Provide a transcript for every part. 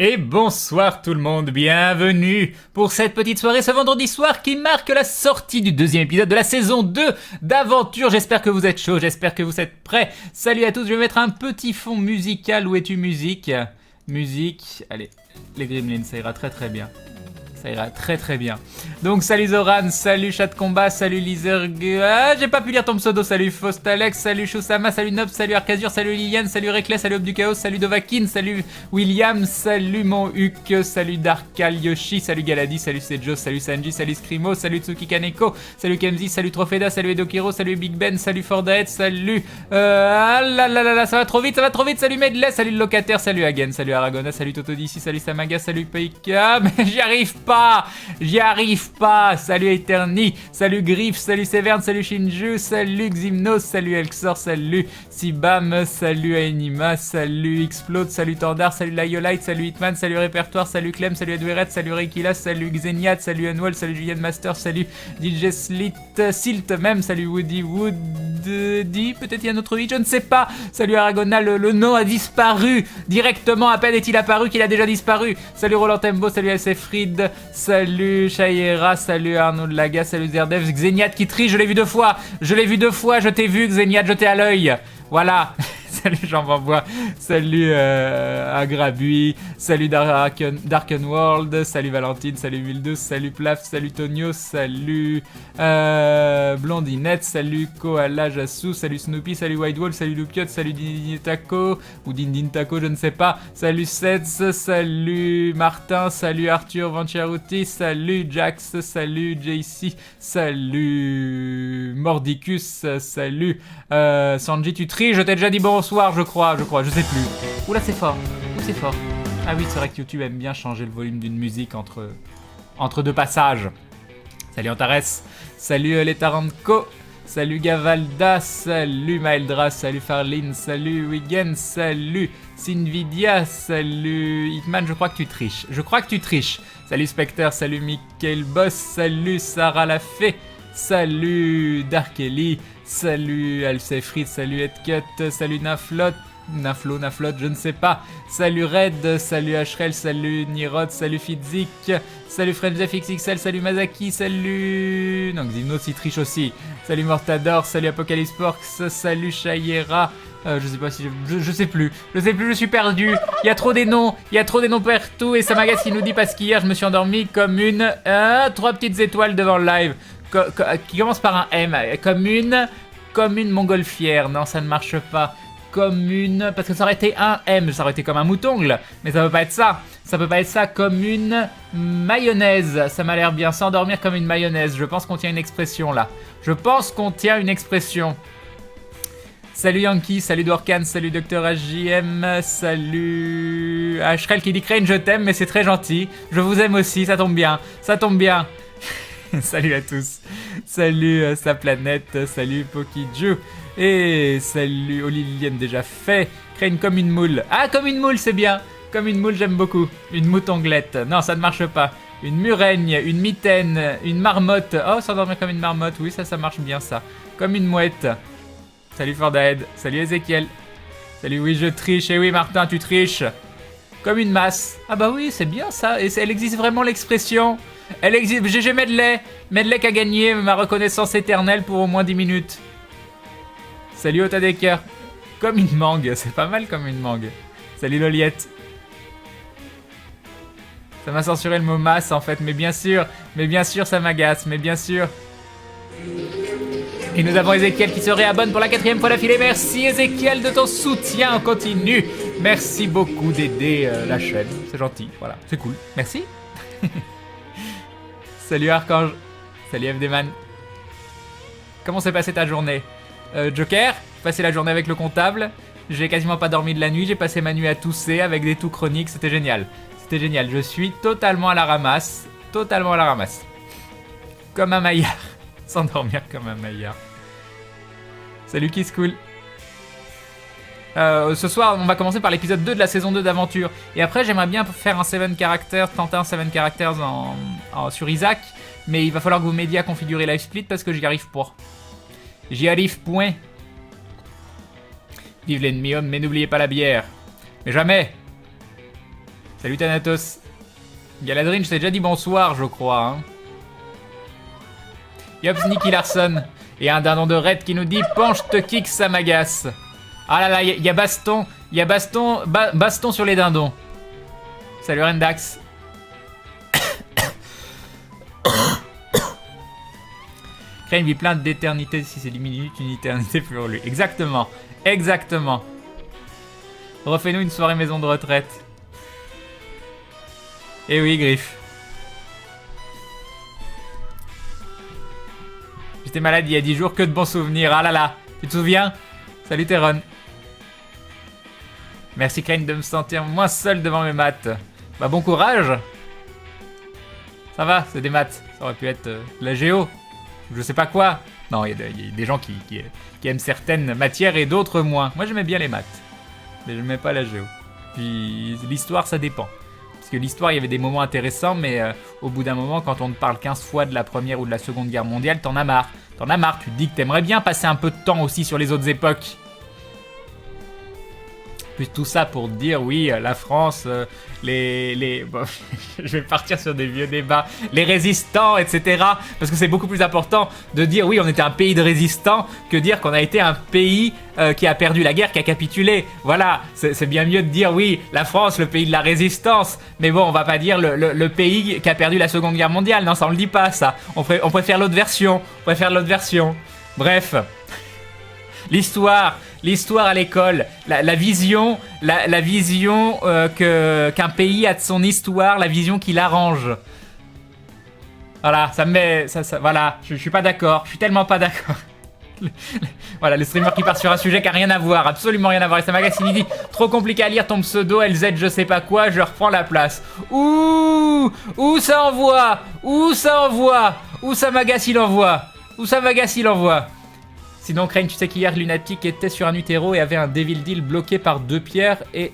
Et bonsoir tout le monde, bienvenue pour cette petite soirée ce vendredi soir qui marque la sortie du deuxième épisode de la saison 2 d'Aventure. J'espère que vous êtes chauds, j'espère que vous êtes prêts. Salut à tous, je vais mettre un petit fond musical. Où es-tu musique? Musique, allez, les Gremlins, ça ira très très bien. Ça ira très très bien. Donc salut Zoran, salut Chat de Combat, salut Lizerg... Ah, j'ai pas pu lire ton pseudo, salut Faustalex, salut Shusama, salut Nob, salut Arcazur, salut Liliane, salut Reckless, salut Ob du Chaos, salut Dovakin, salut William, salut mon Huck, salut Darkal Yoshi, salut Galadi, salut Sejo, salut Sanji, salut Scrimo, salut Tsuki Kaneko, salut Kemzi, salut Trofeda, salut Edokiro, salut Big Ben, salut Fordaet, salut... Ah là là là là, ça va trop vite, salut Medley, salut le locataire, salut Hagen, salut Aragona, salut Totodici, salut Samaga, salut Peika, mais j'y arrive pas, salut Eterni, salut Griff, salut Severn, salut Shinju, salut Xymnos, salut Elxor, salut Sibam, salut Anima, salut Explode, salut Tandar, salut Liolite, salut Hitman, salut Répertoire, salut Clem, salut Edweret, salut Reikila, salut Xeniat, salut Unwall, salut Julian Master, salut DJ Silt même, salut Woody Woody, peut-être il y a un autre je ne sais pas, salut Aragona, le nom a disparu, directement à peine est-il apparu qu'il a déjà disparu, salut Roland Tembo, salut LC Fried, salut Shayera, salut Arnaud de Laga, salut Zerdev, Xeniat qui triche, je l'ai vu deux fois, je t'ai vu Xeniat, je t'ai à l'œil, voilà. Salut Jean Vanbois, salut Agrabui, salut Darkenworld, salut Valentine, salut 1012, salut Plaf, salut Tonio, salut Blondinette, salut Koala Jassou, salut Snoopy, salut White Wolf, salut Lupiot, salut Dindintako, ou Dindintako, je ne sais pas, salut Sets, salut Martin, salut Arthur Vanciaruti, salut Jax, salut JC, salut Mordicus, salut Sanji, tu tries, je t'ai déjà dit bonsoir, je crois, je sais plus. Oula, c'est fort, c'est fort. Ah oui, c'est vrai que YouTube aime bien changer le volume d'une musique entre deux passages. Salut Antares, salut les Taranco, salut Gavalda, salut Maeldra, salut Farlin, salut Wigan, salut Sinvidia, salut Hitman, je crois que tu triches. Salut Spectre, salut Michael Boss, salut Sarah Lafay, salut Dark Ellie, salut Alcefrid, salut Edcut, salut Naflot, je ne sais pas, salut Red, salut Ashrel, salut Nirod, salut Fitzik, salut FrenchFXXL, salut Mazaki, salut... Non, Xymnos il triche aussi, salut Mortador, salut Apocalypse Porks, salut Shayera, je sais pas si je sais plus, je suis perdu, il y a trop des noms partout, et Samagas qui nous dit parce qu'hier je me suis endormi comme une... 3 petites étoiles devant le live. Qui commence par un M, comme une montgolfière. Non, ça ne marche pas. Comme une... Parce que ça aurait été un M, ça aurait été comme un moutongle. Mais ça peut pas être ça. Ça peut pas être ça, comme une mayonnaise. Ça m'a l'air bien, s'endormir comme une mayonnaise. Je pense qu'on tient une expression là. Salut Yankee, salut Dorkan, salut Dr HJM, salut Ashrel qui dit Crane, je t'aime, mais c'est très gentil. Je vous aime aussi, ça tombe bien. Salut à tous, salut sa planète, salut Pokiju, et salut Olilienne déjà fait, Crane comme une moule. Ah, comme une moule c'est bien, comme une moule j'aime beaucoup, une moutonglette, non ça ne marche pas, une murène, une mitaine, une marmotte, oh s'endormir comme une marmotte, oui ça marche bien ça, comme une mouette, salut Fordaed, salut Ezekiel, salut oui je triche, et oui Martin tu triches, comme une masse, ah bah oui c'est bien ça, et elle existe vraiment l'expression. Elle existe, GG Medley qui a gagné ma reconnaissance éternelle pour au moins 10 minutes. Salut Otadeker. Comme une mangue, c'est pas mal comme une mangue. Salut Loliette. Ça m'a censuré le mot masse en fait, mais bien sûr ça m'agace, mais bien sûr. Et nous avons Ezekiel qui se réabonne pour la 4e fois d'affilée. Merci Ezekiel de ton soutien en continu. Merci beaucoup d'aider la chaîne, c'est gentil, voilà, c'est cool, merci. Salut Archange, salut FDman. Comment s'est passée ta journée Joker, j'ai passé la journée avec le comptable, j'ai quasiment pas dormi de la nuit, j'ai passé ma nuit à tousser avec des toux chroniques, c'était génial, je suis totalement à la ramasse, Comme un maillard, s'endormir comme un maillard. Salut Kiss Cool. Ce soir, on va commencer par l'épisode 2 de la saison 2 d'Aventure. Et après, j'aimerais bien faire un 7 characters, tenter un 7 characters sur Isaac. Mais il va falloir que vous m'aidiez à configurer Live Split parce que j'y arrive pas. J'y arrive point. Vive l'ennemi homme, mais n'oubliez pas la bière. Mais jamais. Salut Thanatos. Galadriel, je t'ai déjà dit bonsoir, je crois. Hein. Yops, Nicky Larson. Et un dindon de Red qui nous dit penche te kick, ça m'agace. Ah là là, il y a baston. Il y a baston, baston sur les dindons. Salut Rendax. Crane vit plein d'éternité. Si c'est 10 minutes, une éternité pour lui. Exactement. Exactement. Refais-nous une soirée maison de retraite. Eh oui, Griff. J'étais malade il y a 10 jours, que de bons souvenirs. Ah là là, tu te souviens? Salut Teron. Merci Crane de me sentir moins seul devant mes maths. Bah bon courage. Ça va, c'est des maths. Ça aurait pu être de la géo. Je sais pas quoi. Non, il y a des gens qui aiment certaines matières et d'autres moins. Moi j'aimais bien les maths. Mais je n'aimais pas la géo. Puis l'histoire ça dépend. Parce que l'histoire il y avait des moments intéressants, mais au bout d'un moment quand on te parle 15 fois de la première ou de la seconde guerre mondiale, t'en as marre. T'en as marre, tu te dis que t'aimerais bien passer un peu de temps aussi sur les autres époques. Puis tout ça pour dire, oui, la France, bon, je vais partir sur des vieux débats, les résistants, etc. Parce que c'est beaucoup plus important de dire, oui, on était un pays de résistants, que dire qu'on a été un pays qui a perdu la guerre, qui a capitulé. Voilà, c'est bien mieux de dire, oui, la France, le pays de la résistance. Mais bon, on va pas dire le pays qui a perdu la Seconde Guerre mondiale. Non, ça on le dit pas, ça. On préfère l'autre version. Bref. L'histoire à l'école, la vision qu'un pays a de son histoire, la vision qui l'arrange. Voilà, ça me met... voilà, je suis pas d'accord, je suis tellement pas d'accord. Voilà, le streamer qui part sur un sujet qui a rien à voir, absolument rien à voir. Et ça m'agace, il dit, trop compliqué à lire ton pseudo, LZ je sais pas quoi, je reprends la place. Ouh ça envoie. Où ça m'agace, il envoie. Sinon, Crane, tu sais qu'hier, Lunatic était sur un Utero et avait un Devil Deal bloqué par 2 pierres et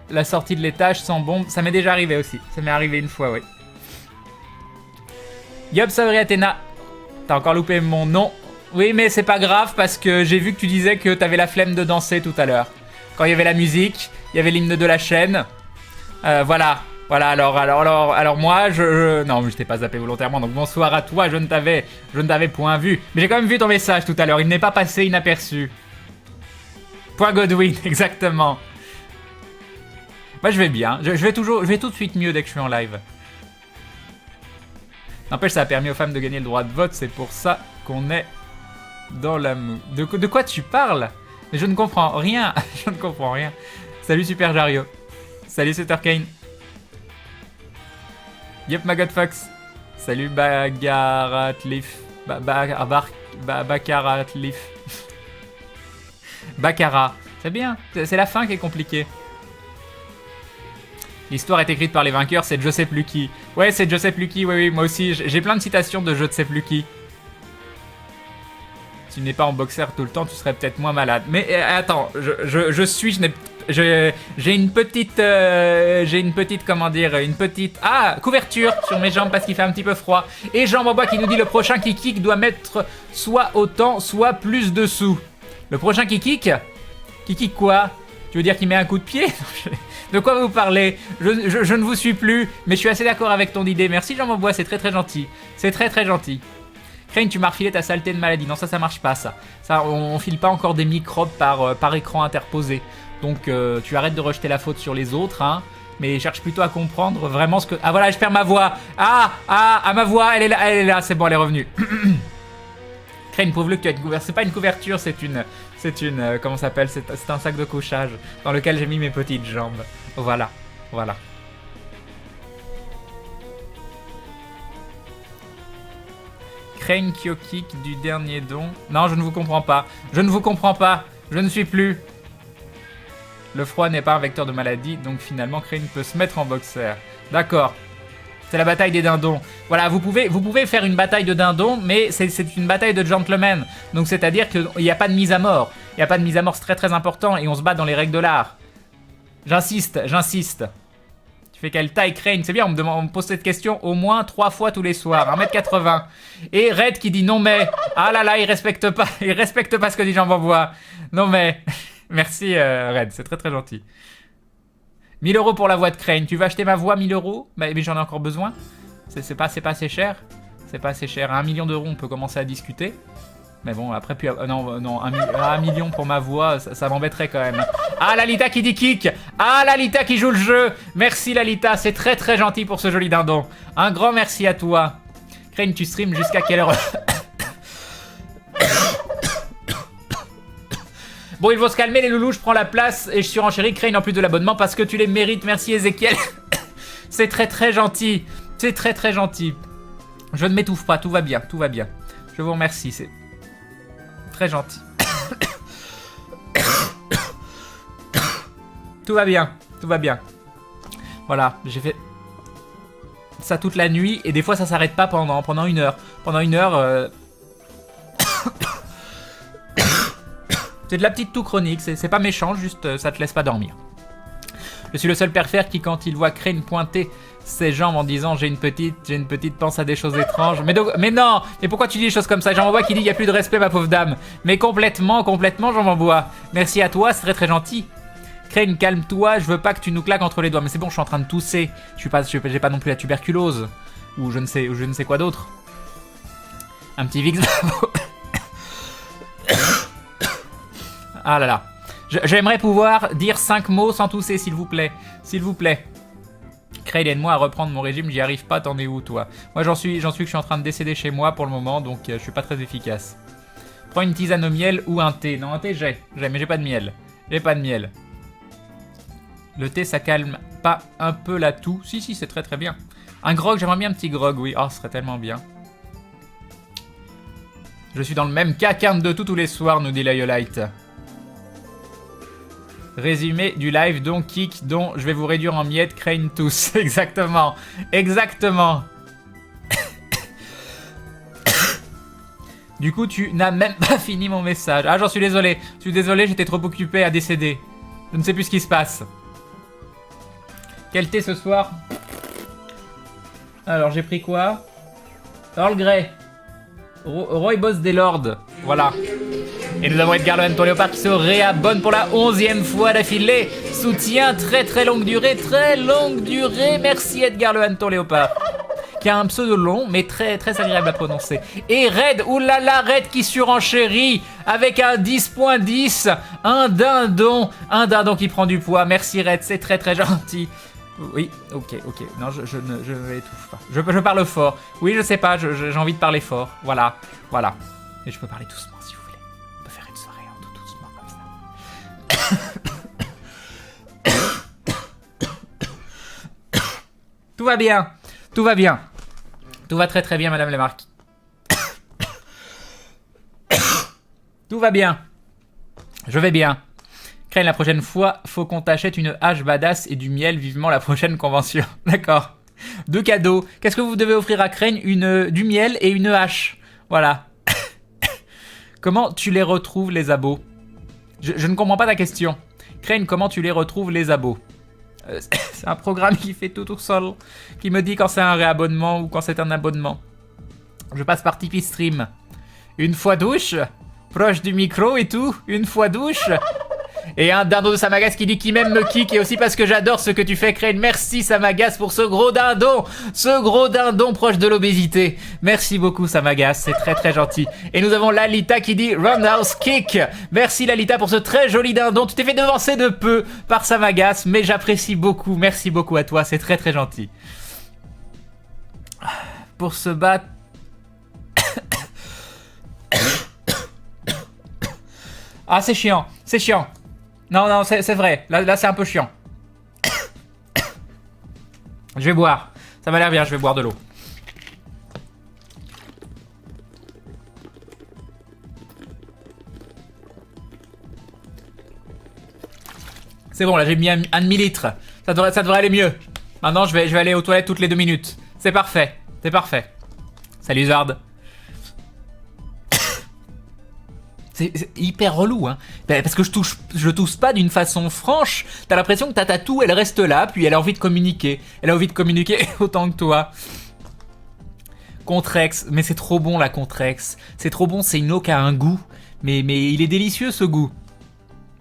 la sortie de l'étage sans bombe. Ça m'est déjà arrivé aussi. Ça m'est arrivé une fois, oui. Yup, Savri Athéna. T'as encore loupé mon nom. Oui, mais c'est pas grave parce que j'ai vu que tu disais que t'avais la flemme de danser tout à l'heure. Quand il y avait la musique, il y avait l'hymne de la chaîne. Voilà. Voilà, alors moi, non, je t'ai pas zappé volontairement, donc bonsoir à toi, je ne t'avais point vu. Mais j'ai quand même vu ton message tout à l'heure, il n'est pas passé inaperçu. Point Godwin, exactement. Moi, je vais bien, je vais tout de suite mieux dès que je suis en live. N'empêche, ça a permis aux femmes de gagner le droit de vote, c'est pour ça qu'on est dans la moue. De quoi tu parles? Mais je ne comprends rien, je ne comprends rien. Salut Super Jario. Salut Sutterkane. Yep, ma Godfox. Salut Bagaratleaf. Bakaratleaf. Baccarat. C'est bien, c'est la fin qui est compliquée. L'histoire est écrite par les vainqueurs, c'est je sais plus qui. Ouais, c'est je sais plus qui, oui, moi aussi. J'ai plein de citations de je ne sais plus qui. Si tu n'es pas en boxer tout le temps, tu serais peut-être moins malade. Mais attends, j'ai une petite, comment dire, une petite... Ah, couverture sur mes jambes parce qu'il fait un petit peu froid. Et Jean Bambois qui nous dit le prochain qui kick doit mettre soit autant, soit plus dessous. Le prochain qui kick quoi? Tu veux dire qu'il met un coup de pied? De quoi vous parlez? Je ne vous suis plus, mais je suis assez d'accord avec ton idée. Merci Jean Bambois, c'est très très gentil. C'est très très gentil. Crane, tu m'as refilé ta saleté de maladie. Non, ça marche pas, ça. On file pas encore des microbes par écran interposé. Donc, tu arrêtes de rejeter la faute sur les autres, hein. Mais cherche plutôt à comprendre vraiment ce que... Ah, voilà, je perds ma voix. Ma voix, elle est là. C'est bon, elle est revenue. Crane, prouve-le que tu as une couverture. C'est pas une couverture, c'est une... comment ça s'appelle? C'est un sac de couchage dans lequel j'ai mis mes petites jambes. Voilà. Crane Kyokik du dernier don. Non, je ne vous comprends pas. Je ne suis plus. Le froid n'est pas un vecteur de maladie, donc finalement Crane peut se mettre en boxer. D'accord. C'est la bataille des dindons. Voilà, vous pouvez faire une bataille de dindons, mais c'est une bataille de gentlemen. Donc c'est-à-dire qu'il n'y a pas de mise à mort. Il n'y a pas de mise à mort, c'est très très important, et on se bat dans les règles de l'art. J'insiste. Tu fais quelle taille, Crane? C'est bien, on me pose cette question au moins 3 fois tous les soirs. 1m80. Et Red qui dit non mais... Ah là là, il respecte pas ce que dit Jean Bambois. Non mais... Merci Red, c'est très très gentil. 1000 € pour la voix de Crane. Tu veux acheter ma voix 1000 €? Mais j'en ai encore besoin. C'est pas assez cher. C'est pas assez cher. À 1 million d'euros, on peut commencer à discuter. Mais bon, après, puis... non, 1 million pour ma voix, ça m'embêterait quand même. Ah, Lalita qui dit kick. Ah, Lalita qui joue le jeu. Merci, Lalita. C'est très, très gentil pour ce joli dindon. Un grand merci à toi. Crane, tu streams jusqu'à quelle heure? Bon, il faut se calmer, les loulous. Je prends la place et je surenchéris. Crane en plus de l'abonnement parce que tu les mérites. Merci, Ezekiel. C'est très, très gentil. C'est très, très gentil. Je ne m'étouffe pas. Tout va bien. Tout va bien. Je vous remercie. C'est... très gentil. Tout va bien, tout va bien. Voilà, j'ai fait ça toute la nuit et des fois ça s'arrête pas pendant 1 heure. Pendant 1 heure... c'est de la petite toux chronique, c'est pas méchant, juste ça te laisse pas dormir. Je suis le seul perfère qui, quand il voit Crane pointer ses jambes en disant j'ai une petite pense à des choses étranges. Mais non, mais pourquoi tu dis des choses comme ça? Jean Mambois qui dit il y a plus de respect, ma pauvre dame. Mais complètement Jean Mambois. Merci à toi, c'est très très gentil. Crane, calme-toi, je veux pas que tu nous claques entre les doigts. Mais c'est bon, je suis en train de tousser. J'ai pas non plus la tuberculose ou je ne sais quoi d'autre. Un petit Vicks. Ah là là. J'aimerais pouvoir dire 5 mots sans tousser, s'il vous plaît. S'il vous plaît. Crane, aide-moi à reprendre mon régime, j'y arrive pas, t'en es où toi? Moi j'en suis que je suis en train de décéder chez moi pour le moment, donc je suis pas très efficace. Prends une tisane au miel ou un thé. Non, un thé mais j'ai pas de miel. J'ai pas de miel. Le thé ça calme pas un peu la toux? Si, c'est très très bien. Un grog, j'aimerais bien un petit grog, oui. Oh, ce serait tellement bien. Je suis dans le même cas qu'un de tous les soirs, nous dit Light. Résumé du live, donc kick, dont je vais vous réduire en miettes, Crane tous. Exactement. Exactement. Du coup, tu n'as même pas fini mon message. Ah, j'en suis désolé. Je suis désolé, j'étais trop occupé à décéder. Je ne sais plus ce qui se passe. Quel thé ce soir? Alors, j'ai pris quoi? Earl Grey. Rooibos des Lords. Voilà. Et nous avons Edgar le Léopard qui se réabonne pour la 11e fois d'affilée. Soutien très longue durée, Merci Edgar le Léopard. Qui a un pseudo long, mais très agréable à prononcer. Et Red, oulala, Red qui surenchérit avec un 10.10. Un dindon qui prend du poids. Merci Red, c'est très gentil. Oui, ok. Non, je ne l'étouffe pas. Je parle fort. Oui, je sais pas, j'ai envie de parler fort. Voilà. Et je peux parler doucement si vous voulez. On peut faire une soirée en tout doucement comme ça. Tout va bien. Tout va très bien, Madame la Marquise. Tout va bien. Je vais bien. Crane, la prochaine fois, faut qu'on t'achète une hache badass et du miel, vivement la prochaine convention. D'accord. 2 cadeaux. Qu'est-ce que vous devez offrir à Crane? Du miel et une hache. Voilà. Comment tu les retrouves, les abos? Je ne comprends pas ta question. Crane, comment tu les retrouves, les abos? C'est un programme qui fait tout seul, qui me dit quand c'est un réabonnement ou quand c'est un abonnement. Je passe par Tipeee Stream. Une fois douche, proche du micro et tout, une fois douche. Et un dindon de Samagas qui dit qui même me kick, et aussi parce que j'adore ce que tu fais, Crane. Merci Samagas pour ce gros dindon proche de l'obésité. Merci beaucoup Samagas, c'est très gentil. Et nous avons Lalita qui dit Roundhouse Kick. Merci Lalita pour ce très joli dindon. Tu t'es fait devancer de peu par Samagas, mais j'apprécie beaucoup. Merci beaucoup à toi, c'est très gentil. Pour se battre... Ah, c'est chiant. Non, c'est vrai. Là c'est un peu chiant. Je vais boire. Ça m'a l'air bien, je vais boire de l'eau. C'est bon, là j'ai mis un demi-litre. Ça devrait aller mieux. Maintenant, je vais aller aux toilettes toutes les 2 minutes. C'est parfait. Salut Zard. C'est hyper relou, hein. Parce que je tousse pas d'une façon franche. T'as l'impression que ta toux, elle reste là, puis elle a envie de communiquer. Elle a envie de communiquer autant que toi. Contrex, mais c'est trop bon la Contrex. C'est trop bon, c'est une eau qui a un goût. Mais il est délicieux ce goût.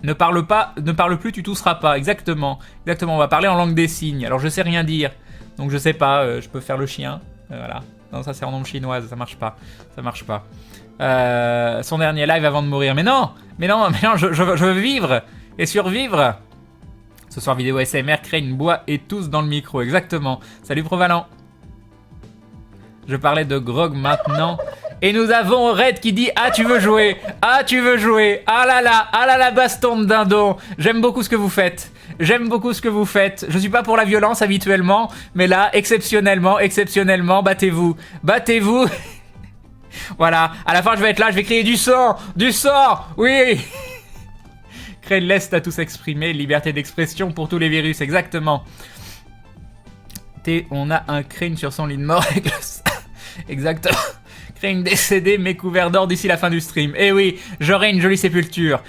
Ne parle pas, ne parle plus, tu tousseras pas. Exactement. Exactement, on va parler en langue des signes. Alors je sais rien dire. Donc je sais pas, je peux faire le chien. Voilà. Non, ça c'est en langue chinoise, ça marche pas. Ça marche pas. Son dernier live avant de mourir. Mais non, je veux vivre et survivre. Ce soir, vidéo SMR, crée une bois et tous dans le micro. Exactement. Salut Provalent. Je parlais de grog maintenant. Et nous avons Red qui dit « Ah, tu veux jouer? Ah, tu veux jouer? Ah là là, baston de dindon. J'aime beaucoup ce que vous faites. J'aime beaucoup ce que vous faites. Je suis pas pour la violence habituellement, mais là, exceptionnellement, battez-vous. Battez-vous. Voilà, à la fin, je vais être là, je vais crier du sang, oui. Crane laisse à tous exprimer, liberté d'expression pour tous les virus, exactement. On a un Crane sur son lit de mort avec le... Exactement. Crane décédé mais couvert d'or d'ici la fin du stream. Eh oui, j'aurai une jolie sépulture.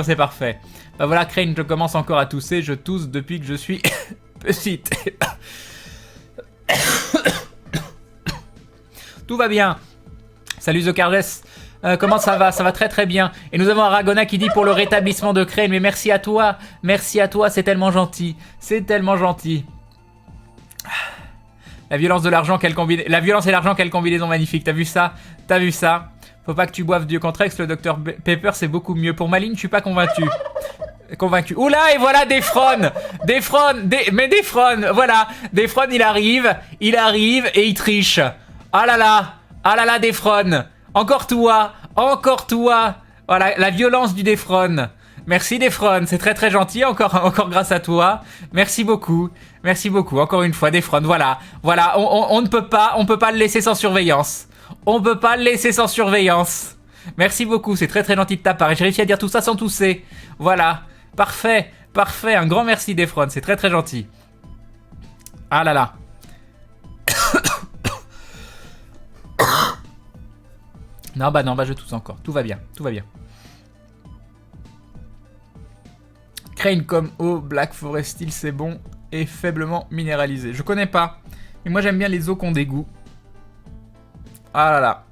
C'est parfait. Bah voilà, Crane, je commence encore à tousser. Je tousse depuis que je suis petite. Tout va bien. Salut Zocardes. Comment ça va? Ça va très très bien. Et nous avons Aragona qui dit pour le rétablissement de Crane. Mais merci à toi, c'est tellement gentil. C'est tellement gentil. La violence de l'argent, la violence et l'argent, quelle combinaison magnifique. T'as vu ça? Faut pas que tu boives du Contrex, le Dr Pepper c'est beaucoup mieux. Pour Maline, je suis pas convaincu. Oula, et voilà Defron, voilà. Defron, il arrive et il triche. Ah là là, Defron. Encore toi. Voilà, la violence du Defron. Merci Defron, c'est très très gentil, encore grâce à toi. Merci beaucoup, encore une fois Defron, voilà, on ne peut pas le laisser sans surveillance. Merci beaucoup, c'est très très gentil de ta part et j'ai réussi à dire tout ça sans tousser. Voilà, parfait, un grand merci Defron, c'est très très gentil. Ah là là. Non, je tousse encore, tout va bien. Crane comme eau, Black Forest Steel c'est bon et faiblement minéralisé. Je connais pas, mais moi j'aime bien les eaux qui ont des goûts. Ah là là.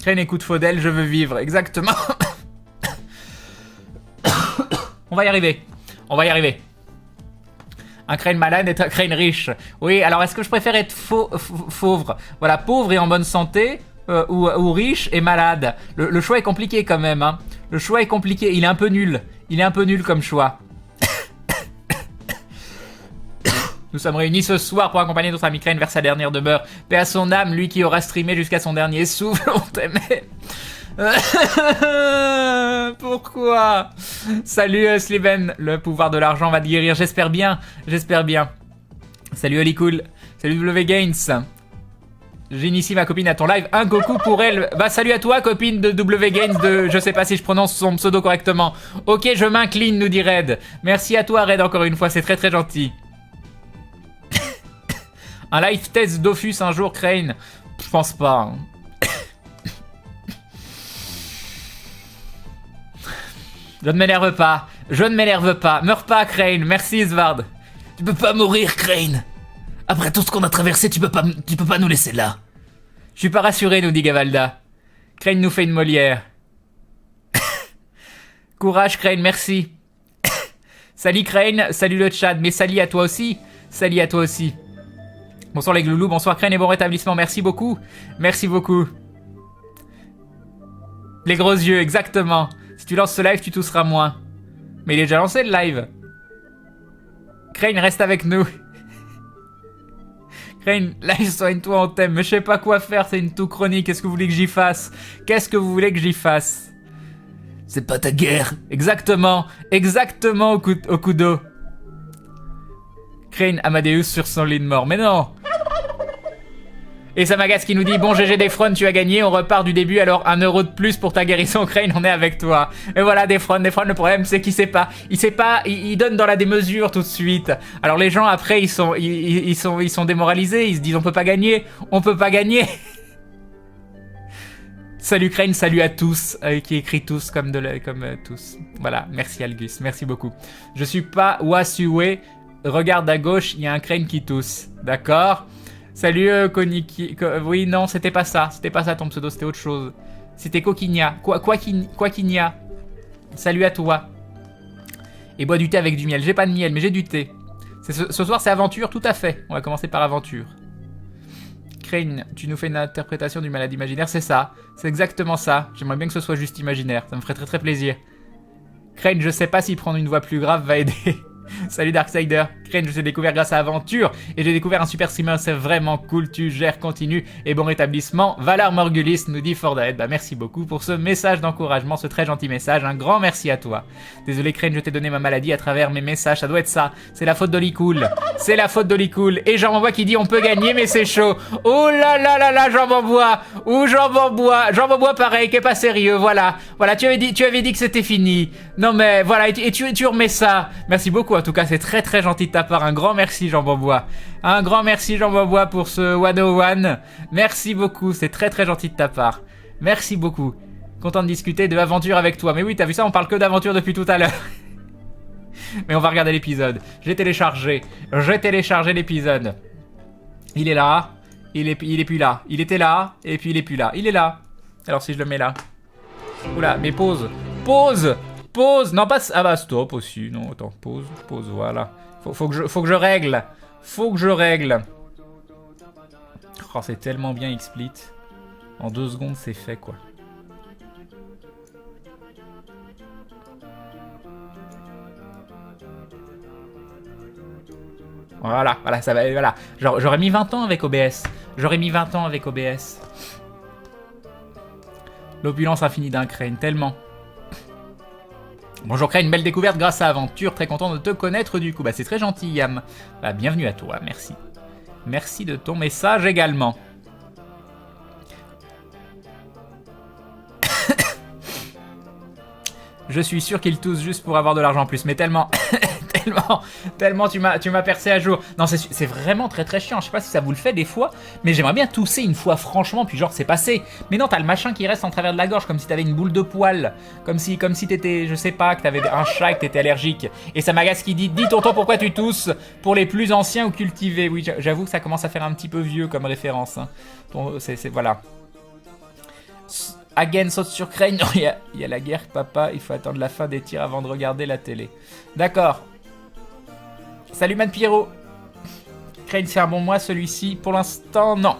Crane écoute Faudel, je veux vivre, exactement. On va y arriver. Un Crane malade est un Crane riche. Oui, alors est-ce que je préfère être pauvre? Voilà, pauvre et en bonne santé, ou riche et malade. Le choix est compliqué quand même, hein. Le choix est compliqué, il est un peu nul comme choix. Nous sommes réunis ce soir pour accompagner notre ami Crane vers sa dernière demeure. Paix à son âme, lui qui aura streamé jusqu'à son dernier souffle, on t'aimait. Pourquoi? Salut Sliven, le pouvoir de l'argent va te guérir, j'espère bien. Salut Oli Cool, salut W Gains. J'initie ma copine à ton live, un Goku pour elle. Bah salut à toi copine de W Gains de... Je sais pas si je prononce son pseudo correctement. Ok, je m'incline, nous dit Red. Merci à toi Red encore une fois, c'est très très gentil. Un live test Dofus un jour, Crane? Je pense pas. Je ne m'énerve pas. Meurs pas, Crane. Merci, Svard. Tu peux pas mourir, Crane. Après tout ce qu'on a traversé, tu peux pas nous laisser là. Je suis pas rassuré, nous dit Gavalda. Crane nous fait une Molière. Courage, Crane, merci. Salut, Crane. Salut le chat. Mais salut à toi aussi. Bonsoir les gloulous, bonsoir Crane et bon rétablissement, merci beaucoup. Les gros yeux, exactement. Si tu lances ce live, tu tousseras moins. Mais il est déjà lancé le live. Crane, reste avec nous. Crane, live soigne-toi en thème, mais je sais pas quoi faire, c'est une toux chronique, qu'est-ce que vous voulez que j'y fasse? C'est pas ta guerre. Exactement, Okudo. Crane, Amadeus sur son lit de mort, mais non. Et Samagas qui nous dit bon GG Defron, tu as gagné, on repart du début, alors 1 euro de plus pour ta guérison Crane, on est avec toi. Et voilà Defron, le problème c'est qu'il sait pas, il donne dans la démesure tout de suite. Alors les gens après ils sont démoralisés, ils se disent on peut pas gagner. Salut Crane, salut à tous, qui écrit tous comme tous. Voilà, merci Algus, merci beaucoup. Je suis pas Wasue, regarde à gauche, il y a un Crane qui tousse, d'accord? Salut Koniki. Oui, non, c'était pas ça ton pseudo, c'était autre chose. C'était Coquinia. Quaquinia. Salut à toi. Et bois du thé avec du miel. J'ai pas de miel, mais j'ai du thé. Ce soir, c'est aventure, tout à fait. On va commencer par aventure. Crane, tu nous fais une interprétation du malade imaginaire, c'est ça. C'est exactement ça. J'aimerais bien que ce soit juste imaginaire. Ça me ferait très très plaisir. Crane, je sais pas si prendre une voix plus grave va aider. Salut Darksider. Crane, je t'ai découvert grâce à Aventure et j'ai découvert un super streamer, c'est vraiment cool, tu gères, continue et bon rétablissement. Valar Morgulis nous dit Fordaed. Bah merci beaucoup pour ce message d'encouragement, ce très gentil message, un grand merci à toi. Désolé Crane, je t'ai donné ma maladie à travers mes messages, ça doit être ça. C'est la faute d'Olicool. C'est la faute d'Olicool. Et Jean Bambois qui dit on peut gagner mais c'est chaud. Oh là là là là, Jean Bambois. Ou Jean Bambois. Jean Bambois pareil, qui est pas sérieux, voilà. Voilà, tu avais dit que c'était fini. Non mais voilà, et tu remets ça. Merci beaucoup, en tout cas c'est très très gentil de ta part. Un grand merci Jean Bambois. Un grand merci Jean Bambois pour ce 101. Merci beaucoup, c'est très très gentil de ta part. Merci beaucoup. Content de discuter de aventure avec toi. Mais oui, t'as vu ça, on parle que d'aventure depuis tout à l'heure. Mais on va regarder l'épisode. J'ai téléchargé l'épisode. Il est là. Il est plus là. Il était là, et puis il est plus là. Il est là. Alors si je le mets là. Oula, mais pause. Pause. Pause. Non, pas... Ah bah stop aussi. Non, attends, pause. Pause, voilà. Faut que je règle. Faut que je règle. Oh, c'est tellement bien XSplit. En 2 secondes, c'est fait, quoi. Voilà, voilà, ça va, voilà. J'aurais mis 20 ans avec OBS. J'aurais mis 20 ans avec OBS. L'opulence infinie d'un Crane, tellement. Bonjour Crane, belle découverte grâce à Aventure. Très content de te connaître du coup. Bah c'est très gentil Yam. Bah bienvenue à toi, merci. Merci de ton message également. Je suis sûr qu'il tousse juste pour avoir de l'argent en plus, mais tellement... tellement tu m'as percé à jour. Non, c'est vraiment très très chiant. Je sais pas si ça vous le fait des fois, mais j'aimerais bien tousser une fois franchement, puis genre c'est passé. Mais non, t'as le machin qui reste en travers de la gorge, comme si t'avais une boule de poil, comme si t'étais, je sais pas, que t'avais un chat et que t'étais allergique. Et ça m'agace qui dit tonton pourquoi tu tousses pour les plus anciens ou cultivés. Oui, j'avoue que ça commence à faire un petit peu vieux comme référence. Hein. Voilà. Hagen saute sur Crane. Non, il y a la guerre, papa. Il faut attendre la fin des tirs avant de regarder la télé. D'accord. Salut Man Pierrot. Crane, c'est un bon mois celui-ci. Pour l'instant, non.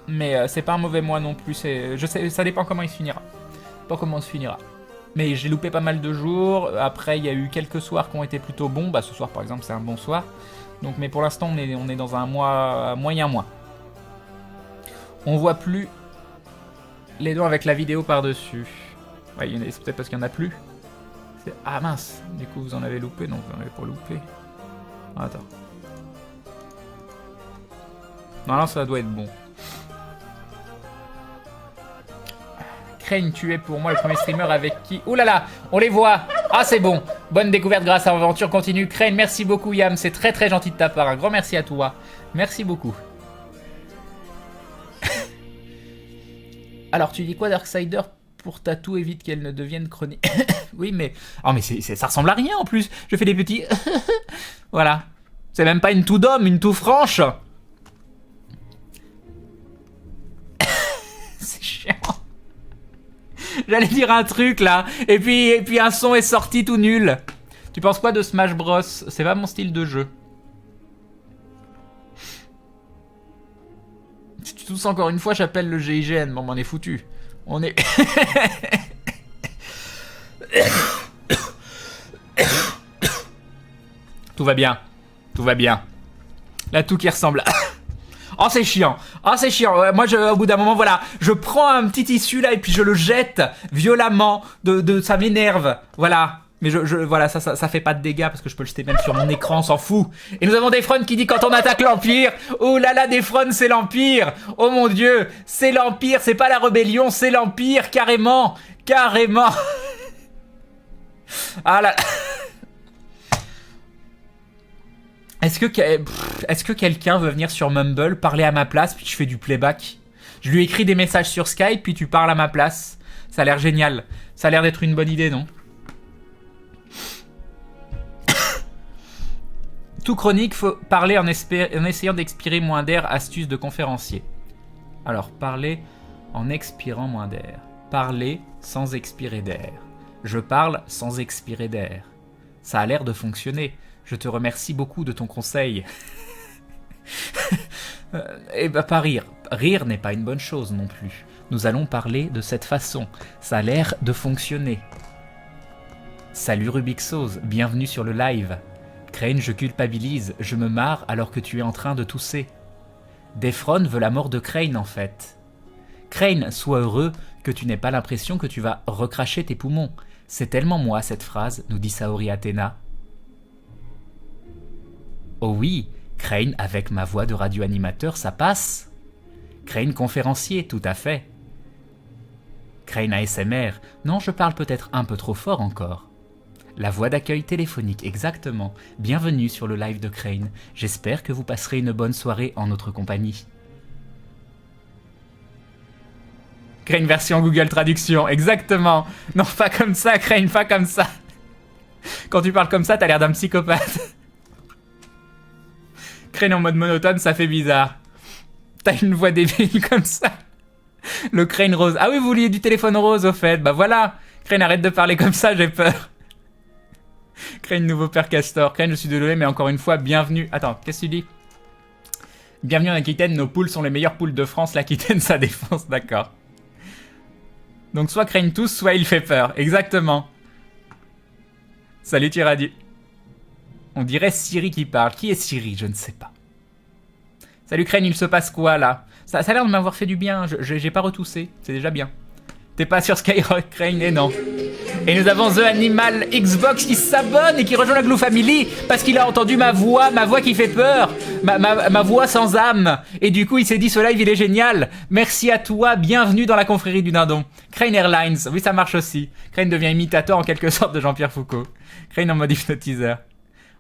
Mais c'est pas un mauvais mois non plus. Je sais, ça dépend comment il se finira. Pas comment il se finira. Mais j'ai loupé pas mal de jours. Après, il y a eu quelques soirs qui ont été plutôt bons. Bah, ce soir, par exemple, c'est un bon soir. Donc, mais pour l'instant, on est dans un mois, moyen mois. On voit plus les dents avec la vidéo par-dessus. Ouais, c'est peut-être parce qu'il n'y en a plus. Ah mince, du coup vous en avez loupé. Non, vous en avez pas loupé. Ah, attends. Non, ça doit être bon. Crane, tu es pour moi le premier streamer avec qui... Ouh là là, on les voit. Ah, c'est bon. Bonne découverte grâce à Aventure continue. Crane, merci beaucoup Yam, c'est très très gentil de ta part. Un grand merci à toi. Merci beaucoup. Alors, tu dis quoi, Darksider? Pour tatou, évite qu'elle ne devienne chronique. Oui, mais... Oh, mais ça ressemble à rien, en plus. Je fais des petits... Voilà. C'est même pas une toux d'homme, une toux franche. C'est chiant. J'allais dire un truc, là. Et puis un son est sorti tout nul. Tu penses quoi de Smash Bros? C'est pas mon style de jeu. Si tu tousses encore une fois, j'appelle le GIGN. Bon, on est foutu. On est... Tout va bien. Tout va bien. Là, tout qui ressemble... Oh, c'est chiant. Oh, c'est chiant. Moi, au bout d'un moment, voilà. Je prends un petit tissu, là, et puis je le jette violemment. Ça m'énerve. Voilà. Mais voilà, ça fait pas de dégâts parce que je peux le jeter même sur mon écran, on s'en fout. Et nous avons Defron qui dit quand on attaque l'Empire. Oh là là, Defron, c'est l'Empire. Oh mon Dieu, c'est l'Empire, c'est pas la rébellion, c'est l'Empire, carrément. Carrément. Ah là. Est-ce que quelqu'un veut venir sur Mumble, parler à ma place, puis je fais du playback? Je lui écris des messages sur Skype, puis tu parles à ma place. Ça a l'air génial. Ça a l'air d'être une bonne idée, non? Tout chronique, faut parler en essayant d'expirer moins d'air, astuce de conférencier. Alors, parler en expirant moins d'air. Parler sans expirer d'air. Je parle sans expirer d'air. Ça a l'air de fonctionner. Je te remercie beaucoup de ton conseil. Eh ben, pas rire. Rire n'est pas une bonne chose non plus. Nous allons parler de cette façon. Ça a l'air de fonctionner. Salut Rubixose, bienvenue sur le live. Crane, je culpabilise, je me marre alors que tu es en train de tousser. Defron veut la mort de Crane en fait. Crane, sois heureux que tu n'aies pas l'impression que tu vas recracher tes poumons. C'est tellement moi cette phrase, nous dit Saori Athena. Oh oui, Crane avec ma voix de radio-animateur, ça passe. Crane conférencier, tout à fait. Crane ASMR, non, je parle peut-être un peu trop fort encore. La voix d'accueil téléphonique, exactement. Bienvenue sur le live de Crane. J'espère que vous passerez une bonne soirée en notre compagnie. Crane version Google Traduction, exactement. Non, pas comme ça, Crane, pas comme ça. Quand tu parles comme ça, t'as l'air d'un psychopathe. Crane en mode monotone, ça fait bizarre. T'as une voix débile comme ça. Le Crane rose. Ah oui, vous vouliez du téléphone rose au fait. Bah voilà. Crane, arrête de parler comme ça, j'ai peur. Crane, nouveau père Castor. Crane, je suis désolé, mais encore une fois, bienvenue. Attends, qu'est-ce que tu dis? Bienvenue en Aquitaine, nos poules sont les meilleures poules de France. L'Aquitaine, ça défonce, d'accord. Donc soit Crane tous, soit il fait peur. Exactement. Salut Tiradi. On dirait Siri qui parle. Qui est Siri? Je ne sais pas. Salut Crane, il se passe quoi là? Ça a l'air de m'avoir fait du bien. J'ai pas retoussé. C'est déjà bien. T'es pas sur Skyrock, Crane? Et non. Et nous avons The Animal Xbox qui s'abonne et qui rejoint la Glue Family parce qu'il a entendu ma voix qui fait peur, ma voix sans âme. Et du coup, il s'est dit, ce live, il est génial. Merci à toi, bienvenue dans la confrérie du dindon. Crane Airlines, oui, ça marche aussi. Crane devient imitateur en quelque sorte de Jean-Pierre Foucault. Crane en mode hypnotiseur.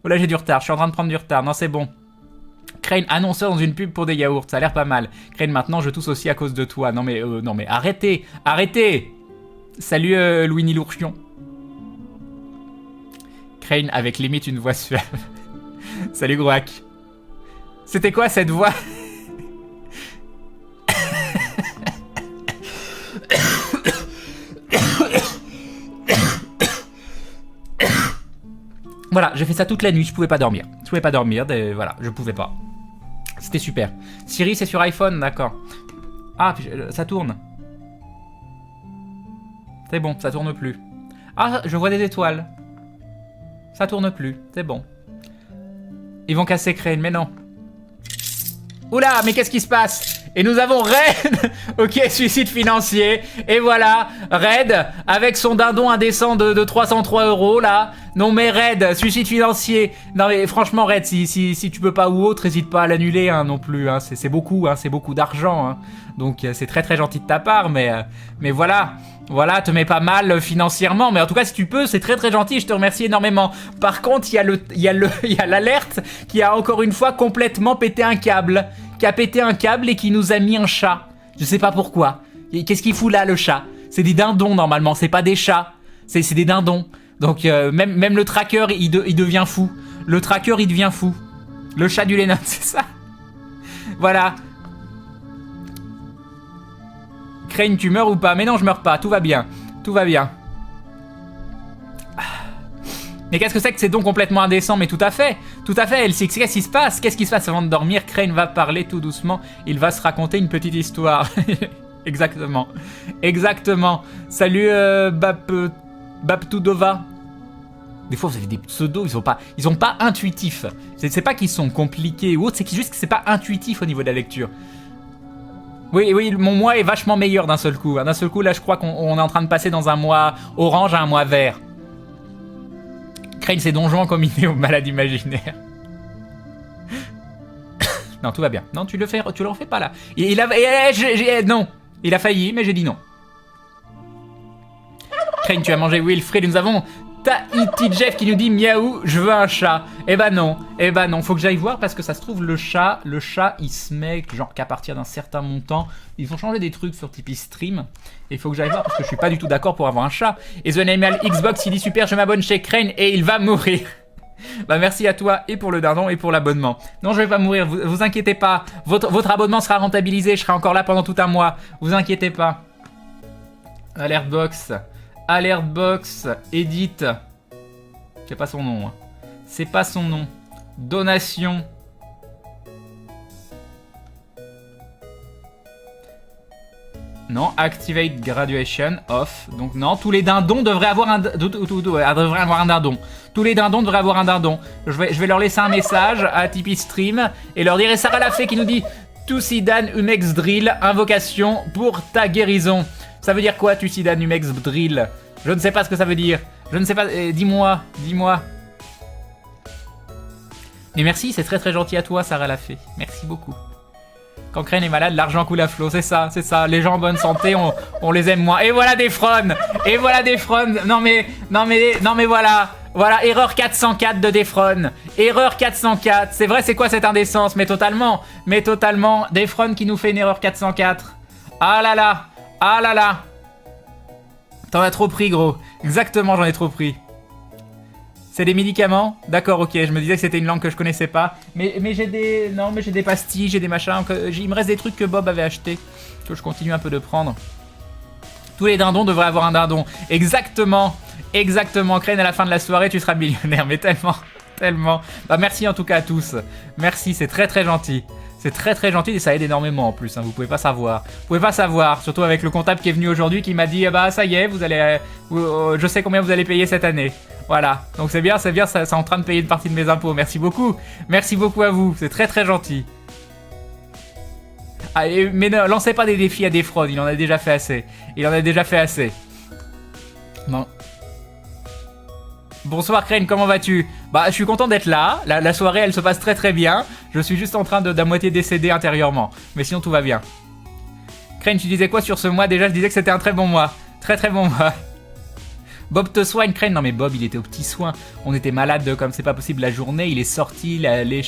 Oh là, j'ai du retard, je suis en train de prendre du retard. Non, c'est bon. Crane annonceur dans une pub pour des yaourts, ça a l'air pas mal. Crane, maintenant, je tousse aussi à cause de toi. Non mais arrêtez, arrêtez. Salut Louis Lourchion. Crane avec limite une voix suave. Salut Groac. C'était quoi cette voix? Voilà, j'ai fait ça toute la nuit, je pouvais pas dormir. Voilà, je pouvais pas. C'était super. Siri, c'est sur iPhone, d'accord. Ah, ça tourne. C'est bon, ça tourne plus. Ah, je vois des étoiles. Ça tourne plus, c'est bon. Ils vont casser Crane, mais non. Oula, mais qu'est-ce qui se passe? Et nous avons Red. Ok, suicide financier. Et voilà, Red, avec son dindon indécent de 303 € là. Non mais Red, suicide financier. Non mais franchement Red, si tu peux pas ou autre, hésite pas à l'annuler hein, non plus. Hein. C'est beaucoup, hein, c'est beaucoup d'argent. Hein. Donc c'est très très gentil de ta part, mais voilà. Voilà, te mets pas mal financièrement, mais en tout cas si tu peux, c'est très très gentil, je te remercie énormément. Par contre, il y a l'alerte qui a encore une fois complètement pété un câble. Qui a pété un câble et qui nous a mis un chat. Je sais pas pourquoi. Qu'est-ce qu'il fout là le chat? C'est des dindons normalement, c'est pas des chats. C'est des dindons. Donc même le tracker il devient fou. Le tracker il devient fou. Le chat du Lennon, c'est ça. Voilà. Crane, tu meurs ou pas? Mais non, je meurs pas, tout va bien. Tout va bien. Mais qu'est-ce que c'est que ces dons complètement indécents? Mais tout à fait, LCX, qu'est-ce qui se passe? Qu'est-ce qui se passe avant de dormir? Crane va parler tout doucement, il va se raconter une petite histoire. Exactement. Exactement. Salut Baptudova. Des fois vous avez des pseudos, ils sont pas intuitifs. C'est pas qu'ils sont compliqués ou autre, c'est juste que c'est pas intuitif au niveau de la lecture. Oui, mon mois est vachement meilleur d'un seul coup. D'un seul coup, là, je crois qu'on est en train de passer dans un mois orange à un mois vert. Crane, c'est donjon combiné aux malades imaginaires. Non, tout va bien. Non, tu le refais pas là. Non, il a failli, mais j'ai dit non. Crane, tu as mangé Wilfred. Nous avons Tahiti Jeff qui nous dit miaou, je veux un chat. Eh ben non, faut que j'aille voir parce que ça se trouve le chat il se met genre qu'à partir d'un certain montant, ils vont changer des trucs sur Tipeee Stream et il faut que j'aille voir parce que je suis pas du tout d'accord pour avoir un chat. Et The Animal Xbox il dit super, je m'abonne chez Crane et il va mourir. Bah merci à toi et pour le dindon et pour l'abonnement. Non, je vais pas mourir, vous inquiétez pas, votre abonnement sera rentabilisé, je serai encore là pendant tout un mois, vous inquiétez pas. Alertbox. Alertbox, Edit. C'est pas son nom. Hein. C'est pas son nom. Donation. Non, Activate Graduation, off. Donc non, tous les dindons devraient avoir un dindon. Tous les dindons devraient avoir un dindon. Je vais leur laisser un message à Tipeee Stream et leur dire, et Sarah Lafay qui nous dit Tusidan Umex Drill, invocation pour ta guérison. Ça veut dire quoi, Tusidan Umex Drill? Je ne sais pas ce que ça veut dire. Je ne sais pas, dis-moi. Mais merci, c'est très très gentil à toi, Sarah Lafay. Merci beaucoup. Quand Crane est malade, l'argent coule à flot, c'est ça. Les gens en bonne santé, on les aime moins. Et voilà des fraudes. Non mais voilà. Voilà, erreur 404 de Defron. Erreur 404. C'est vrai, c'est quoi cette indécence? Mais totalement. Defron qui nous fait une erreur 404. Ah là là. T'en as trop pris, gros. Exactement, j'en ai trop pris. C'est des médicaments? D'accord, ok, je me disais que c'était une langue que je connaissais pas. Mais j'ai des... Non, mais j'ai des pastilles, j'ai des machins. Il me reste des trucs que Bob avait achetés, que je continue un peu de prendre. Tous les dindons devraient avoir un dindon. Exactement. Crane, à la fin de la soirée, tu seras millionnaire. Mais tellement. Bah merci en tout cas à tous. Merci, c'est très très gentil. C'est très très gentil et ça aide énormément en plus, hein, vous pouvez pas savoir. Surtout avec le comptable qui est venu aujourd'hui qui m'a dit bah ça y est, vous allez, je sais combien vous allez payer cette année. Voilà, donc c'est bien, c'est en train de payer une partie de mes impôts. Merci beaucoup à vous, c'est très très gentil. Ah, mais ne lancez pas des défis à des fraudes, il en a déjà fait assez. Non. Bonsoir Crane, comment vas-tu? Bah je suis content d'être là, la soirée elle se passe très très bien. Je suis juste en train d'à moitié décéder intérieurement. Mais sinon tout va bien. Crane, tu disais quoi sur ce mois? Déjà je disais que c'était un très bon mois. Très très bon mois. Bob te soigne, Crane. Non mais Bob il était aux petits soins. On était malade comme c'est pas possible la journée. Il est sorti, il est allé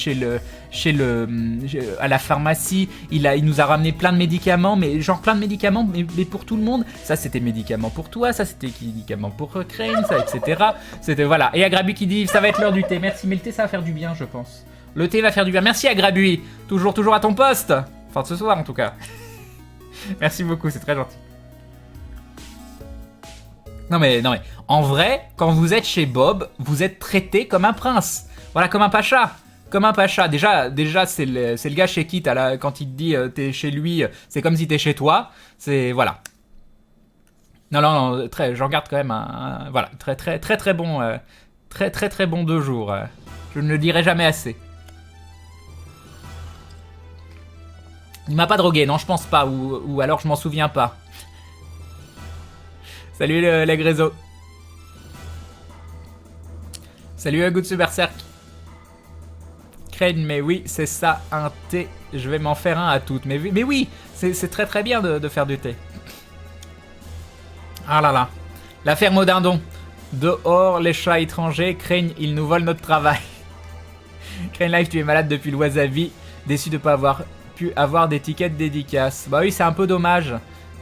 à la pharmacie. Il nous a ramené plein de médicaments, mais genre plein de médicaments, mais pour tout le monde. Ça c'était médicaments pour toi, ça c'était médicaments pour Crane, ça etc. C'était voilà. Et Agrabu qui dit ça va être l'heure du thé. Merci, mais le thé ça va faire du bien je pense. Le thé va faire du bien. Merci Agrabu. Toujours à ton poste. Enfin ce soir en tout cas. Merci beaucoup, c'est très gentil. Non mais, en vrai, quand vous êtes chez Bob, vous êtes traité comme un prince. Voilà, comme un pacha. Déjà c'est le gars chez qui, quand il te dit t'es chez lui, c'est comme si t'es chez toi. C'est, voilà. Non, j'en garde quand même voilà, très bon, très bon 2 jours. Je ne le dirai jamais assez. Il m'a pas drogué, non, je pense pas, ou alors je m'en souviens pas. Salut les Grézo. Salut Gutsu Berserk. Crane, mais oui, c'est ça, un thé. Je vais m'en faire un à toutes. Mais oui, c'est très très bien de faire du thé. Ah là là. La ferme au dindon. Dehors, les chats étrangers. Crane, ils nous volent notre travail. Crane Life, tu es malade depuis le wasabi. Déçu de ne pas avoir pu avoir d'étiquette dédicace. Bah oui, c'est un peu dommage.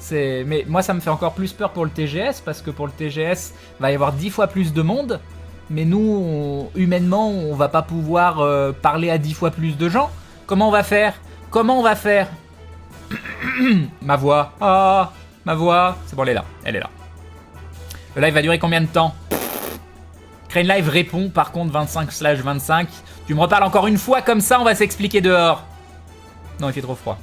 Mais moi ça me fait encore plus peur pour le TGS parce que pour le TGS il va y avoir 10 fois plus de monde, mais nous humainement on va pas pouvoir parler à 10 fois plus de gens. Comment on va faire? Ma voix, c'est bon, elle est là. Le live va durer combien de temps? Crane Live répond par contre 25/25. Tu me reparles encore une fois comme ça, on va s'expliquer dehors. Non, il fait trop froid.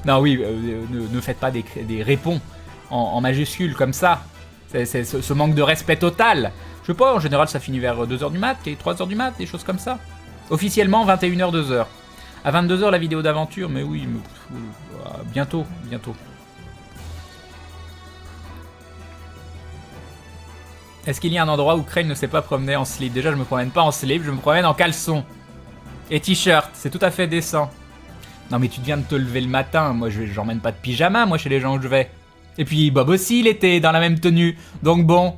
Non, oui, ne faites pas des répons en majuscules comme ça. C'est ce manque de respect total. Je sais pas, en général, ça finit vers 2h du mat, 3h du mat, des choses comme ça. Officiellement, 21h, 2h. À 22h, la vidéo d'aventure, mais oui, bientôt. Est-ce qu'il y a un endroit où Crane ne s'est pas promené en slip? Déjà, je me promène pas en slip, je me promène en caleçon. Et t-shirt, c'est tout à fait décent. Non mais tu viens de te lever le matin, moi j'emmène pas de pyjama moi chez les gens où je vais. Et puis Bob aussi il était dans la même tenue, donc bon.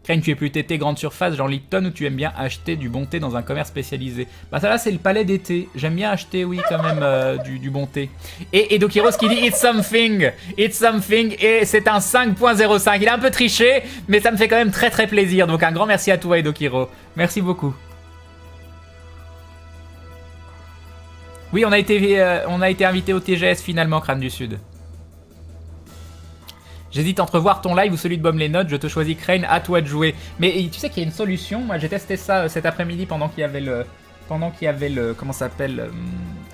Crane, tu es plus tété grande surface, genre Lipton, ou tu aimes bien acheter du bon thé dans un commerce spécialisé? Bah ça là c'est le palais d'été, j'aime bien acheter oui quand même du bon thé. Et Dokiros qui dit it's something, et c'est un 5.05, il a un peu triché, mais ça me fait quand même très très plaisir, donc un grand merci à toi Edokiro, merci beaucoup. Oui, on a été invité au TGS finalement, Crâne du Sud. J'hésite entre voir ton live ou celui de Bomb les notes, je te choisis Crane, à toi de jouer. Mais tu sais qu'il y a une solution, moi j'ai testé ça cet après-midi pendant qu'il y avait le... comment ça s'appelle,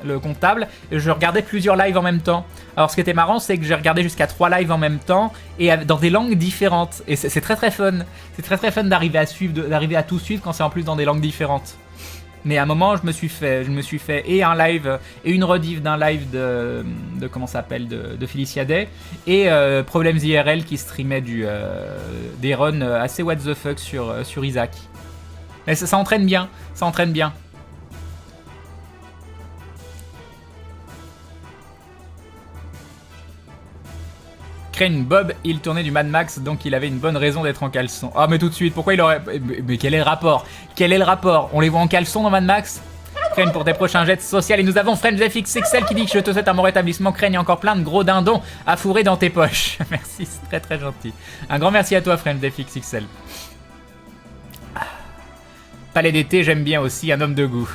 le comptable, je regardais plusieurs lives en même temps. Alors ce qui était marrant, c'est que j'ai regardé jusqu'à 3 lives en même temps et dans des langues différentes. Et c'est très très fun. C'est très très fun d'arriver à tout suivre quand c'est en plus dans des langues différentes. Mais à un moment, je me suis fait et un live et une rediff d'un live de comment ça s'appelle, de Felicia Day et Problems IRL qui streamait des runs assez what the fuck sur Isaac. Mais ça entraîne bien, ça entraîne bien. Crane Bob, il tournait du Mad Max, donc il avait une bonne raison d'être en caleçon. Ah mais tout de suite, pourquoi il aurait... Mais quel est le rapport? Quel est le rapport? On les voit en caleçon dans Mad Max? Crane pour tes prochains jets sociaux. Et nous avons FriendsFXXL qui dit que je te souhaite un bon rétablissement. Crane, il y a encore plein de gros dindons à fourrer dans tes poches. Merci, c'est très très gentil. Un grand merci à toi FriendsFXXL. Palais d'été, j'aime bien aussi, un homme de goût.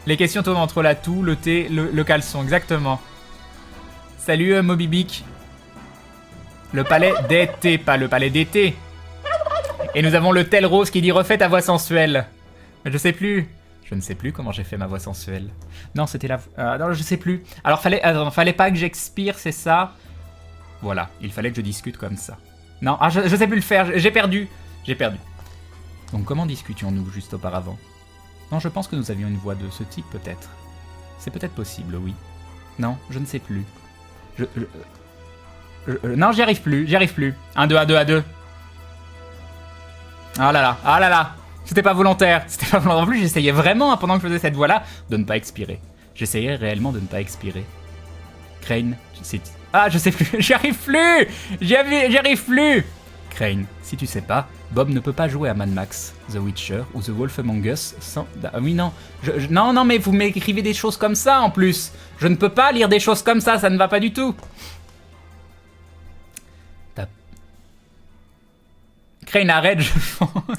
Les questions tournent entre la toux, le thé, le caleçon, exactement. Salut Mobibic. Le palais d'été, pas le palais d'été. Et nous avons le tel rose qui dit refais ta voix sensuelle. Mais je sais plus. Je ne sais plus comment j'ai fait ma voix sensuelle. Non, c'était la... non, je sais plus. Alors fallait pas que j'expire, c'est ça. Voilà, il fallait que je discute comme ça. Non, je sais plus le faire, j'ai perdu. J'ai perdu. Donc comment discutions-nous juste auparavant? Non, je pense que nous avions une voix de ce type peut-être. C'est peut-être possible, oui. Non, je ne sais plus. Non, j'y arrive plus, 1, 2, 1, 2, 1, 2. Ah là là, c'était pas volontaire, En plus, j'essayais vraiment, pendant que je faisais cette voix-là, de ne pas expirer. J'essayais réellement de ne pas expirer. Crane, je sais plus, j'y arrive plus. Crane, si tu sais pas, Bob ne peut pas jouer à Mad Max, The Witcher ou The Wolf Among Us sans... Ah oui, non. Non, mais vous m'écrivez des choses comme ça en plus. Je ne peux pas lire des choses comme ça ne va pas du tout. Crane, arrête,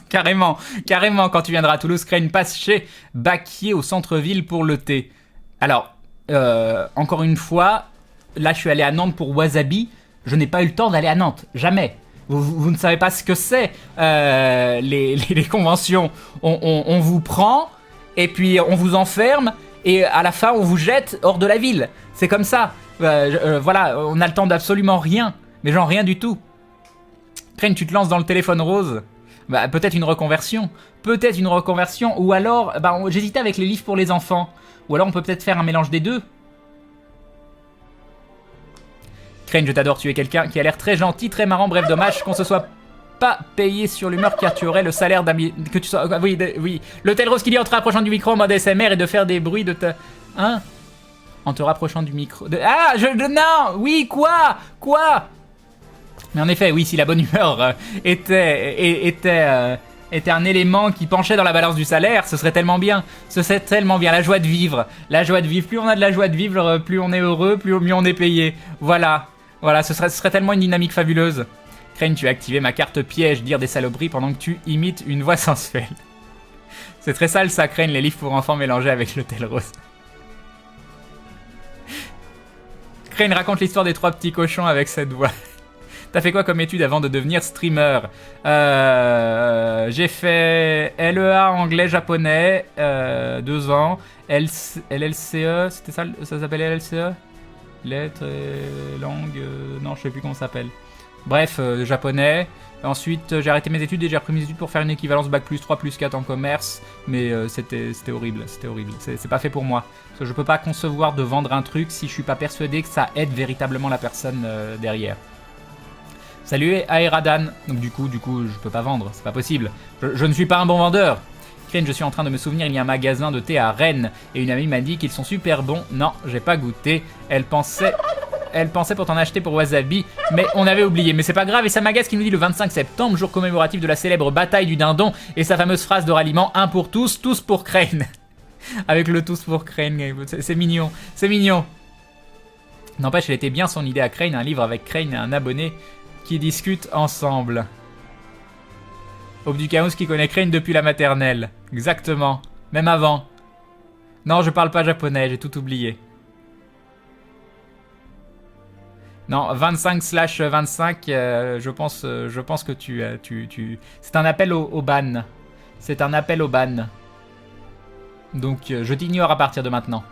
carrément, quand tu viendras à Toulouse, Crane passe chez Baquier au centre-ville pour le thé. Alors, encore une fois, là je suis allé à Nantes pour Wasabi, je n'ai pas eu le temps d'aller à Nantes, jamais. Vous ne savez pas ce que c'est, les conventions. On vous prend, et puis on vous enferme, et à la fin on vous jette hors de la ville. C'est comme ça. Voilà, on a le temps d'absolument rien, mais genre rien du tout. Crane, tu te lances dans le téléphone rose. Bah, peut-être une reconversion, ou alors, j'hésitais avec les livres pour les enfants, ou alors on peut peut-être faire un mélange des deux. Crane, je t'adore, tu es quelqu'un qui a l'air très gentil, très marrant, bref, dommage qu'on se soit pas payé sur l'humeur car tu aurais le salaire d'un... Que tu sois... Oui, le tel rose qui dit en te rapprochant du micro en mode SMR et de faire des bruits de ta... Hein? En te rapprochant du micro... Non! Oui, quoi? Mais en effet, oui, si la bonne humeur était un élément qui penchait dans la balance du salaire, ce serait tellement bien. La joie de vivre. Plus on a de la joie de vivre, plus on est heureux, mieux on est payé. Voilà, ce serait tellement une dynamique fabuleuse. Crane, tu as activé ma carte piège, dire des saloperies pendant que tu imites une voix sensuelle. C'est très sale ça, Crane, les livres pour enfants mélangés avec le tel rose. Crane raconte l'histoire des 3 petits cochons avec cette voix. T'as fait quoi comme étude avant de devenir streamer? J'ai fait LEA anglais-japonais, 2 ans. LLCE, c'était ça s'appelait LLCE? Lettres et langues... non, je sais plus comment ça s'appelle. Bref, japonais. Ensuite, j'ai arrêté mes études et j'ai repris mes études pour faire une équivalence Bac plus 3 plus 4 en commerce. Mais c'était horrible, C'est pas fait pour moi. Parce que je peux pas concevoir de vendre un truc si je suis pas persuadé que ça aide véritablement la personne derrière. Salut Aeradan. Donc du coup, je peux pas vendre, c'est pas possible. Je ne suis pas un bon vendeur. Crane, je suis en train de me souvenir, il y a un magasin de thé à Rennes et une amie m'a dit qu'ils sont super bons. Non, j'ai pas goûté. Elle pensait pour t'en acheter pour Wasabi, mais on avait oublié. Mais c'est pas grave, et Samagas qui nous dit le 25 septembre, jour commémoratif de la célèbre bataille du dindon, et sa fameuse phrase de ralliement, 1 pour tous pour Crane. Avec le tous pour Crane, c'est mignon, N'empêche, elle était bien son idée à Crane, un livre avec Crane et un abonné qui discutent ensemble. Aube du Chaos qui connaît Crane depuis la maternelle. Exactement. Même avant. Non, je parle pas japonais, j'ai tout oublié. Non, 25/25, je pense que tu... C'est un appel au ban. C'est un appel au ban. Donc, je t'ignore à partir de maintenant.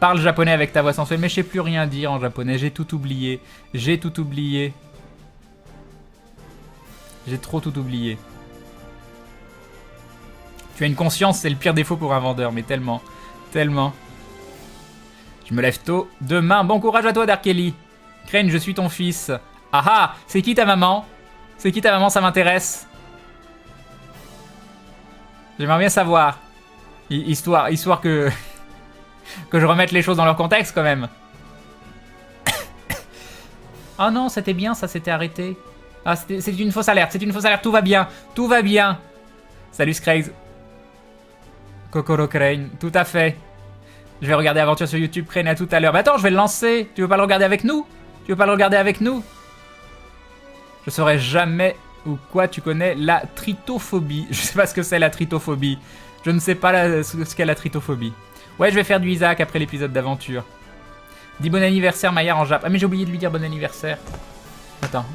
Parle japonais avec ta voix sensuelle, mais je sais plus rien dire en japonais. J'ai tout oublié. J'ai tout oublié. J'ai trop tout oublié. Tu as une conscience, c'est le pire défaut pour un vendeur, mais tellement. Tellement. Je me lève tôt. Demain, bon courage à toi, Dark Ellie. Crane, je suis ton fils. Ah ah, c'est qui ta maman? C'est qui ta maman, ça m'intéresse. J'aimerais bien savoir. Histoire que... que je remette les choses dans leur contexte, quand même. Oh non, c'était bien, ça s'était arrêté. Ah, c'est une fausse alerte, c'est une fausse alerte, tout va bien. Tout va bien. Salut, Scraggs. Kokoro Crane, tout à fait. Je vais regarder Aventure sur YouTube, Crane, à tout à l'heure. Mais attends, je vais le lancer. Tu veux pas le regarder avec nous? Tu veux pas le regarder avec nous? Je saurais jamais ou quoi tu connais la tritophobie. Je sais pas ce que c'est la tritophobie. Je ne sais pas ce qu'est la tritophobie. Ouais, je vais faire du Isaac après l'épisode d'aventure. Dis bon anniversaire Maillard en Jap. Ah mais j'ai oublié de lui dire bon anniversaire. Attends.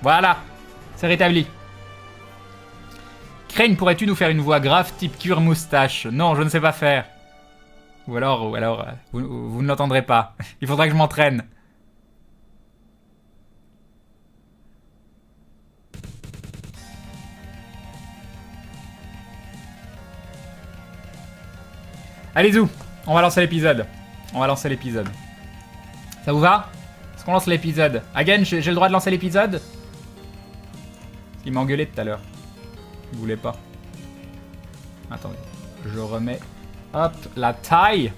Voilà, c'est rétabli. Crane, pourrais-tu nous faire une voix grave type cuir moustache? Non, je ne sais pas faire. Ou alors, vous ne l'entendrez pas. Il faudra que je m'entraîne. Allez, zou, on va lancer l'épisode. Ça vous va? Est-ce qu'on lance l'épisode? Again, j'ai le droit de lancer l'épisode? Il m'a engueulé tout à l'heure. Il voulait pas. Attendez. Je remets... Hop, la taille.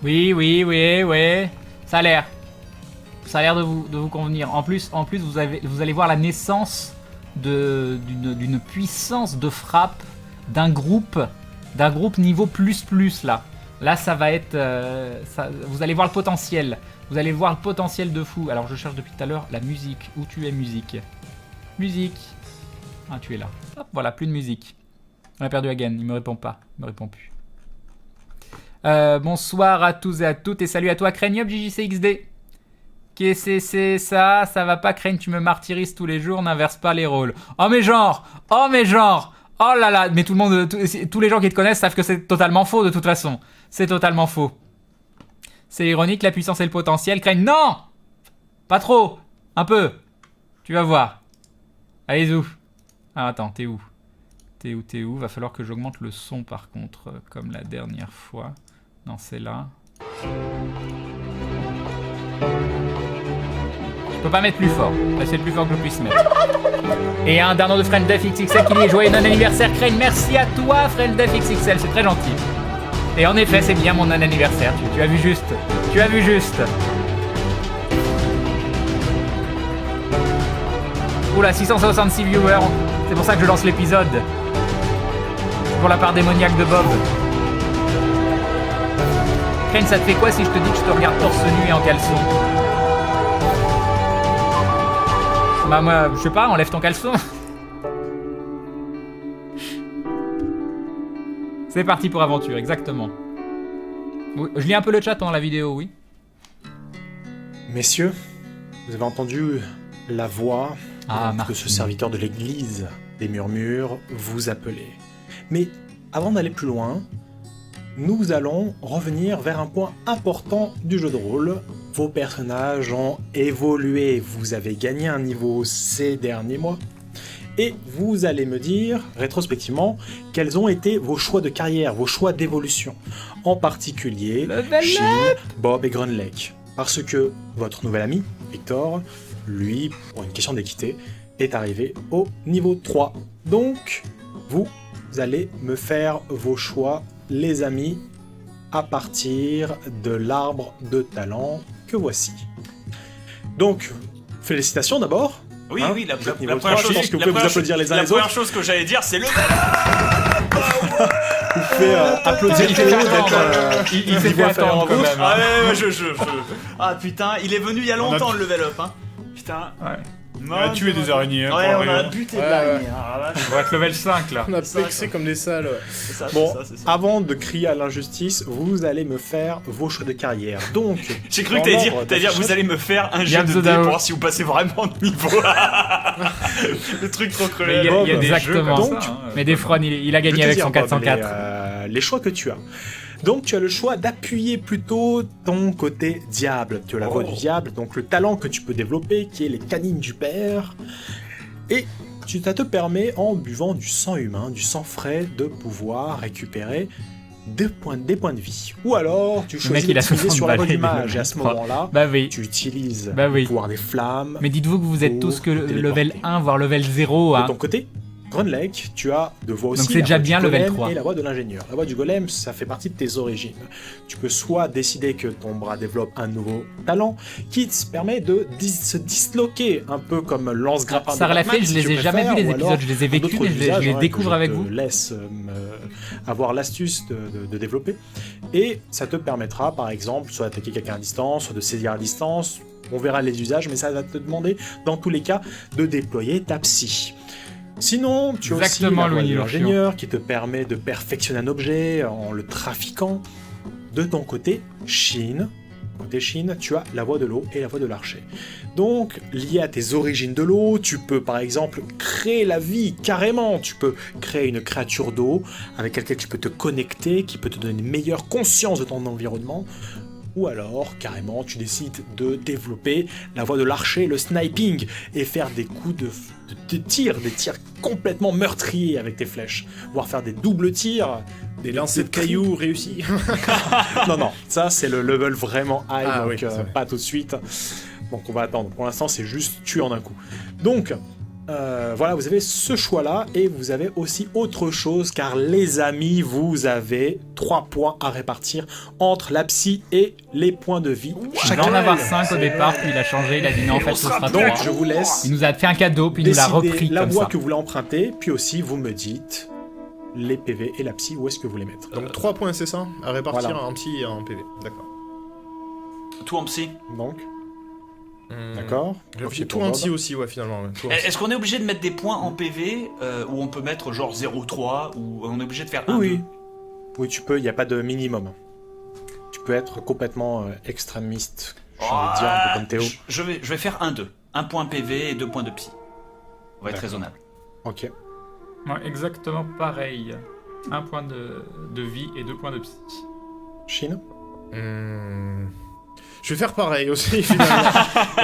Oui. Ça a l'air. Ça a l'air de vous convenir. En plus vous allez voir la naissance d'une puissance de frappe d'un groupe niveau plus là. Là, ça va être... vous allez voir le potentiel. Vous allez voir le potentiel de fou. Alors, je cherche depuis tout à l'heure la musique. Où tu es, musique? Musique. Ah, tu es là. Hop, voilà, plus de musique. On a perdu Hagen, il me répond pas. Il me répond plus. Bonsoir à tous et à toutes. Et salut à toi, Crane, JJCXD. Qu'est-ce que c'est ça? Ça va pas, Crane, tu me martyrises tous les jours. N'inverse pas les rôles. Oh, mais genre. Oh là là. Mais tout le monde, tous les gens qui te connaissent savent que c'est totalement faux, de toute façon. C'est totalement faux. C'est ironique, la puissance et le potentiel. Crane, non! Pas trop. Un peu. Tu vas voir. Allez, zou. Ah, attends, t'es où? T'es où? Va falloir que j'augmente le son, par contre, comme la dernière fois. Non, c'est là. Je peux pas mettre plus fort. Là, c'est le plus fort que je puisse mettre. Et un dernier de Frienddev XXL qui dit joyeux non-anniversaire, Crane. Merci à toi, Frienddev XXL. C'est très gentil. Et en effet, c'est bien mon non-anniversaire. Tu as vu juste. Tu as vu juste. Oula, 666 viewers. C'est pour ça que je lance l'épisode. Pour la part démoniaque de Bob. Crane, ça te fait quoi si je te dis que je te regarde torse nu et en caleçon? Bah moi, je sais pas, enlève ton caleçon. C'est parti pour aventure, exactement. Oui, je lis un peu le chat pendant la vidéo, oui. Messieurs, vous avez entendu la voix de ce Martin. serviteur de l'église des murmures vous appeler. Mais avant d'aller plus loin, nous allons revenir vers un point important du jeu de rôle. Vos personnages ont évolué, vous avez gagné un niveau ces derniers mois. Et vous allez me dire, rétrospectivement, quels ont été vos choix de carrière, vos choix d'évolution. En particulier, chez Bob et Grunlake. Parce que votre nouvel ami, Victor, lui, pour une question d'équité, est arrivé au niveau 3. Donc, vous allez me faire vos choix, les amis, à partir de l'arbre de talent que voici. Donc, félicitations d'abord. Oui, Hein, oui, vous êtes niveau la première 3, chose, je pense que vous la pouvez vous première applaudir les uns la les autres. première chose que j'allais dire, c'est le Vous pouvez applaudir Il fait Théo attendre. d'être Il s'est fait niveau inférieur en attendre quand bourse. même. Ah ouais, Ah putain, il est venu il y a longtemps le level up, hein. Putain. Ouais. Non, On a tué des araignées. hein, Ouais, pour on a rien. buté Ouais, de l'araignée. Ah, la vache. On va être level 5 là. On a C'est ça, pexé quoi. comme des salles. Ouais. C'est ça, Bon, c'est ça. avant de crier à l'injustice, vous allez me faire vos choix de carrière. Donc, J'ai cru dans que t'allais dire, l'ordre t'allais dire d'affichage- vous allez me faire un jet Yann de dés Zodao. pour voir si vous passez vraiment de niveau. Le truc trop Mais il y cruel. a, il y a des Exactement. jeux comme Donc, ça. Mais Defron, il a Je vais gagné te avec dire, son Bob, 404. les choix que tu as. Donc tu as le choix d'appuyer plutôt ton côté diable. Tu as la voix du diable, donc le talent que tu peux développer, qui est les canines du père. Et ça te permet, en buvant du sang humain, du sang frais, de pouvoir récupérer des points de vie. Ou alors, tu mec, choisis il a d'utiliser 60 sur la voie du balais, mage, et à ce il est moment-là, Bah oui. tu utilises Bah oui. le pouvoir des flammes. Mais dites-vous que vous êtes tous que téléporter. level 1, voire level 0. De Hein. ton côté, Grunlake, tu as de voix aussi Donc c'est la déjà voix du bien level golem 3. et la voix de l'ingénieur. La voix du golem, ça fait partie de tes origines. Tu peux soit décider que ton bras développe un nouveau talent qui te permet de se disloquer, un peu comme lance-grappin de Ça l'a Batman, fait, je si les tu ai jamais préfères, vus les ou alors épisodes, je les ai vécus, d'autres mais je usages, les que découvre je avec te vous. laisse avoir l'astuce de développer. Et ça te permettra, par exemple, soit d'attaquer quelqu'un à distance, soit de saisir à distance. On verra les usages, mais ça va te demander, dans tous les cas, de déployer ta psy. Sinon, tu as aussi Exactement, la voix Louis de Lurchion. l'ingénieur qui te permet de perfectionner un objet en le trafiquant. De ton côté, Shin, tu as la voix de l'eau et la voix de l'archer. Donc, lié à tes origines de l'eau, tu peux par exemple créer la vie carrément. Tu peux créer une créature d'eau avec laquelle tu peux te connecter, qui peut te donner une meilleure conscience de ton environnement. Ou alors, carrément, tu décides de développer la voie de l'archer, le sniping, et faire des coups de tir, des tirs complètement meurtriers avec tes flèches. Voire faire des doubles tirs. Des lancers de cailloux réussis. Non, ça c'est le level vraiment high, Ah donc oui, c'est vrai. pas tout de suite. Donc on va attendre. Pour l'instant, c'est juste tuer en un coup. Donc, voilà, vous avez ce choix-là, et vous avez aussi autre chose, car les amis, vous avez 3 points à répartir entre la psy et les points de vie. Il va en avoir 5 au départ, puis il a changé, il a dit non, en fait ce sera Donc 3. je vous laisse Il nous a fait un cadeau, puis il nous l'a décider repris la comme voie ça. que vous voulez emprunter, puis aussi vous me dites les PV et la psy, où est-ce que vous les mettre. Donc 3 points, c'est ça? À répartir Voilà. en psy et en PV. D'accord. Tout en psy. Donc, d'accord. Profitez Tout pour en Bob. psy aussi, ouais, finalement. Ouais. Tout en psy. Est-ce qu'on est obligé de mettre des points en PV ou on peut mettre genre 0,3 ou on est obligé de faire 1, Oui. Oui, tu peux, il n'y a pas de minimum. Tu peux être complètement extrémiste, j'ai envie de dire, un peu comme Théo. Je vais faire 1-2. 1 point PV et 2 points de psy. On va être raisonnable. Ok. Ouais, exactement pareil. 1 point de vie et 2 points de psy. Shin. Je vais faire pareil aussi, finalement.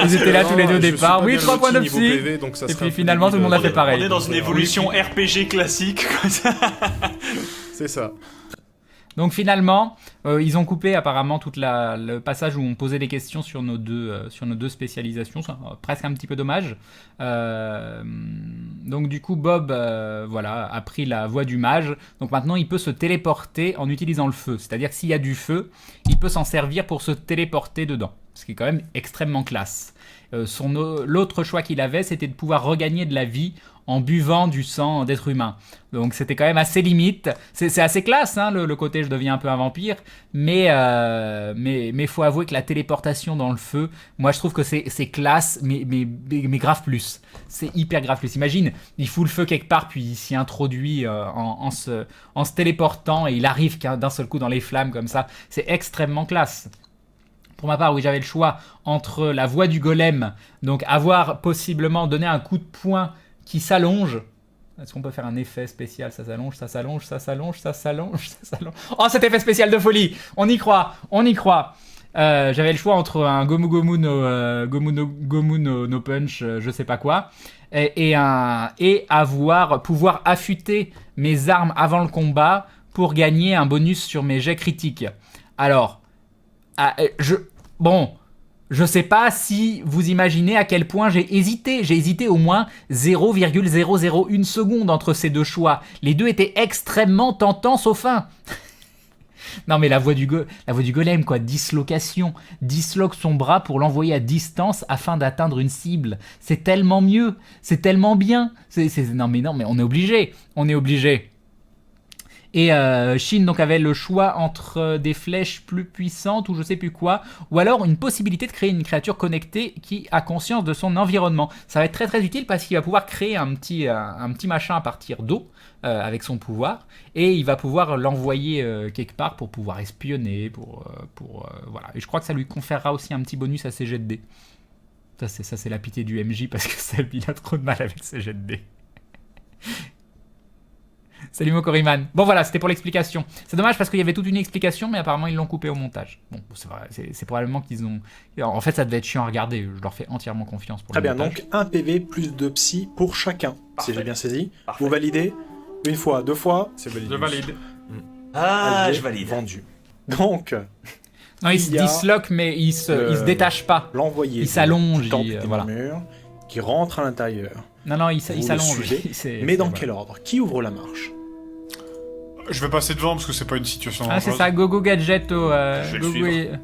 Ils étaient là tous les deux au Je suis départ. pas Oui, bien 3 points de loti psy. niveau PV, donc ça Et serait puis un peu finalement, tout le monde a fait pareil. On est dans une évolution RPG classique comme ça. C'est ça. Donc finalement, ils ont coupé apparemment tout le passage où on posait des questions sur nos deux spécialisations. C'est presque un petit peu dommage. Donc du coup, Bob a pris la voie du mage. Donc maintenant, il peut se téléporter en utilisant le feu. C'est-à-dire que s'il y a du feu, il peut s'en servir pour se téléporter dedans. Ce qui est quand même extrêmement classe. L'autre choix qu'il avait, c'était de pouvoir regagner de la vie en buvant du sang d'être humain. Donc c'était quand même assez limite. C'est assez classe, hein, le côté je deviens un peu un vampire, mais faut avouer que la téléportation dans le feu, moi je trouve que c'est classe, mais grave plus. C'est hyper grave plus. Imagine, il fout le feu quelque part, puis il s'y introduit en se téléportant, et il arrive d'un seul coup dans les flammes comme ça. C'est extrêmement classe. Pour ma part, oui, j'avais le choix entre la voix du golem, donc avoir possiblement donné un coup de poing qui s'allonge. Est-ce qu'on peut faire un effet spécial? Ça s'allonge, ça s'allonge, ça s'allonge, ça s'allonge, ça s'allonge. Oh, cet effet spécial de folie! On y croit, on y croit. J'avais le choix entre un Gomu Gomu no Punch, je sais pas quoi, et pouvoir affûter mes armes avant le combat pour gagner un bonus sur mes jets critiques. Alors, je sais pas si vous imaginez à quel point j'ai hésité. J'ai hésité au moins 0,001 seconde entre ces deux choix. Les deux étaient extrêmement tentants, sauf un. Non mais la voix du golem quoi, dislocation. Disloque son bras pour l'envoyer à distance afin d'atteindre une cible. C'est tellement mieux, c'est tellement bien. Non mais on est obligé. Et Shin donc avait le choix entre des flèches plus puissantes ou je sais plus quoi, ou alors une possibilité de créer une créature connectée qui a conscience de son environnement. Ça va être très très utile parce qu'il va pouvoir créer un petit machin à partir d'eau avec son pouvoir, et il va pouvoir l'envoyer quelque part pour pouvoir espionner, voilà. Et je crois que ça lui conférera aussi un petit bonus à ses jets de dés. Ça c'est la pitié du MJ parce que Seb il a trop de mal avec ses jets de dés. Salut Mokoriman. Bon voilà, c'était pour l'explication. C'est dommage parce qu'il y avait toute une explication, mais apparemment ils l'ont coupé au montage. Bon, c'est vrai, c'est probablement qu'ils ont... En fait, ça devait être chiant à regarder, je leur fais entièrement confiance pour Très le bien, montage. donc 1 PV plus 2 psy pour chacun, Parfait. si j'ai bien saisi. Parfait. Vous validez une fois, 2 fois, C'est validé. Je valide. Ah, Allez, je valide. vendu. Donc, Non, il se Il y a disloque, mais il se détache pas. l'envoyer Il s'allonge, du temple il, des voilà. murs, qui rentre à l'intérieur. Non, il Vous le s'allonge. suivez, mais dans quel ordre? Qui ouvre la marche? Je vais passer devant parce que c'est pas une situation Ah, dangereuse. c'est ça, Gogo Gadget au... Je vais le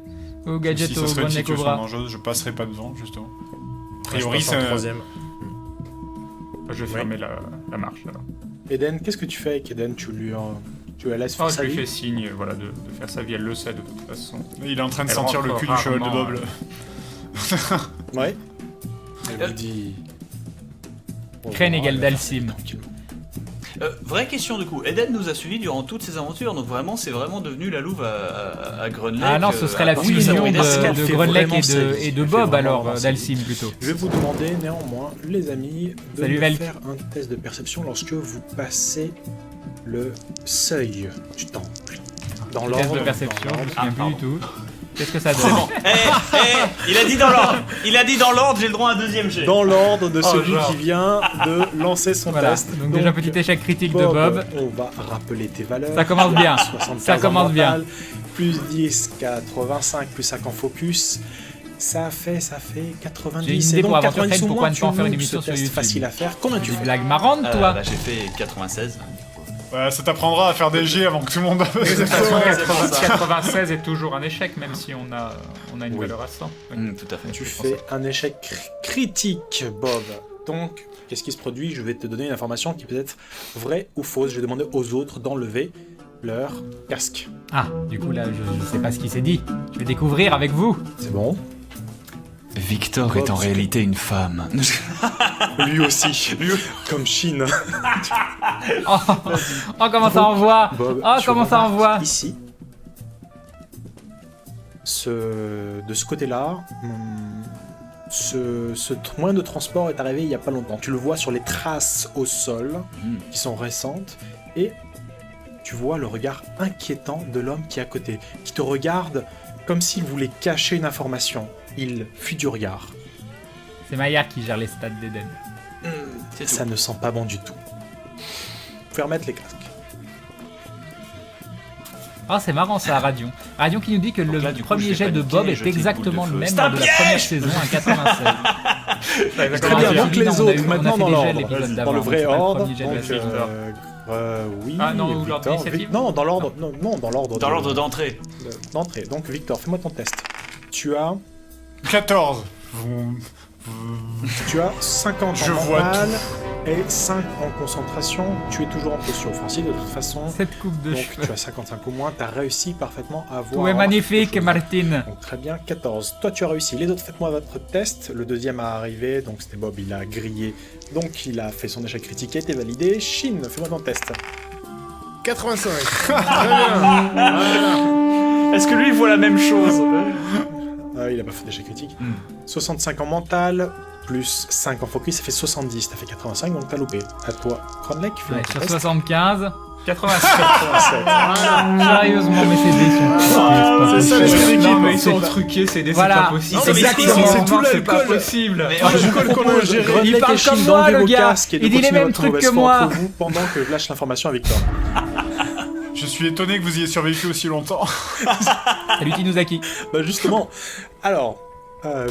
Gogo Gadget Si au ça serait une Bonnet situation Cobra. dangereuse, je passerai pas devant, justement. A Je priori, passe en c'est... troisième. Je vais fermer la marche, alors. Eden, qu'est-ce que tu fais avec Eden? Tu la laisses faire Oh, je sa lui vie? fais signe voilà, de faire sa vie, elle le sait de toute façon. Il est en train de Elle sentir le rentre cul du cheval de rarement, Bob. là. Ouais. Elle vous dit... Crane égale elle va faire Dalsim. tranquillement. Vraie question du coup. Eden nous a suivis durant toutes ses aventures, donc vraiment c'est vraiment devenu la louve à Green Lake. Ah non, ce serait la partir de fusion Sabrina, c'est qu'elle de fait Green Lake vraiment sa vie. et de Elle fait Bob vraiment alors, sa vie. Dalsim plutôt. Je vais vous demander néanmoins, les amis, de Salut, me Velk. faire un test de perception lorsque vous passez le seuil du temple. Dans Test l'ordre. de perception, dans je me l'ordre. souviens plus du tout. Qu'est-ce que ça C'est donne bon. Il a dit dans l'ordre. Il a dit dans l'ordre, j'ai le droit à un deuxième jet. Dans l'ordre de celui genre. qui vient de lancer son Voilà, test. donc déjà petit échec critique de Bob. On va rappeler tes valeurs. Ça commence bien. 75 Ça commence en bien. mental, Plus 10, 85, plus 5 en focus. Ça fait 90. J'ai une Et idée donc pour Aventure 90 Crane, ou pourquoi moins, ne pas en tu faire une noobs, émission ce sur test YouTube. facile à faire. Combien tu Des fais? blagues marrantes, toi Bah, j'ai fait 96. Ouais, ça t'apprendra à faire des jets avant que tout le monde... Exactement. 96 est toujours un échec, même si on a une Oui. valeur à 100. Tout à fait. Tu fais un échec critique, Bob. Donc, qu'est-ce qui se produit? Je vais te donner une information qui peut être vraie ou fausse. Je vais demander aux autres d'enlever leur casque. Ah, du coup là, je sais pas ce qu'il s'est dit. Je vais découvrir avec vous. C'est bon? Victor Bob, est en c'est- réalité une femme. Lui aussi. Comme Chine. Oh, comment ça envoie. Bob, Oh, tu comment ça remarques envoie. Ici, de ce côté-là, ce moyen de transport est arrivé il n'y a pas longtemps. Tu le vois sur les traces au sol, qui sont récentes, et tu vois le regard inquiétant de l'homme qui est à côté, qui te regarde comme s'il voulait cacher une information. Il fuit du regard. C'est Maya qui gère les stats d'Eden. C'est Ça tout. ne sent pas bon du tout. Vous pouvez remettre les casques. Oh, c'est marrant ça, Radion. Radion qui nous dit que Donc le là, du coup, premier je vais jet de paniquer Bob et est jeter une exactement boule de le feu. même C'est un de la première piège saison à 96. Très bien, donc les On a autres, eu- maintenant on a dans fait des jets l'ordre. l'épisode Dans d'avant, le donc vrai c'est pas le ordre. premier jet de la Donc, saison. oui, Ah, non, ou l'ordre Victor, d'initiative. Non, dans l'ordre. Non, dans l'ordre. Dans l'ordre d'entrée. d'entrée. Donc, Victor, fais-moi ton test. Tu as 14. 50 Je en vois mental et 5 en concentration. Tu es toujours en posture offensive de toute façon. Cette coupe de Donc, cheveux. tu as 55 ou moins. Tu as réussi parfaitement à voir. Tout est magnifique, quelque chose. Martine. Donc très bien, 14. Toi tu as réussi. Les autres, faites-moi votre test. Le deuxième a arrivé, donc c'était Bob, il a grillé. Donc il a fait son échec critique qui a été validé. Shin, fais-moi ton test. 85. Très bien. Voilà. Est-ce que lui voit la même chose? Il a pas fait d'échec critique. 65 en mental, plus 5 en focus, ça fait 70. T'as fait 85, donc t'as loupé. À toi, Cronlek, fais-moi Ouais, ton sur test. 75. 87. 87. Sérieusement, mais c'est des C'est ça, les possible. équipes. Non, mais ils sont sont truqués, c'est Voilà. pas possible. Non, mais Exactement, c'est tout c'est pas l'alcool. possible. Mais Je vous propose, Il Cronlek parle et Shin, comme moi, d'enlever le vos gars. casques et de Il dit les continuer mêmes votre trucs mauvaise que foi moi. entre vous pendant que je lâche l'information à Victor. Je suis étonné que vous ayez survécu aussi longtemps. Salut Tinuzaki. Bah justement, alors,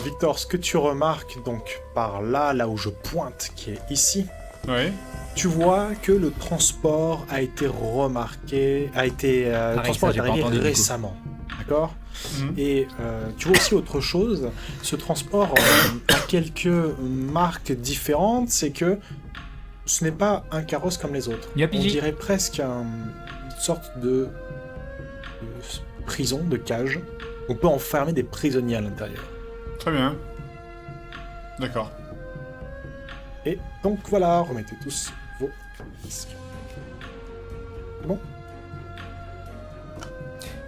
Victor, ce que tu remarques donc par là où je pointe, qui est ici, Oui. Tu vois que le transport a été remarqué, le transport ça, est j'ai pas arrivé entendu, du coup. récemment, d'accord? Mhm. Et tu vois aussi autre chose, ce transport a quelques marques différentes, c'est que ce n'est pas un carrosse comme les autres. Y'a On Pidgey. dirait presque une sorte de prison, de cage. On peut enfermer des prisonniers à l'intérieur. Très bien. D'accord. Et donc voilà, remettez tous vos masques. Bon,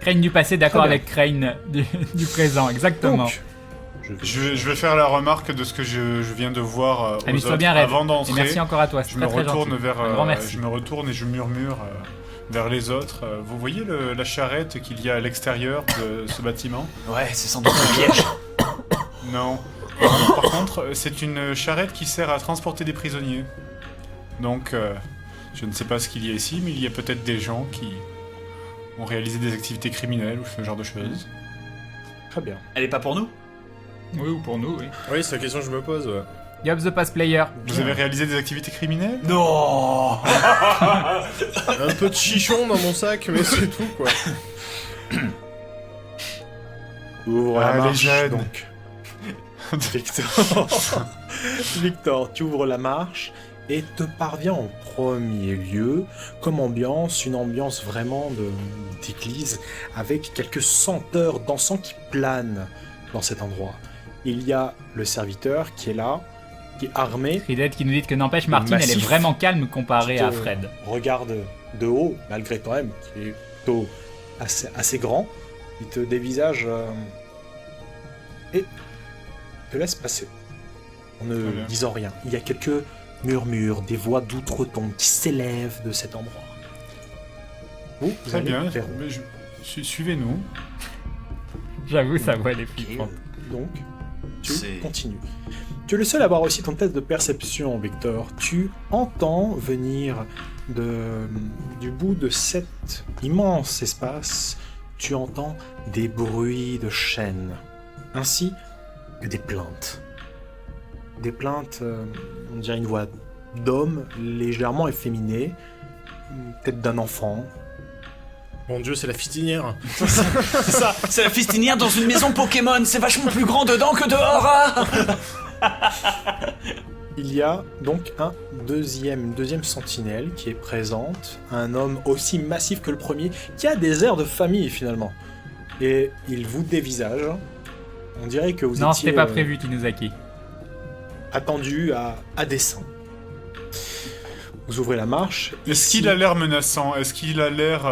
Crane du passé, d'accord Très bien. avec Crane du présent, exactement. donc, Je vais faire la remarque de ce que je viens de voir aux Amuse-toi autres bien, Red. avant Et d'entrer. merci encore à toi, c'est Je me très très retourne gentil. vers, Un grand merci. je me retourne et je murmure vers les autres. Vous voyez la charrette qu'il y a à l'extérieur de ce bâtiment? Ouais, c'est sans doute un piège. Non. Par contre, c'est une charrette qui sert à transporter des prisonniers. Donc, je ne sais pas ce qu'il y a ici, mais il y a peut-être des gens qui ont réalisé des activités criminelles ou ce genre de choses. très bien. Elle est pas pour nous? Oui, ou pour nous, oui. Oui, c'est la question que je me pose, ouais. Yop the pass player. Vous avez réalisé des activités criminelles? Non. Un peu de chichon dans mon sac, mais c'est tout, quoi. Tu ouvres la Ah, les marche, jeunes. donc. Victor. Victor, tu ouvres la marche et te parvient en premier lieu comme ambiance, une ambiance vraiment d'église avec quelques senteurs d'encens qui planent dans cet endroit. Il y a le serviteur qui est là, qui est armé, Fridette qui nous dit que n'empêche, Martine, elle est massif. vraiment calme comparée qui te à Fred. regarde de haut, malgré toi même, qui est plutôt assez grand. Il te dévisage et te laisse passer en Très ne bien. disant rien. Il y a quelques murmures, des voix d'outre-tombe qui s'élèvent de cet endroit. Vous Très allez bien. vers où? Mais suivez-nous. J'avoue, sa voix elle est flippante. Donc, tu C'est- continues. Tu es le seul à avoir aussi ton test de perception, Victor. Tu entends venir du bout de cet immense espace, tu entends des bruits de chaînes, ainsi que des plaintes. Des plaintes, on dirait une voix d'homme légèrement efféminée, peut-être d'un enfant. Mon dieu, c'est la fitinière. C'est ça, c'est la fistinière dans une maison Pokémon. C'est vachement plus grand dedans que dehors. Ah. Il y a donc une deuxième sentinelle qui est présente, un homme aussi massif que le premier, qui a des airs de famille finalement. Et il vous dévisage. On dirait que vous Non, étiez c'était pas prévu, Kinuzaki. attendu à dessein. Vous ouvrez la marche. Est-ce Ici- qu'il a l'air menaçant? Est-ce qu'il a l'air...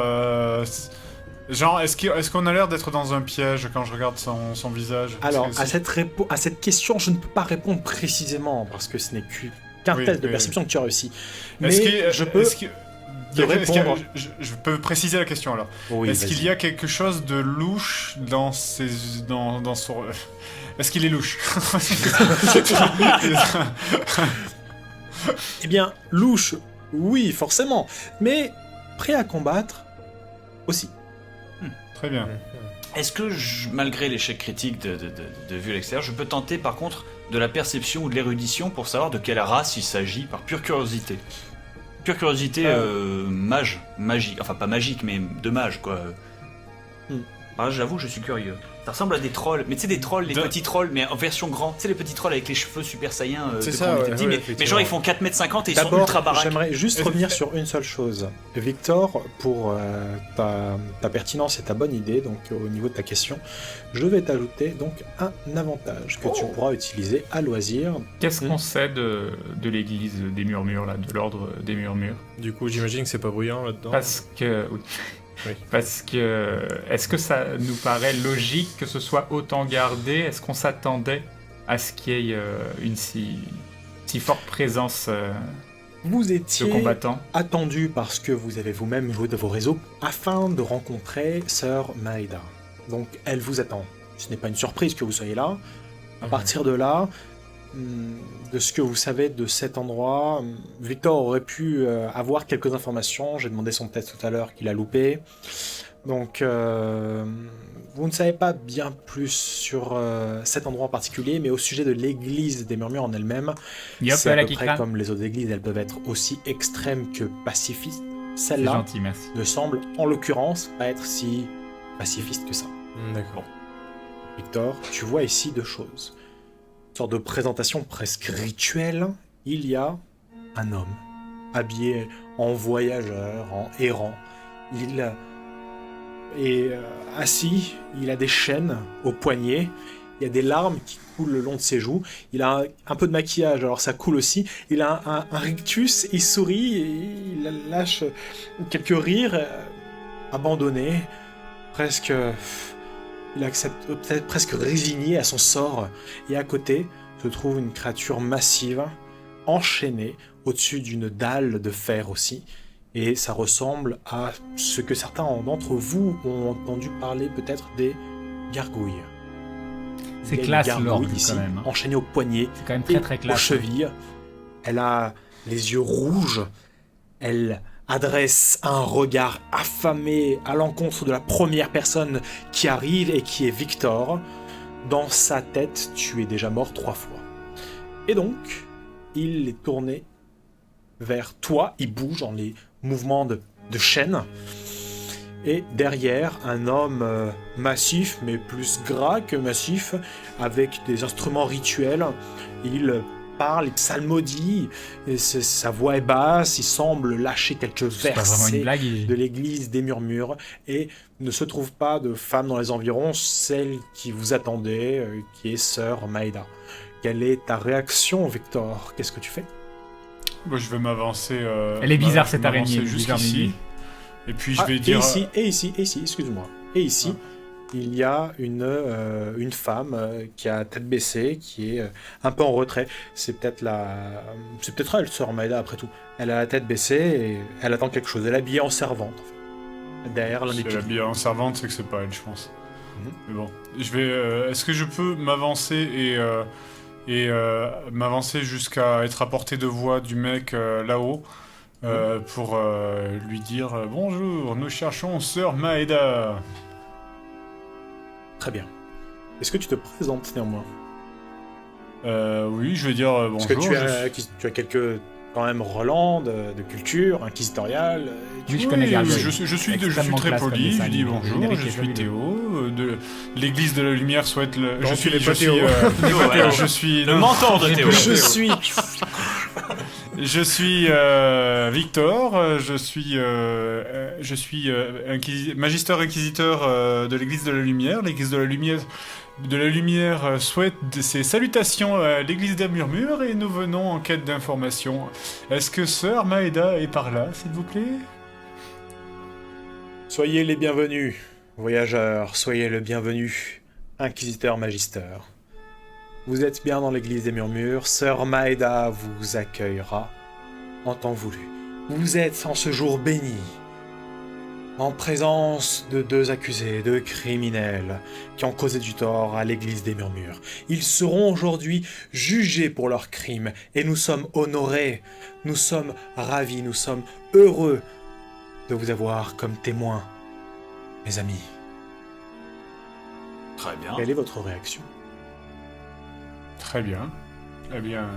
Genre, est-ce qu'on a l'air d'être dans un piège quand je regarde son visage? Parce Alors, que à c'est- cette question, je ne peux pas répondre précisément, parce que ce n'est qu'un Oui, test de oui, perception que tu as réussi. Mais Est-ce que- je peux... est-ce que- te répondre. je peux préciser la question alors. Oui, Est-ce qu'il vas-y. y a quelque chose de louche dans son... Est-ce qu'il est louche? Eh bien, louche, oui, forcément. Mais prêt à combattre, aussi. Très bien. Est-ce que, malgré l'échec critique de vue à l'extérieur, je peux tenter par contre de la perception ou de l'érudition pour savoir de quelle race il s'agit par pure curiosité? Pure curiosité mage, magique, enfin pas magique mais de mage quoi. Ah, j'avoue, je suis curieux. Ça ressemble à des trolls, mais tu sais des trolls, les De- petits trolls, mais en version grand. Tu sais les petits trolls avec les cheveux super saiyans C'est de ça, quand on était ouais, petit, ouais, mais effectivement. genre ils font 4,50 m et ils sont D'abord, ultra baraques. j'aimerais juste Est-ce- revenir sur une seule chose. Victor, pour ta pertinence et ta bonne idée, donc au niveau de ta question, je vais t'ajouter donc un avantage que tu pourras utiliser à loisir. Qu'est-ce qu'on sait de l'église des murmures, là, de l'ordre des murmures? Du coup, j'imagine que c'est pas bruyant là-dedans. Parce que... oui. Oui. Parce que... Est-ce que ça nous paraît logique que ce soit autant gardé? Est-ce qu'on s'attendait à ce qu'il y ait une si forte présence Vous de étiez combattants? attendu parce que vous avez vous-même joué de vos réseaux afin de rencontrer Sœur Maeda. Donc elle vous attend. Ce n'est pas une surprise que vous soyez là. À partir de là, de ce que vous savez de cet endroit, Victor aurait pu avoir quelques informations. J'ai demandé son test tout à l'heure qu'il a loupé. Donc, vous ne savez pas bien plus sur cet endroit en particulier, mais au sujet de l'église des Murmures en elle-même, Yop, c'est à la peu près Kikra. comme les autres églises, elles peuvent être aussi extrêmes que pacifistes. C'est Celle-là gentil, merci. ne semble, en l'occurrence, pas être si pacifiste que ça. D'accord. Victor, tu vois ici deux choses. Une sorte de présentation presque rituelle. Il y a un homme, habillé en voyageur, en errant. Il est assis, il a des chaînes aux poignets, il y a des larmes qui coulent le long de ses joues, il a un peu de maquillage, alors ça coule aussi, il a un rictus, il sourit, et il lâche quelques rires abandonnés, presque... il accepte peut-être presque résigné à son sort, et à côté se trouve une créature massive, enchaînée, au-dessus d'une dalle de fer aussi, et ça ressemble à ce que certains d'entre vous ont entendu parler peut-être des gargouilles. C'est Il y a une classe, gargouille l'orgue, ici, quand même. Hein. enchaînée au poignet, C'est quand même et très aux classe. chevilles. Elle a les yeux rouges, elle adresse un regard affamé à l'encontre de la première personne qui arrive et qui est Victor. Dans sa tête, tu es déjà mort 3 fois. Et donc, il est tourné vers toi, il bouge dans les mouvements de chaîne. Et derrière, un homme massif, mais plus gras que massif, avec des instruments rituels. Il parle, il psalmodie, et sa voix est basse, il semble lâcher quelques C'est pas vraiment une versets blague. de l'église des Murmures, et ne se trouve pas de femme dans les environs, celle qui vous attendait, qui est sœur Maïda. Quelle est ta réaction, Victor? Qu'est-ce que tu fais? Bah, je vais m'avancer. Elle est bizarre, je cette vais m'avancer araignée, bizarre, jusqu'ici. Mimi. Et puis je vais dire. Et ici, excuse-moi. Et ici, il y a une femme qui a tête baissée, qui est un peu en retrait. C'est peut-être elle, sœur Maïda, après tout. Elle a la tête baissée et elle attend quelque chose. Elle est habillée en servante, en fait. Derrière l'un des Si elle est piliers. habillée en servante, c'est que c'est pas elle, je pense. Mhm. Mais bon, je vais. Est-ce que je peux m'avancer et m'avancer jusqu'à être à portée de voix du mec là-haut pour lui dire bonjour, nous cherchons sœur Maïda. Très bien. Est-ce que tu te présentes néanmoins? Oui, je vais dire Parce bonjour. que tu as quelques, quand même, relents de culture, inquisitoriale. Oui, je connais Oui, Gargoyle. je suis Extrêmement très classe comme poli, dessin je dis animé. bonjour, Générique je est suis joli. Théo, de l'Église de la Lumière souhaite le... Non, je tu suis, n'es je pas suis, Théo. Théo, ouais, je suis... Le non, mentor de Théo. Je suis... je suis Victor, je suis magister inquisiteur de l'Église de la Lumière. L'Église de la Lumière souhaite ses salutations à l'Église des Murmures et nous venons en quête d'informations. Est-ce que sœur Maïda est par là, s'il vous plaît? Soyez les bienvenus, voyageurs, soyez le bienvenu, inquisiteur magister. Vous êtes bien dans l'église des Murmures, sœur Maïda vous accueillera en temps voulu. Vous êtes en ce jour béni, en présence de 2 accusés, 2 criminels, qui ont causé du tort à l'église des Murmures. Ils seront aujourd'hui jugés pour leurs crimes, et nous sommes honorés, nous sommes ravis, nous sommes heureux de vous avoir comme témoin, mes amis. Très bien. Quelle est votre réaction? Très bien. Eh bien,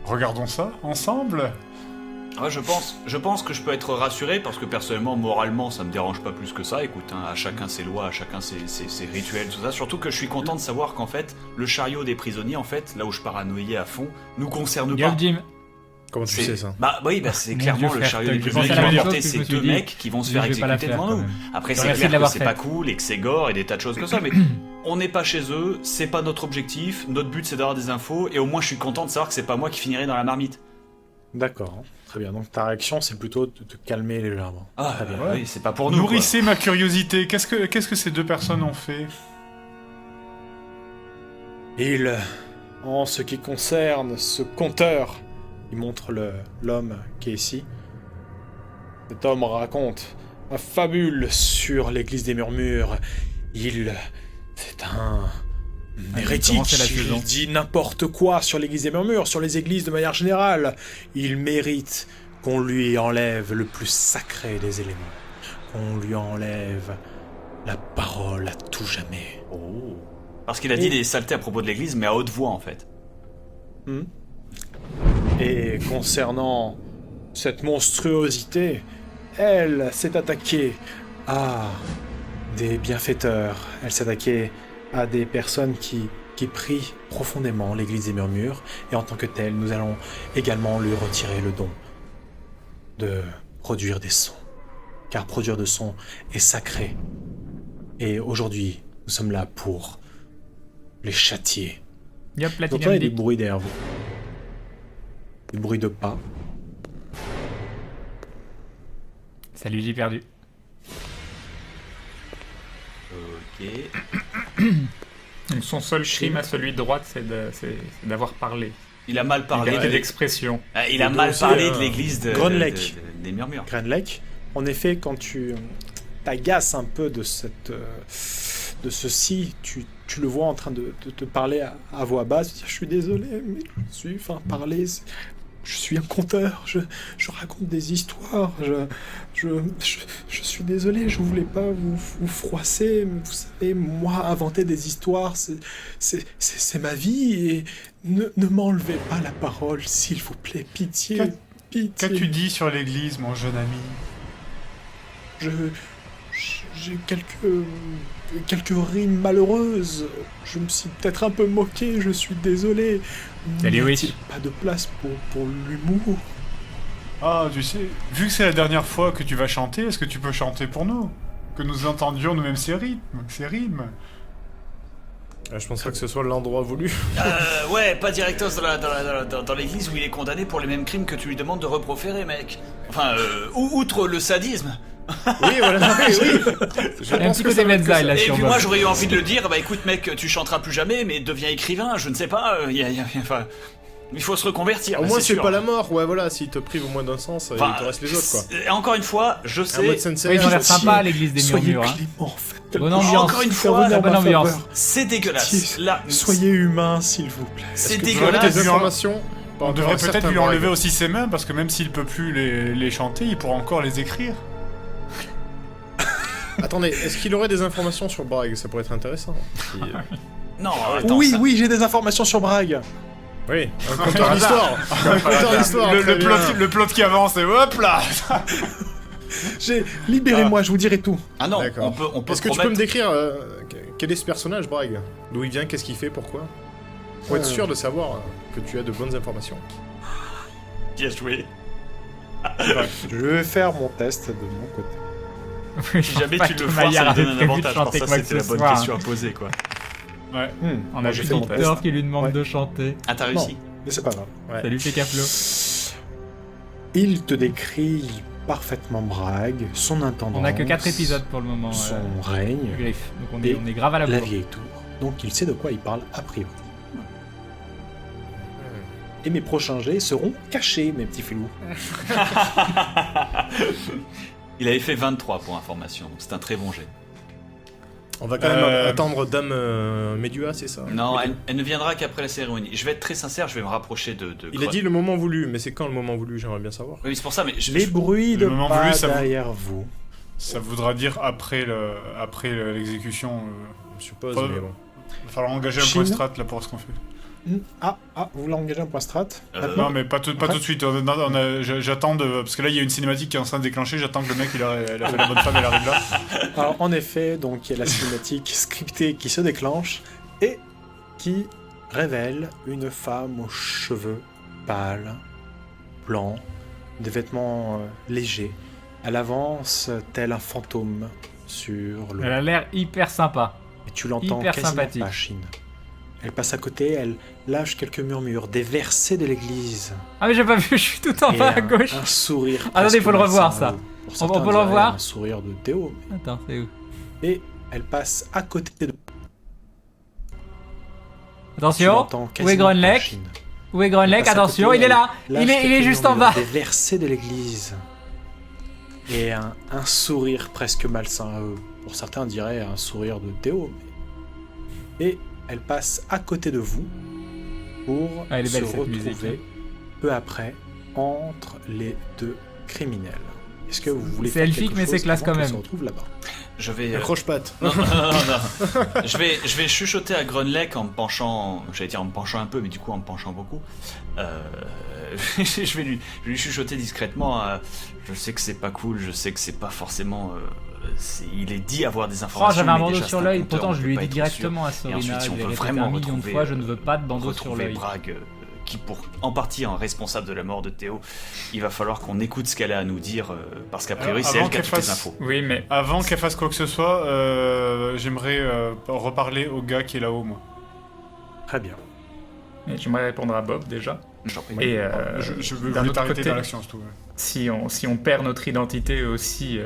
regardons ça ensemble. Ouais, je pense que je peux être rassuré parce que personnellement, moralement, ça me dérange pas plus que ça. Écoute, hein, à chacun ses lois, à chacun ses rituels, tout ça. Surtout que je suis content de savoir qu'en fait, le chariot des prisonniers, en fait, là où je paranoïais à fond, nous concerne pas. Yop, Jim. Comment tu sais ça? Bah oui, bah c'est Mon clairement Dieu, le frère, chariot des je prisonniers pensais qui à la va même porter chose que je ces me suis 2 dit, mecs qui vont se faire je vais pas la exécuter faire, devant nous. quand même. Après, J'aurais c'est essayé de clair que l'avoir c'est fait. pas cool et que c'est gore et des tas de choses comme ça, mais on n'est pas chez eux, c'est pas notre objectif, notre but c'est d'avoir des infos, et au moins je suis content de savoir que c'est pas moi qui finirai dans la marmite. D'accord, très bien. Donc ta réaction, c'est plutôt de te calmer légèrement. Ah, Très bien. oui, c'est pas pour nous. Nourrissez ma curiosité. Qu'est-ce que ces 2 personnes ont fait? Il, en ce qui concerne ce conteur, il montre l'homme qui est ici. Cet homme raconte une fabule sur l'église des Murmures. C'est un hérétique. commencer la saison. Il dit n'importe quoi sur l'église des Murmures, sur les églises de manière générale. Il mérite qu'on lui enlève le plus sacré des éléments. Qu'on lui enlève la parole à tout jamais. Oh. Parce qu'il a dit des saletés à propos de l'église, mais à haute voix en fait. Et concernant cette monstruosité, elle s'est attaquée à des bienfaiteurs. Elle s'est attaquée à des personnes qui prient profondément l'église des murmures. Et en tant que telle, nous allons également lui retirer le don de produire des sons. Car produire de sons est sacré. Et aujourd'hui, nous sommes là pour les châtier. Yop, J'entends Platinum des Dick. bruits derrière vous. Des bruits de pas. Salut, j'ai perdu. Ok. Donc son seul crime à celui de droite, c'est d'avoir parlé. Il a mal parlé. Parler de l'expression. Il a Et mal donc, parlé de l'église Grunleck. des murmures. Grenlec, en effet, quand tu t'agaces un peu de ceci, tu le vois en train de te parler à voix basse, dire, je suis désolé, mais parler, je suis un conteur, je raconte des histoires, je suis désolé, je voulais pas vous froisser, mais vous savez, moi, inventer des histoires, c'est ma vie, et ne m'enlevez pas la parole, s'il vous plaît, pitié, pitié. Qu'as-tu dit sur l'église, mon jeune ami? J'ai quelques rimes malheureuses. Je me suis peut-être un peu moqué, je suis désolé. Salut, oui. N'y a-t-il pas de place pour l'humour? Ah, tu sais, vu que c'est la dernière fois que tu vas chanter, est-ce que tu peux chanter pour nous? Que nous entendions nous-mêmes ces rimes. Je pense pas que ce soit l'endroit voulu. Ouais, pas directos dans l'église où il est condamné pour les mêmes crimes que tu lui demandes de reproférer, mec. Enfin, outre le sadisme. Oui, voilà, oui. Il y a un petit côté Mezza, là, Et sur puis moi. moi j'aurais eu envie de le dire, bah écoute mec, tu chanteras plus jamais, mais deviens écrivain, je ne sais pas, enfin, il faut se reconvertir. Au moins, c'est sûr. pas la mort, ouais, voilà, s'il te prive au moins d'un sens, Enfin, il te reste les autres, quoi. Et encore une fois, je Un sais, mode sensei. Oui, ils ont l'air Pitié, sympas à l'église des soyez murmures. Hein. clément, faites Bonne quelque chose. ambiance. Encore une Faire fois, venir bonne ma ambiance. faveur. c'est dégueulasse. Pitié, Là, soyez humain, s'il vous plaît. c'est Vous aurez dégueulasse. des informations. On devrait peut-être lui enlever aussi ses mains, parce que même s'il peut plus les chanter, il pourra encore les écrire. Attendez, est-ce qu'il aurait des informations sur Bragg? Ça pourrait être intéressant. Non, attends, Oui, ça- oui, j'ai des informations sur Bragg. Oui, un conteur d'histoire. Un conteur d'histoire. très bien. Le plot qui avance, et hop là. Libérez-moi, je vous dirai tout. Ah non, D'accord. on peut Est-ce que tu peux promettre... me décrire quel est ce personnage, Bragg? D'où il vient, qu'est-ce qu'il fait, pourquoi? Pour être sûr de savoir que tu as de bonnes informations. Bien joué. Je vais faire mon test de mon côté. Si jamais tu le forces, ça lui donne un avantage. Pour ça, c'était la bonne question à poser, quoi. Ouais. On Moi, a j'ai vu fait mon test. Victor qui lui demande Ouais. de chanter. Ah, t'as réussi. Mais c'est pas grave. Ouais. Salut Fekaflo. Il te décrit parfaitement Bragg, son intendance. On a que 4 épisodes pour le moment. Son règne, Griffe. Donc Et on est grave à la la bourre. vieille tour. Donc il sait de quoi il parle a priori. Et mes prochains jets seront cachés, mes petits filous. Il avait fait 23 pour information, donc c'est un très bon jet. On va quand même attendre Dame Medua, c'est ça? Non, Medua. elle ne viendra qu'après la cérémonie. Je vais être très sincère, je vais me rapprocher de Il a dit le moment voulu, mais c'est quand le moment voulu? J'aimerais bien savoir. Oui, c'est pour ça, mais Les bruits de Le moment pas voulu, ça vous- derrière vous. Ça voudra dire après l'exécution. Je suppose, Pas- mais bon. Il va falloir engager un Chine. point strat là pour ce qu'on fait. Ah, vous voulez engager un point strat Non, mais pas tout de suite. J'attends de. Parce que là, il y a une cinématique qui est en train de déclencher. J'attends que le mec, il a fait la bonne femme, elle arrive là. Alors, en effet, donc il y a la cinématique scriptée qui se déclenche et qui révèle une femme aux cheveux pâles, blancs, des vêtements légers. Elle avance tel un fantôme sur le... Elle a l'air hyper sympa. Et tu l'entends hyper quasiment sympathique. pas, Chine. Elle passe à côté, elle lâche quelques murmures, des versets de l'église. Ah mais j'ai pas vu, je suis tout en et bas à gauche. un sourire. Attendez, presque faut le revoir, malsain. ça. Pour On certains, peut le dirait revoir un sourire de Théo. Attends, c'est où? Et elle passe à côté de... Tu Attention, l'entends où est quasiment pas, Grunleck? Chine. Où est Grunleck? Elle passe à Attention, côté, il est là. elle Il lâche est quelques juste en murmures, bas. Des versets de l'église. Et un sourire presque malsain. Pour certains, dirait un sourire de Théo. Et elle passe à côté de vous pour Ah, elle est se belle, cette retrouver musique. peu après entre les deux criminels. Est-ce que vous voulez C'est faire elfique, quelque mais c'est chose classe avant quand qu'elle même. se retrouve là-bas Je vais. Accroche-patte. Non, non, non, non. Je vais chuchoter à Grunlech en me penchant. J'allais dire en me penchant un peu, mais du coup en me penchant beaucoup. Je vais lui chuchoter discrètement. Je sais que c'est pas cool, je sais que c'est pas forcément. Il est dit avoir des informations. J'avais un mais bandeau déjà, sur c'est un l'œil, compteur, pourtant on je peut lui ai pas dit être directement à sûr. Et Sorina, ensuite, si je on l'ai veut répété vraiment un million de retrouver, fois, je ne veux pas de bandeau sur retrouver l'œil. Bragg, qui pour en partie est responsable de la mort de Théo, il va falloir qu'on écoute ce qu'elle a à nous dire, parce qu'a priori c'est Avant elle qui a qu'elle toutes les fasse- infos. Oui, mais Avant qu'elle fasse quoi que ce soit, j'aimerais reparler au gars qui est là-haut, moi. Très bien. j'aimerais répondre à Bob déjà. J'en prie. Et Je veux d'un autre t'arrêter côté, dans l'action, surtout. si on perd notre identité aussi,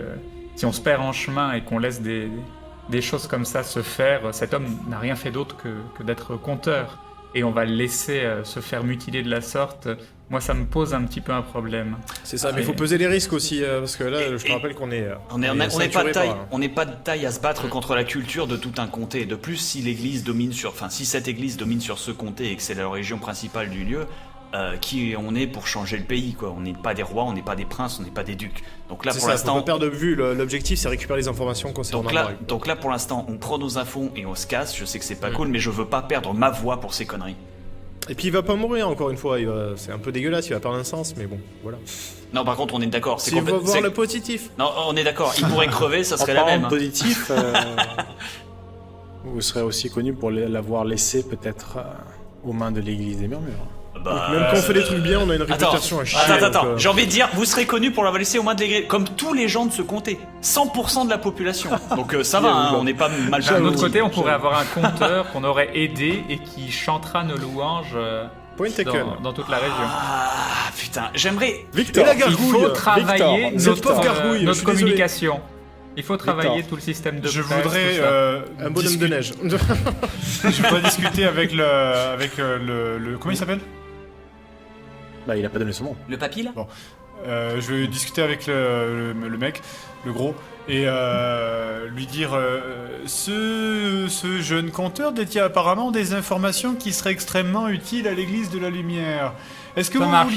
si on se perd en chemin et qu'on laisse des choses comme ça se faire, cet homme n'a rien fait d'autre que d'être conteur. Et on va le laisser se faire mutiler de la sorte. Moi, ça me pose un petit peu un problème. C'est ça, mais il faut peser les risques aussi, parce que là, je te rappelle qu'on est. On n'est pas de ceinturé taille, par- on n'est pas de taille à se battre contre la culture de tout un comté. De plus, si cette église domine sur ce comté et que c'est la région principale du lieu, qui on est pour changer le pays, quoi. On n'est pas des rois, on n'est pas des princes, on n'est pas des ducs. Donc là, C'est pour ça, faut l'instant, pas perdre de vue. L'objectif, c'est récupérer les informations concernant Bragg. donc là, pour l'instant, on prend nos infos et on se casse. Je sais que c'est pas cool, mais je veux pas perdre ma voix pour ces conneries. Et puis il va pas mourir encore une fois, c'est un peu dégueulasse, il va perdre un sens, mais bon, voilà. Non, par contre, on est d'accord. S'il va voir le positif. Non, on est d'accord. Il pourrait crever, ça serait En la parlant même. de positif, vous serez aussi connu pour l'avoir laissé peut-être aux mains de l'église des murmures. Bah, Même quand on fait des trucs bien, on a une Attends, réputation à chier. attends. donc, J'ai envie de dire, vous serez connu pour l'avoir laissé aux mains de l'église, comme tous les gens de ce comté. 100% de la population. Donc ça va, hein, on n'est pas mal D'un autre parti. côté, on pourrait avoir un conteur qu'on aurait aidé et qui chantera nos louanges Point taken. dans toute la région. Ah, putain, j'aimerais... Victor, Et la Il gargouille, faut travailler Victor, cette pauvre notre, gargouille, je notre suis désolé. communication. Il faut travailler Victor. tout le système de Je presse, voudrais tout ça. Un bonhomme de neige. je voudrais discuter avec le comment il s'appelle? Bah, il a pas donné son nom. Le papy, là Je vais discuter avec le mec, le gros, et lui dire ce jeune conteur détient apparemment des informations qui seraient extrêmement utiles à l'église de la lumière. Est-ce que Ça vous marche,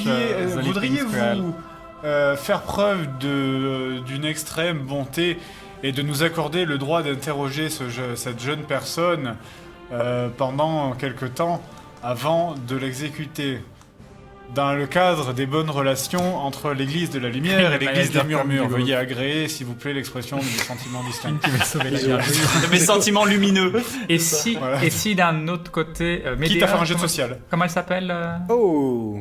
voudriez-vous faire preuve d'une extrême bonté et de nous accorder le droit d'interroger cette jeune personne pendant quelque temps avant de l'exécuter, dans le cadre des bonnes relations entre l'église de la lumière et l'église des murmures? Veuillez agréer, s'il vous plaît, l'expression du sentiment distinct. Qui va sauver la Désolé. gargouille. De mes sentiments lumineux. Et si, Voilà. et si d'un autre côté, Quitte Médéa, à faire un jet de comment- social. Comment elle s'appelle Oh,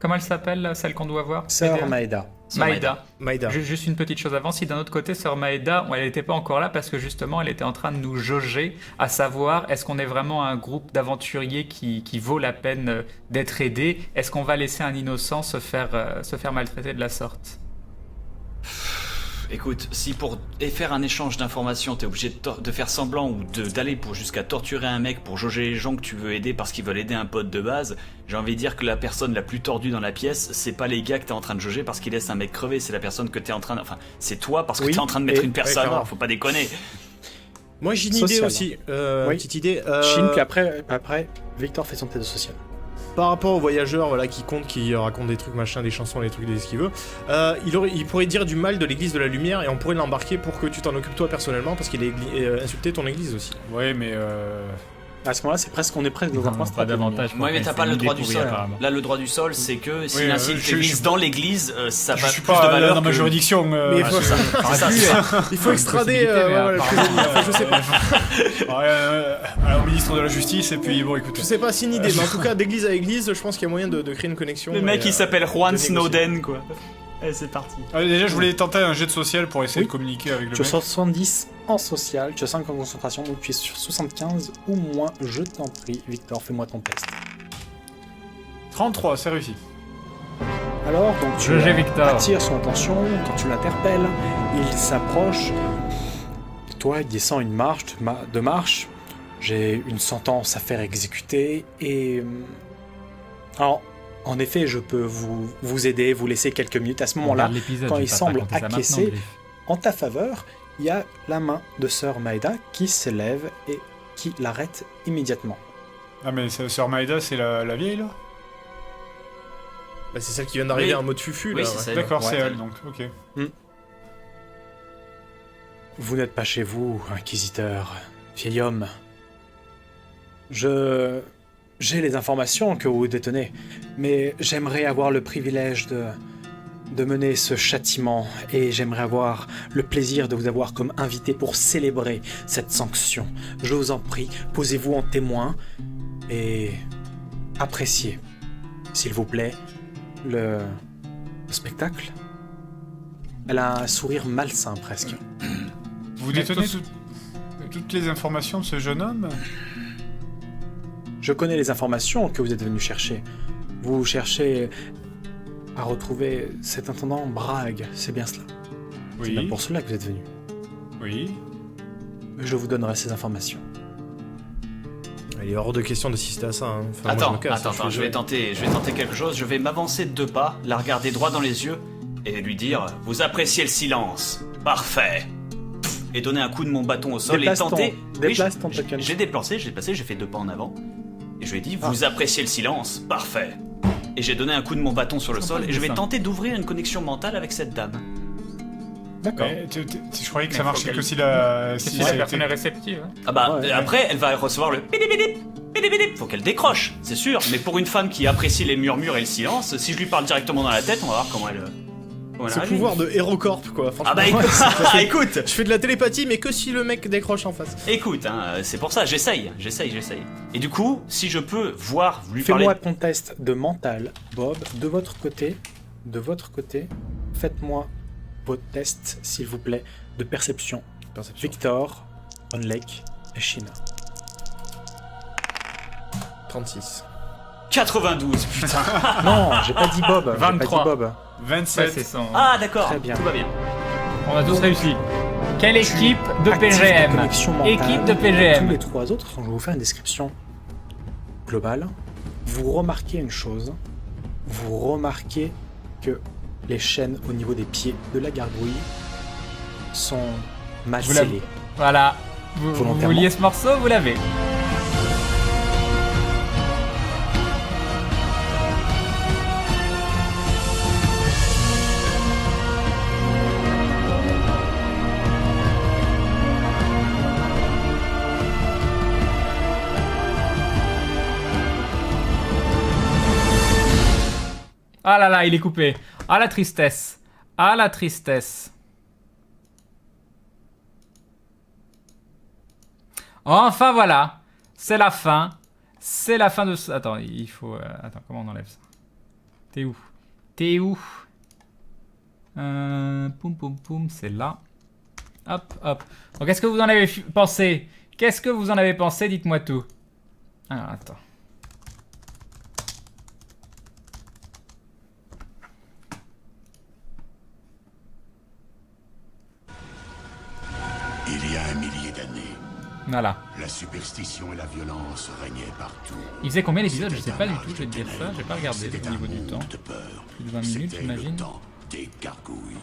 Comment elle s'appelle, celle qu'on doit voir Sœur Médéa Maeda. Maïda. Maïda. Juste une petite chose avant, si d'un autre côté, Sœur Maïda, elle n'était pas encore là parce que justement, elle était en train de nous jauger, à savoir, est-ce qu'on est vraiment un groupe d'aventuriers qui vaut la peine d'être aidé? Est-ce qu'on va laisser un innocent se faire maltraiter de la sorte? Écoute, si pour faire un échange d'informations, t'es obligé de faire semblant ou d'aller jusqu'à torturer un mec pour jauger les gens que tu veux aider parce qu'ils veulent aider un pote de base, j'ai envie de dire que la personne la plus tordue dans la pièce, c'est pas les gars que t'es en train de jauger parce qu'ils laissent un mec crever, c'est la personne que t'es en train de... Enfin, c'est toi parce que Oui, t'es en train de mettre et- une personne clairement. mort, faut pas déconner. Moi j'ai une idée Social. aussi, Oui. petite idée. Chine, puis après, Victor fait son test social. Par rapport aux voyageurs voilà, qui comptent, qui racontent des trucs machin, des chansons, des trucs, des ce qu'il veut, il pourrait dire du mal de l'église de la lumière et on pourrait l'embarquer pour que tu t'en occupes toi personnellement parce qu'il a insulté ton église aussi. Ouais, mais À ce moment-là, on est presque dans un Non, point pas stratégique. davantage. Ouais, mais t'as pas le droit du sol. apparemment. Là, le droit du sol, c'est que s'il Oui, insulte je l'église suis- dans l'église, ça je va suis plus pas de valeur dans ma que... juridiction. Mais il faut, C'est ça, c'est ça. il faut extrader possibilité, mais voilà, le apparemment, prisonnier. Enfin, je sais pas. Alors, ministre de la Justice, et puis bon, écoute. Je sais pas si une idée, mais en tout cas d'église à église, je pense qu'il y a moyen de créer une connexion. Le mec, et, il s'appelle Juan de négocier. Snowden, quoi. Allez, c'est parti. Déjà, je voulais tenter un jet de social pour essayer Oui. de communiquer avec le Tu as mec. 70 en social, tu as 5 en concentration, donc tu es sur 75 ou moins. Je t'en prie, Victor, fais-moi ton test. 33, c'est réussi. Alors, donc tu J'ai Victor. attires son attention, quand tu l'interpelles, il s'approche. Toi, il descend une marche de marche. J'ai une sentence à faire exécuter et... Alors, en effet, je peux vous aider, vous laisser quelques minutes. À ce moment-là, quand il semble acquiescer, en ta faveur, il y a la main de Sœur Maeda qui s'élève et qui l'arrête immédiatement. Ah, mais Sœur Maïda, c'est la vieille, là? Bah, c'est celle qui vient d'arriver Oui. en mode fufu Oui, là. c'est ouais. ça. D'accord, c'est Ouais. elle, donc, ok. Vous n'êtes pas chez vous, inquisiteur, vieil homme. J'ai les informations que vous détenez, mais j'aimerais avoir le privilège de mener ce châtiment, et j'aimerais avoir le plaisir de vous avoir comme invité pour célébrer cette sanction. Je vous en prie, posez-vous en témoin, et appréciez, s'il vous plaît, le spectacle. Elle a un sourire malsain, presque. Vous détenez toutes les informations de ce jeune homme? Je connais les informations que vous êtes venu chercher. Vous cherchez à retrouver cet intendant Bragg, c'est bien cela. C'est bien Oui, pour cela que vous êtes venu. oui. Je vous donnerai ces informations. Il est hors de question d'assister à ça. Hein. Enfin, moi, Attends, je me casse, attends, suis je vais tenter quelque chose. Je vais m'avancer de 2 pas, la regarder droit dans les yeux et lui dire « Vous appréciez le silence. Parfait. » Et donner un coup de mon bâton au sol Déplace et tenter... déplace ton token. J'ai déplacé, j'ai fait 2 pas en avant. Et je lui ai dit « Vous appréciez le silence. Parfait. » Et j'ai donné un coup de mon bâton sur le sol et je vais tenter d'ouvrir une connexion mentale avec cette dame. D'accord. Mais je croyais que Mais ça faut marchait qu'elle- que si la... Si Si la ça a personne est été- réceptive. Hein. Ah bah, Ouais, après, elle va recevoir le bidibidip, bidibidip. Faut qu'elle décroche, c'est sûr. Mais pour une femme qui apprécie les murmures et le silence, si je lui parle directement dans la tête, on va voir comment elle C'est le réagit. pouvoir de HeroCorp, quoi. Franchement, Ah bah écoute, ouais, c'est- écoute, je fais de la télépathie, mais que si le mec décroche en face. écoute, hein, c'est pour ça, j'essaye. Et du coup, si je peux voir, lui parler... Fais-moi ton test de mental, Bob, de votre côté. Faites-moi votre test, s'il vous plaît, de perception. Victor, Onlake et Shina. 36. 92, putain. Non, j'ai pas dit Bob. j'ai pas dit 23. Bob. Ouais, 27. c'est son... Ah d'accord, Très bien. tout va bien. On a tous réussi. Quelle équipe de Active ta PGM? connexion mentale. Équipe de Tous PGM. les 3 autres, je vais vous faire une description globale. Vous remarquez une chose. Vous remarquez que les chaînes au niveau des pieds de la gargouille sont mal Vous l'avez. scellées. Voilà. Vous Volontairement. vouliez ce morceau, vous l'avez. Ah là là, il est coupé. Ah la tristesse. Ah la tristesse. Enfin voilà. C'est la fin. C'est la fin de ce... Attends, il faut... Attends, comment on enlève ça? T'es où? T'es où? Poum poum poum, c'est là. Hop, hop. Donc qu'est-ce que vous en avez pensé? Qu'est-ce que vous en avez pensé? Dites-moi tout. Alors, attends. Il y a 1 millier d'années, Voilà. la superstition et la violence régnaient partout. Il faisait combien d'épisodes? Je sais C'était pas un du âge tout, je vais te dire ça. J'ai pas regardé C'était au niveau un du temps. monde de peur. Plus de 20 minutes, C'était j'imagine. le temps des gargouilles.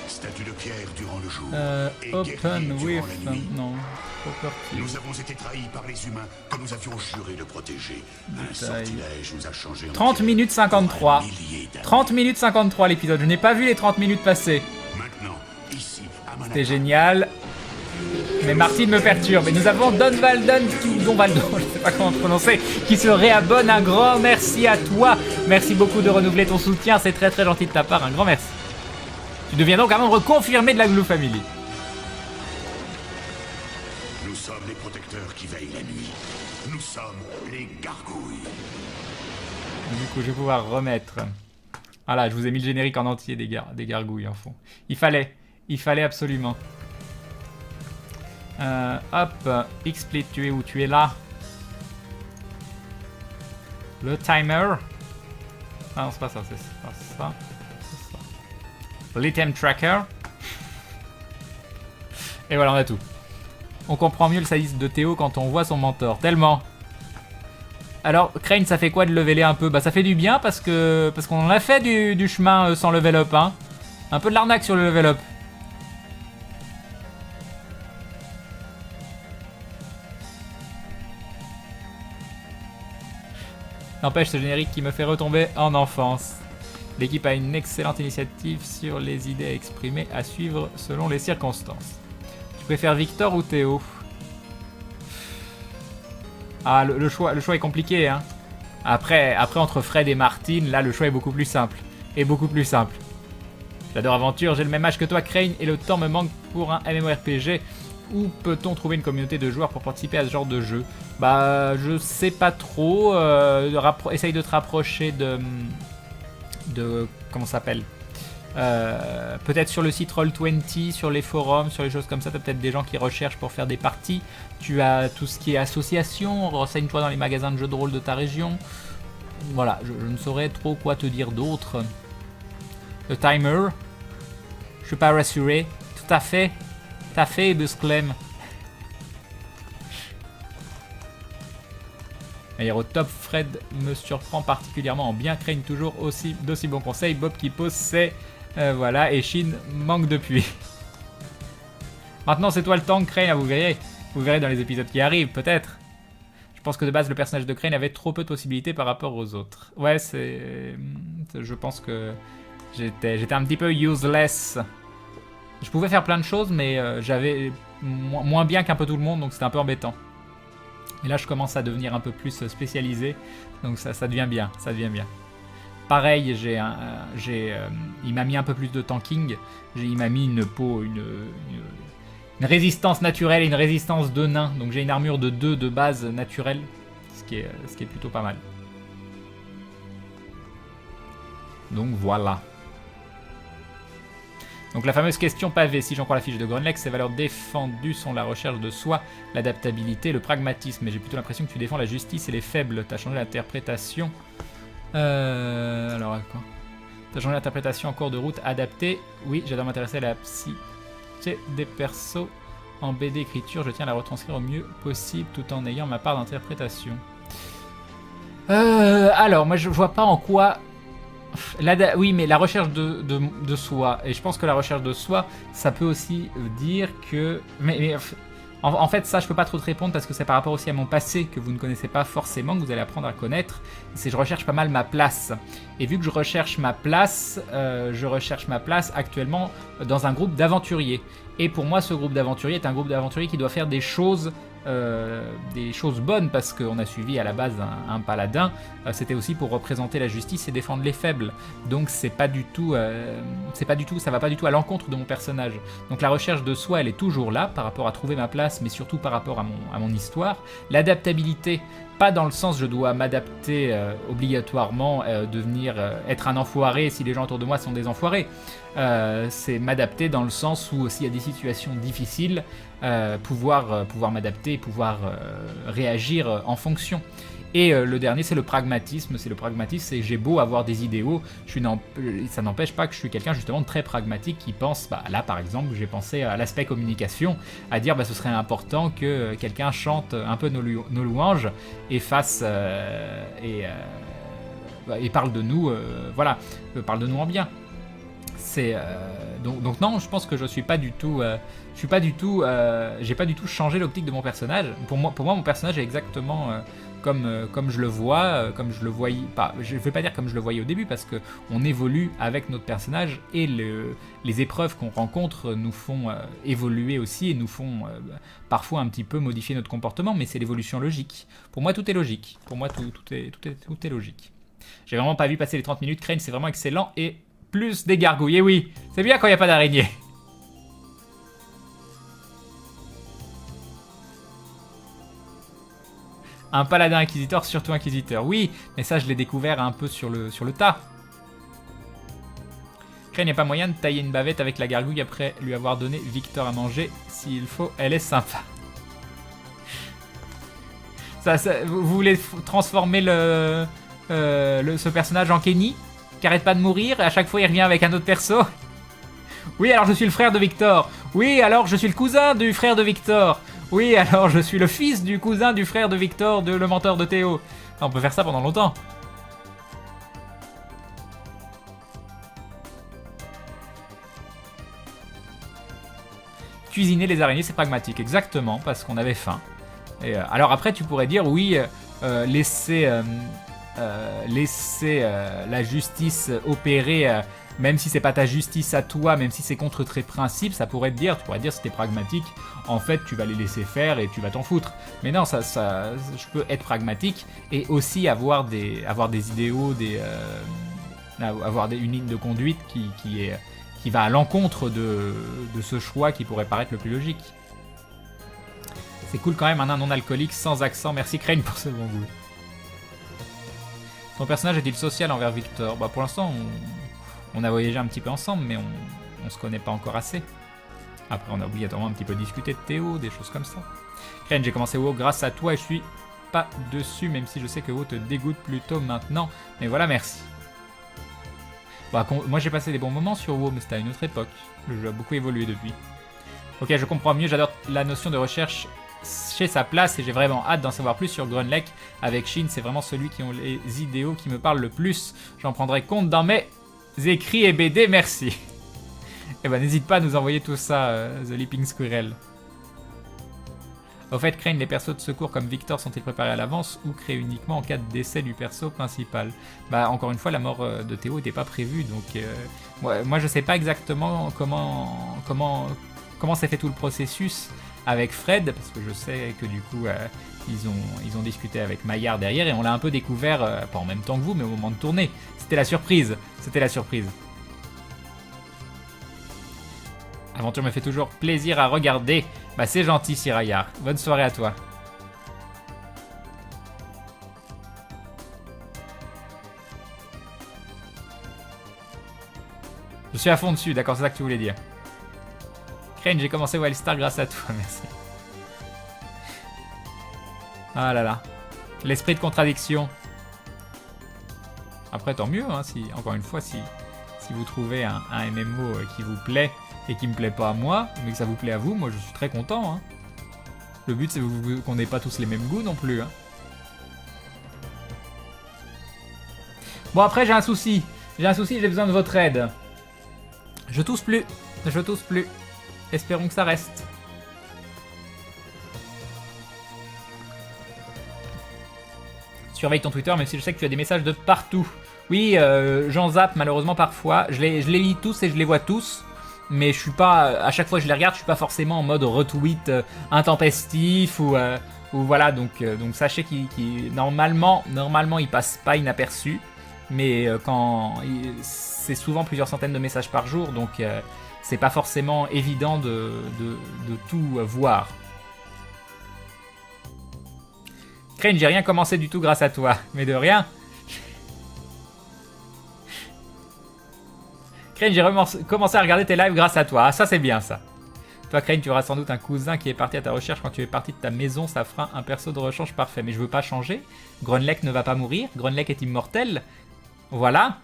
Statue de pierre durant le jour et Open guerrier with... durant la nuit. Non. Trop peur. Nous avons été trahis par les humains que nous avions juré de protéger. Un Détail. sortilège nous a changé en 30 pierre minutes 53. pour un millier d'années. 30 minutes 53 l'épisode. Je n'ai pas vu les 30 minutes passer. Maintenant, ici, à Manhattan, C'était génial. Mais Martine me perturbe. Et nous avons Don Valdon, je sais pas comment prononcer, qui se réabonne. Un grand merci à toi. Merci beaucoup de renouveler ton soutien. C'est très très gentil de ta part. Un grand merci. Tu deviens donc un membre confirmé de la Glue Family. nous sommes les protecteurs qui veillent la nuit. Nous sommes les gargouilles. Du coup, je vais pouvoir remettre. Ah là, je vous ai mis le générique en entier des gargouilles en fond. Il fallait absolument. Hop, XSplit, tu es où? Tu es là. Le timer. Ah non, c'est pas ça, c'est pas ça. C'est ça. L'item tracker. Et voilà, on a tout. On comprend mieux le sadisme de Théo quand on voit son mentor. Tellement. Alors, Crane, ça fait quoi de leveler un peu? Bah, ça fait du bien parce qu'on en a fait du chemin sans level up, hein. Un peu de l'arnaque sur le level up. N'empêche, ce générique qui me fait retomber en enfance. L'équipe a une excellente initiative sur les idées exprimées à suivre selon les circonstances. Tu préfères Victor ou Théo? Ah, le choix est compliqué, hein. Après, entre Fred et Martine, là, le choix est beaucoup plus simple. J'adore Aventure, j'ai le même âge que toi, Crane, et le temps me manque pour un MMORPG. Où peut-on trouver une communauté de joueurs pour participer à ce genre de jeu? Bah, je sais pas trop. Essaye de te rapprocher de comment ça s'appelle? Peut-être sur le site Roll20, sur les forums, sur les choses comme ça, t'as peut-être des gens qui recherchent pour faire des parties. Tu as tout ce qui est association, renseigne-toi dans les magasins de jeux de rôle de ta région. Voilà, je ne saurais trop quoi te dire d'autre. Le timer, je suis pas rassuré. Tout à fait, Busclem. D'ailleurs, au top, Fred me surprend particulièrement en bien. Crane toujours d'aussi bons conseils. Bob qui pose ses... voilà, et Shin manque depuis. Maintenant, c'est toi le tank, Crane, vous verrez. Vous verrez dans les épisodes qui arrivent, peut-être. Je pense que de base, le personnage de Crane avait trop peu de possibilités par rapport aux autres. Ouais, je pense que j'étais un petit peu useless. Je pouvais faire plein de choses, mais j'avais moins bien qu'un peu tout le monde, donc c'était un peu embêtant. Et là, je commence à devenir un peu plus spécialisé, donc ça devient bien, Pareil, il m'a mis un peu plus de tanking. Il m'a mis une peau, une résistance naturelle et une résistance de nain. Donc j'ai une armure de 2 de base naturelle, ce qui est plutôt pas mal. Donc voilà. Donc la fameuse question pavée, si j'en crois la fiche de Grunlex, ses valeurs défendues sont la recherche de soi, l'adaptabilité, le pragmatisme. Mais j'ai plutôt l'impression que tu défends la justice et les faibles. T'as changé l'interprétation. Alors à quoi? T'as changé l'interprétation en cours de route adaptée. Oui, j'adore m'intéresser à la psyché des persos en BD écriture. Je tiens à la retranscrire au mieux possible tout en ayant ma part d'interprétation. Alors, moi je vois pas en quoi... oui, mais la recherche de soi. Et je pense que la recherche de soi, ça peut aussi dire que... En fait, ça, je peux pas trop te répondre parce que c'est par rapport aussi à mon passé que vous ne connaissez pas forcément, que vous allez apprendre à connaître. C'est je recherche pas mal ma place. Et vu que je recherche ma place actuellement dans un groupe d'aventuriers. Et pour moi, ce groupe d'aventuriers est un groupe d'aventuriers qui doit faire des choses bonnes parce qu'on a suivi à la base un paladin. C'était aussi pour représenter la justice et défendre les faibles. Donc ça va pas du tout à l'encontre de mon personnage. Donc la recherche de soi, elle est toujours là par rapport à trouver ma place, mais surtout par rapport à mon histoire. L'adaptabilité, pas dans le sens je dois m'adapter obligatoirement, être un enfoiré si les gens autour de moi sont des enfoirés. C'est m'adapter dans le sens où s'il y a des situations difficiles, pouvoir m'adapter et pouvoir réagir en fonction. Et le dernier, c'est le pragmatisme. C'est j'ai beau avoir des idéaux, ça n'empêche pas que je suis quelqu'un justement de très pragmatique qui pense, là par exemple, j'ai pensé à l'aspect communication, à dire ce serait important que quelqu'un chante un peu nos louanges et fasse et parle de nous, parle de nous en bien. Donc non, je pense que j'ai pas du tout changé l'optique de mon personnage. Pour moi, mon personnage est exactement comme je le vois, comme je le voyais. Je vais pas dire comme je le voyais au début parce que on évolue avec notre personnage et les épreuves qu'on rencontre nous font évoluer aussi et nous font parfois un petit peu modifier notre comportement. Mais c'est l'évolution logique. Pour moi, tout est logique. Pour moi, tout est logique. J'ai vraiment pas vu passer les 30 minutes. Crane, c'est vraiment excellent et plus des gargouilles. Et oui, c'est bien quand il n'y a pas d'araignée. Un paladin inquisiteur, surtout inquisiteur. Oui, mais ça je l'ai découvert un peu sur le tas. Crane, il n'y a pas moyen de tailler une bavette avec la gargouille après lui avoir donné Victor à manger. S'il faut, elle est sympa. Vous voulez transformer ce personnage en Kenny qui arrête pas de mourir, et à chaque fois il revient avec un autre perso. Oui, alors je suis le frère de Victor. Oui, alors je suis le cousin du frère de Victor. Oui, alors je suis le fils du cousin du frère de Victor, le mentor de Théo. On peut faire ça pendant longtemps. Cuisiner les araignées, c'est pragmatique, exactement, parce qu'on avait faim. Et, alors après, tu pourrais dire, oui, laisser laisser la justice opérer, même si c'est pas ta justice à toi, même si c'est contre tes principes, ça pourrait te dire, tu pourrais dire si t'es pragmatique, en fait tu vas les laisser faire et tu vas t'en foutre. Mais non, je peux être pragmatique et aussi avoir des idéaux, une ligne de conduite qui va à l'encontre de ce choix qui pourrait paraître le plus logique. C'est cool quand même, un nain non alcoolique sans accent. Merci Crane pour ce bon goût. Ton personnage est-il social envers Victor? Bah pour l'instant, on a voyagé un petit peu ensemble, mais on se connaît pas encore assez. Après, on a obligatoirement un petit peu discuté de Théo, des choses comme ça. Crane, j'ai commencé WoW grâce à toi et je suis pas dessus, même si je sais que WoW te dégoûte plutôt maintenant. Mais voilà, merci. Bah, moi j'ai passé des bons moments sur WoW, mais c'était à une autre époque. Le jeu a beaucoup évolué depuis. Ok, je comprends mieux, j'adore la notion de recherche chez sa place et j'ai vraiment hâte d'en savoir plus sur Grunlech. Avec Shin, c'est vraiment celui qui ont les idéaux qui me parlent le plus. J'en prendrai compte dans mes écrits et BD, merci. Et ben n'hésite pas à nous envoyer tout ça, The Leaping Squirrel. Au fait, Crane, les persos de secours comme Victor sont-ils préparés à l'avance ou créés uniquement en cas de décès du perso principal? Bah encore une fois, la mort de Théo n'était pas prévue, donc moi je sais pas exactement comment s'est fait tout le processus avec Fred, parce que je sais que du coup ils ont discuté avec Maillard derrière et on l'a un peu découvert, pas en même temps que vous, mais au moment de tourner. C'était la surprise, L'aventure me fait toujours plaisir à regarder. Bah c'est gentil Sirayar. Bonne soirée à toi. Je suis à fond dessus, d'accord, c'est ça que tu voulais dire. Crane, j'ai commencé Wildstar grâce à toi, merci. Ah là là. L'esprit de contradiction. Après tant mieux, hein, si, encore une fois, si vous trouvez un MMO qui vous plaît et qui me plaît pas à moi, mais que ça vous plaît à vous, moi je suis très content. Hein. Le but c'est qu'on n'ait pas tous les mêmes goûts non plus. Hein. Bon après j'ai un souci, j'ai besoin de votre aide. Je tousse plus. Espérons que ça reste. Surveille ton Twitter, même si je sais que tu as des messages de partout. Oui, j'en zappe malheureusement parfois. Je les lis tous et je les vois tous. Mais je suis pas, à chaque fois que je les regarde, je suis pas forcément en mode retweet intempestif ou voilà. Donc sachez qu'il normalement il passe pas inaperçu. Mais c'est souvent plusieurs centaines de messages par jour, donc c'est pas forcément évident de tout voir. Crane, j'ai rien commencé du tout grâce à toi, mais de rien. Crane, j'ai commencé à regarder tes lives grâce à toi. Ah, ça c'est bien ça. Toi, Crane, tu auras sans doute un cousin qui est parti à ta recherche quand tu es parti de ta maison. Ça fera un perso de rechange parfait. Mais je veux pas changer. Grunlech ne va pas mourir. Grunlech est immortel. Voilà.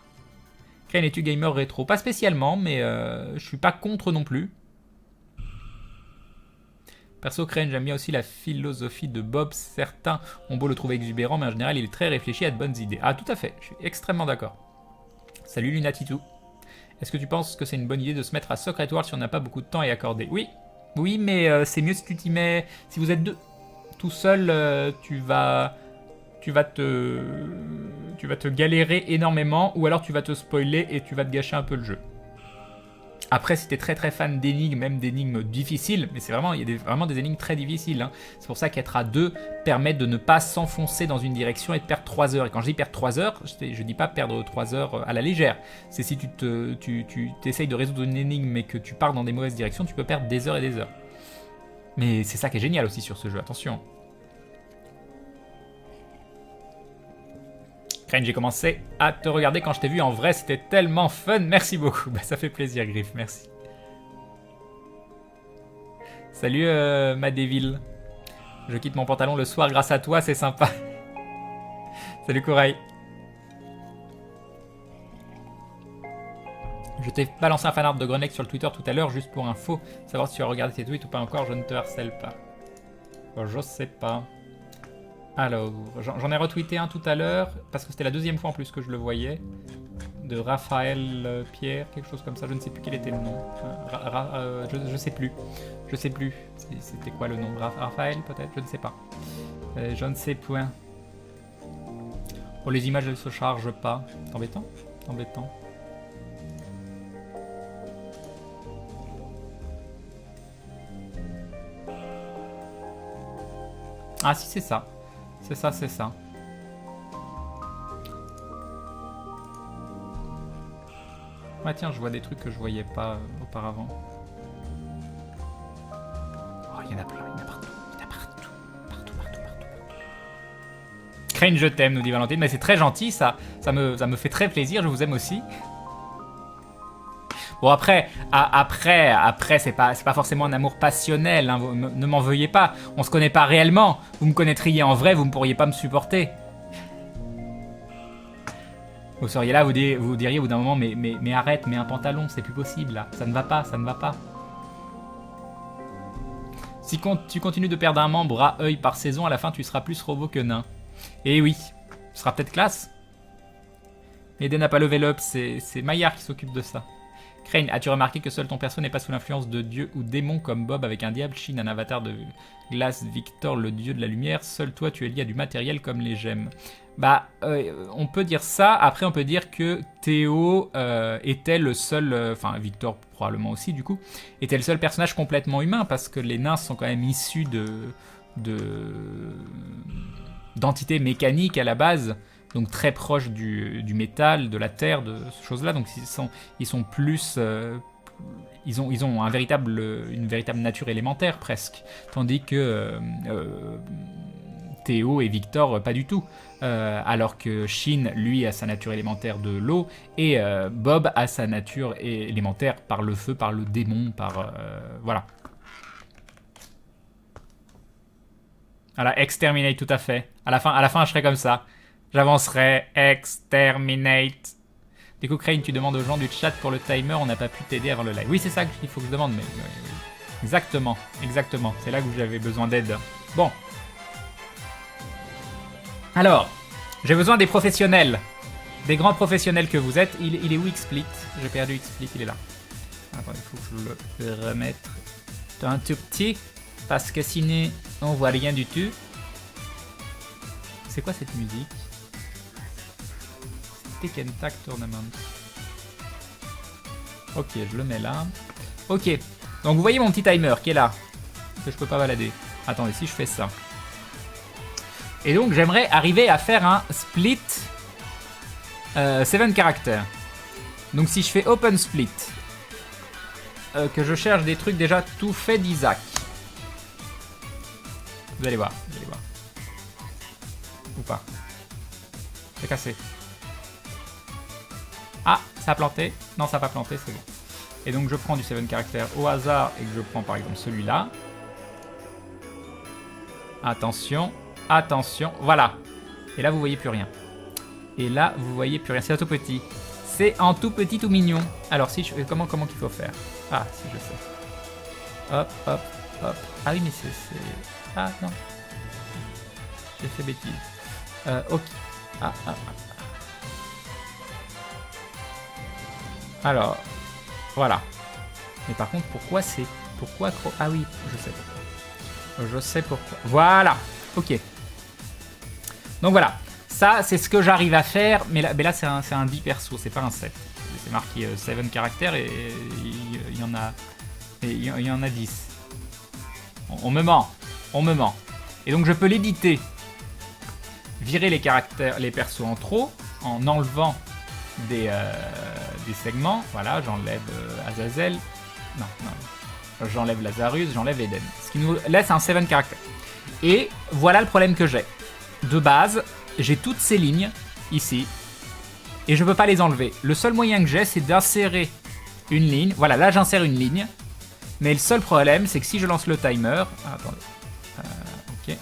Crane, es-tu gamer rétro? Pas spécialement, mais je suis pas contre non plus. Perso, Crane, j'aime bien aussi la philosophie de Bob. Certains ont beau le trouver exubérant, mais en général, il est très réfléchi, a de bonnes idées. Ah, tout à fait. Je suis extrêmement d'accord. Salut Lunatitou. Est-ce que tu penses que c'est une bonne idée de se mettre à Secret World si on n'a pas beaucoup de temps à y accorder? Oui. Oui, mais c'est mieux si tu t'y mets... Si vous êtes deux. Tout seul, tu vas te galérer énormément, ou alors tu vas te spoiler et tu vas te gâcher un peu le jeu. Après, si t'es très très fan d'énigmes, même d'énigmes difficiles, mais il y a vraiment des énigmes très difficiles. Hein. C'est pour ça qu'être à deux permet de ne pas s'enfoncer dans une direction et de perdre 3 heures. Et quand je dis perdre 3 heures, je dis pas perdre 3 heures à la légère. C'est si tu t'essayes de résoudre une énigme mais que tu pars dans des mauvaises directions, tu peux perdre des heures et des heures. Mais c'est ça qui est génial aussi sur ce jeu, attention. Crane, j'ai commencé à te regarder quand je t'ai vu en vrai, c'était tellement fun, merci beaucoup. Bah, ça fait plaisir, Griff, merci. Salut, Madéville. Je quitte mon pantalon le soir grâce à toi, c'est sympa. Salut, Corail. Je t'ai balancé un fanart de Grunlech sur le Twitter tout à l'heure, juste pour info. Savoir si tu as regardé tes tweets ou pas encore, je ne te harcèle pas. Bon, je sais pas. Alors, j'en ai retweeté un tout à l'heure, parce que c'était la deuxième fois en plus que je le voyais, de Raphaël Pierre, quelque chose comme ça, je ne sais plus quel était le nom. Je sais plus. C'était quoi le nom? Raphaël peut-être? Je ne sais pas. Je ne sais point. Oh, les images, elles se chargent pas. C'est embêtant. C'est embêtant. Ah si, c'est ça. C'est ça, c'est ça. Ouais, tiens, je vois des trucs que je voyais pas auparavant. Oh, il y en a plein, il y en a partout. Il y en a partout. Partout, partout, partout. Crane, je t'aime, nous dit Valentine. Mais c'est très gentil, ça me fait très plaisir, je vous aime aussi. Bon, après, c'est pas forcément un amour passionnel, hein, ne m'en veuillez pas. On se connaît pas réellement. Vous me connaîtriez en vrai, vous ne pourriez pas me supporter. Vous seriez là, vous diriez au bout d'un moment, mais arrête, mets un pantalon, c'est plus possible là. Ça ne va pas, ça ne va pas. Si tu continues de perdre un membre à œil par saison, à la fin tu seras plus robot que nain. Et oui, ce sera peut-être classe. Eden n'a pas level up, c'est Maillard qui s'occupe de ça. Crane, as-tu remarqué que seul ton perso n'est pas sous l'influence de dieux ou démons comme Bob avec un diable, Shin un avatar de glace, Victor le dieu de la lumière, seul toi tu es lié à du matériel comme les gemmes. Bah, on peut dire ça, après on peut dire que Théo était le seul, enfin Victor probablement aussi du coup, était le seul personnage complètement humain parce que les nains sont quand même issus d'entités mécaniques à la base. Donc très proche du métal, de la terre, de ces choses-là. Donc ils sont plus... ils ont une véritable nature élémentaire presque. Tandis que Théo et Victor, pas du tout. Alors que Shin, lui, a sa nature élémentaire de l'eau. Et Bob a sa nature élémentaire par le feu, par le démon, par... voilà. Voilà, exterminate tout à fait. À la fin, je serai comme ça. J'avancerai, exterminate. Du coup, Crane, tu demandes aux gens du chat pour le timer, on n'a pas pu t'aider avant le live. Oui, c'est ça qu'il faut que je demande, mais... Exactement, exactement. C'est là que j'avais besoin d'aide. Bon. Alors, j'ai besoin des professionnels. Des grands professionnels que vous êtes. Il est où XSplit? J'ai perdu XSplit, il est là. Attends, il faut que je le remette un tout petit. Parce que sinon, on voit rien du tout. C'est quoi cette musique? Tekken Tag Tournament. Ok, je le mets là. Ok, donc vous voyez mon petit timer qui est là. Que je peux pas balader. Attendez, si je fais ça. Et donc j'aimerais arriver à faire un split 7 caractères. Donc si je fais open split, que je cherche des trucs déjà tout faits d'Isaac. Vous allez voir, vous allez voir. Ou pas. C'est cassé. Ah, ça a planté. Non, ça n'a pas planté, c'est bon. Et donc je prends du 7 caractères au hasard et que je prends par exemple celui-là. Attention, attention, voilà. Et là vous voyez plus rien. Et là vous voyez plus rien, c'est en tout petit. C'est en tout petit, tout mignon. Alors si je... comment qu'il faut faire? Ah, si je sais. Hop, hop, hop. Ah oui mais c'est... Ah non. J'ai fait bêtise. Ok. Ah. Alors, voilà. Mais par contre, pourquoi c'est... Pourquoi... Ah oui, je sais. Je sais pourquoi. Voilà. Ok. Donc voilà. Ça, c'est ce que j'arrive à faire. Mais là c'est un 10 perso, c'est pas un 7. C'est marqué 7 caractères et il y en a... il y en a 10. On me ment. On me ment. Et donc je peux l'éditer. Virer les caractères, les persos en trop, en enlevant des segments. Voilà, j'enlève Azazel. Non. J'enlève Lazarus, j'enlève Eden. Ce qui nous laisse un 7 caractères. Et voilà le problème que j'ai. De base, j'ai toutes ces lignes, ici. Et je peux pas les enlever. Le seul moyen que j'ai, c'est d'insérer une ligne. Voilà, là j'insère une ligne. Mais le seul problème, c'est que si je lance le timer... Ah, attendez. Ok.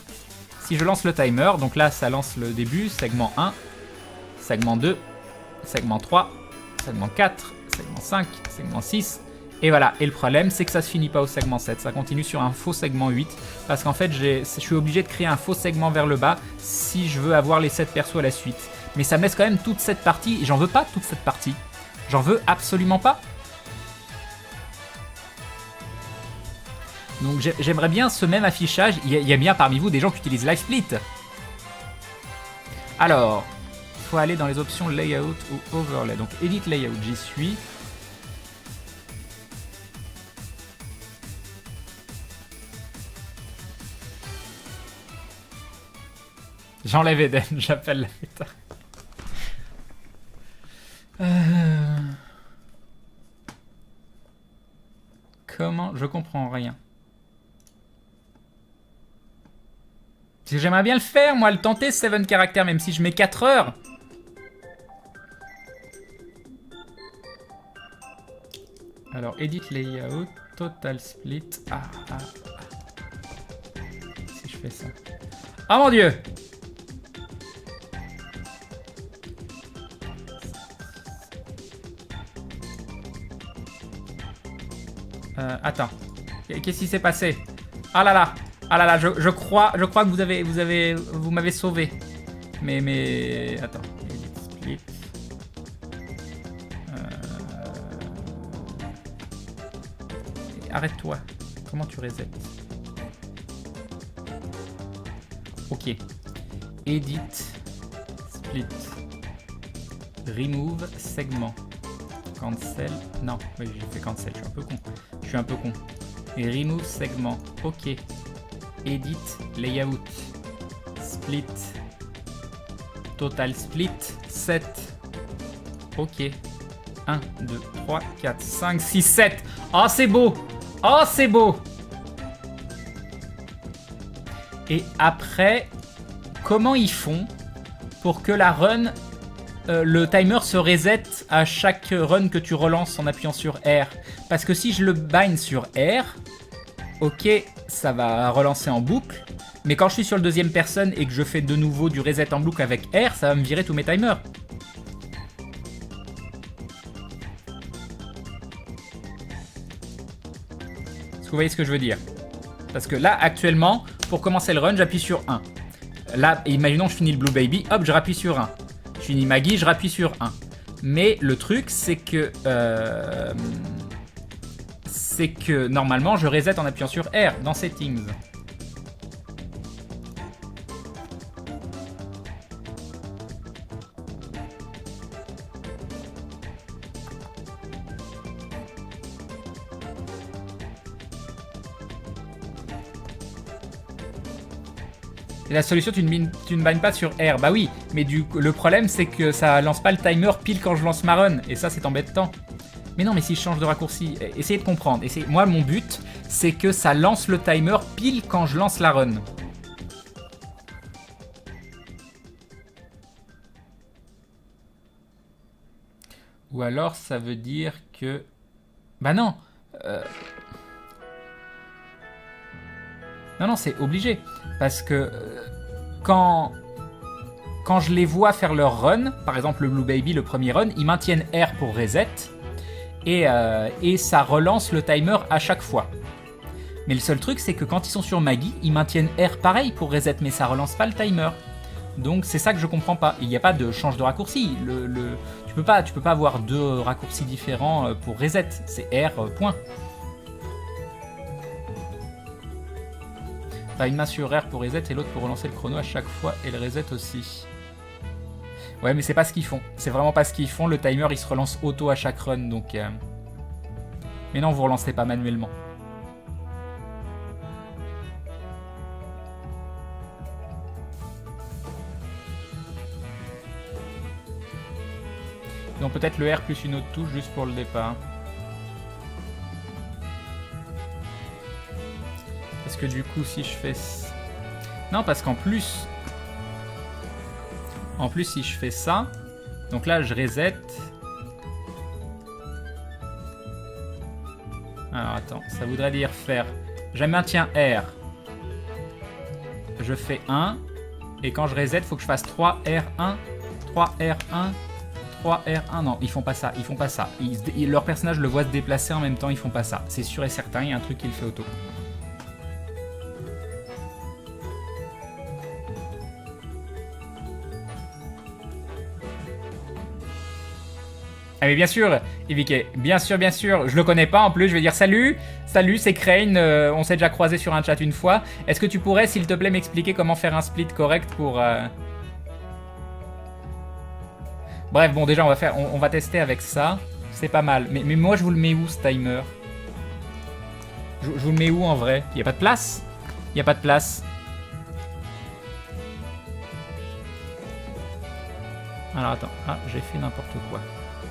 Si je lance le timer, donc là ça lance le début, segment 1, segment 2, segment 3, segment 4, segment 5, segment 6, et voilà. Et le problème c'est que ça se finit pas au segment 7, ça continue sur un faux segment 8, parce qu'en fait je suis obligé de créer un faux segment vers le bas si je veux avoir les 7 persos à la suite. Mais ça me laisse quand même toute cette partie, et j'en veux pas toute cette partie. J'en veux absolument pas. Donc j'aimerais bien ce même affichage. Il y a bien parmi vous des gens qui utilisent LiveSplit. Alors, faut aller dans les options layout ou overlay. Donc edit layout, j'y suis. J'enlève Eden, j'appelle la méta. Comment? Je comprends rien. Parce que j'aimerais bien le faire, moi, le tenter, 7 caractères, même si je mets 4 heures. Alors, edit layout, total split. Si je fais ça. Oh mon dieu! Attends. Qu'est-ce qui s'est passé? Ah là là! Ah là là, je crois que vous m'avez sauvé. Mais attends. Edit split. Arrête-toi. Comment tu resets? Ok. Edit split. Remove segment. Cancel. Non, oui, j'ai fait cancel, je suis un peu con. Et remove segment. Ok. Edit layout. Split. Total split. 7. Ok. 1, 2, 3, 4, 5, 6, 7. Oh, c'est beau! Oh, c'est beau! Et après, comment ils font pour que la run, le timer se reset à chaque run que tu relances en appuyant sur R? Parce que si je le bind sur R, ok, ça va relancer en boucle. Mais quand je suis sur le deuxième personne et que je fais de nouveau du reset en boucle avec R, ça va me virer tous mes timers. Est-ce que vous voyez ce que je veux dire? Parce que là, actuellement, pour commencer le run, j'appuie sur 1. Là, imaginons que je finis le Blue Baby, hop, je rappuie sur 1. Je finis Maggie, je rappuie sur 1. Mais le truc, c'est que normalement, je reset en appuyant sur R dans Settings. Et la solution, tu ne binds pas sur R. Bah oui, mais le problème, c'est que ça lance pas le timer pile quand je lance ma run. Et ça, c'est embêtant. Mais non, mais si je change de raccourci, essayez de comprendre. Moi, mon but, c'est que ça lance le timer pile quand je lance la run. Ou alors, ça veut dire que... Bah non Non, c'est obligé. Parce que quand je les vois faire leur run, par exemple le Blue Baby, le premier run, ils maintiennent R pour reset. Et ça relance le timer à chaque fois. Mais le seul truc, c'est que quand ils sont sur Maggie, ils maintiennent R pareil pour reset, mais ça relance pas le timer. Donc c'est ça que je comprends pas. Il n'y a pas de change de raccourci. Tu peux pas avoir deux raccourcis différents pour reset. C'est R, point. T'as une main sur R pour reset et l'autre pour relancer le chrono à chaque fois et le reset aussi. Ouais, mais c'est pas ce qu'ils font. C'est vraiment pas ce qu'ils font. Le timer, il se relance auto à chaque run, donc... Mais non, vous relancez pas manuellement. Donc peut-être le R plus une autre touche juste pour le départ. Parce que du coup, si je fais... Non, parce qu'en plus... En plus, si je fais ça... Donc là, je reset. Alors, attends. Ça voudrait dire faire... Je maintiens R. Je fais 1. Et quand je reset, il faut que je fasse 3R1. 3R1. 3R1. Non, ils font pas ça. Ils font pas ça. Leur personnage le voit se déplacer en même temps. Ils font pas ça. C'est sûr et certain. Il y a un truc qui le fait auto. Ah mais bien sûr, Evike, bien sûr, je le connais pas en plus, je vais dire salut, c'est Crane, on s'est déjà croisé sur un chat une fois. Est-ce que tu pourrais, s'il te plaît, m'expliquer comment faire un split correct pour... Bref, bon, déjà, on va tester avec ça. C'est pas mal. Mais moi, je vous le mets où, ce timer? Je vous le mets où, en vrai? Il y a pas de place? Il y a pas de place. Alors, attends. Ah, j'ai fait n'importe quoi.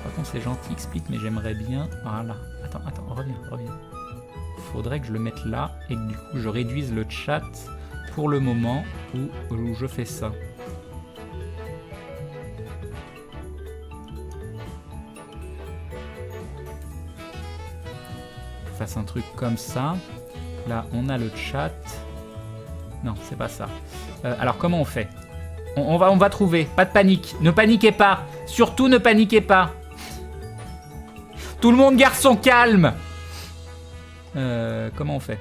Par contre, c'est gentil, explique, mais j'aimerais bien... Voilà. Attends, reviens. Faudrait que je le mette là et que du coup, je réduise le chat pour le moment où je fais ça. Je fasse un truc comme ça. Là, on a le chat. Non, c'est pas ça. Alors, comment on fait? On va trouver. Pas de panique. Ne paniquez pas. Surtout, ne paniquez pas. Tout le monde garde son calme. Comment on fait?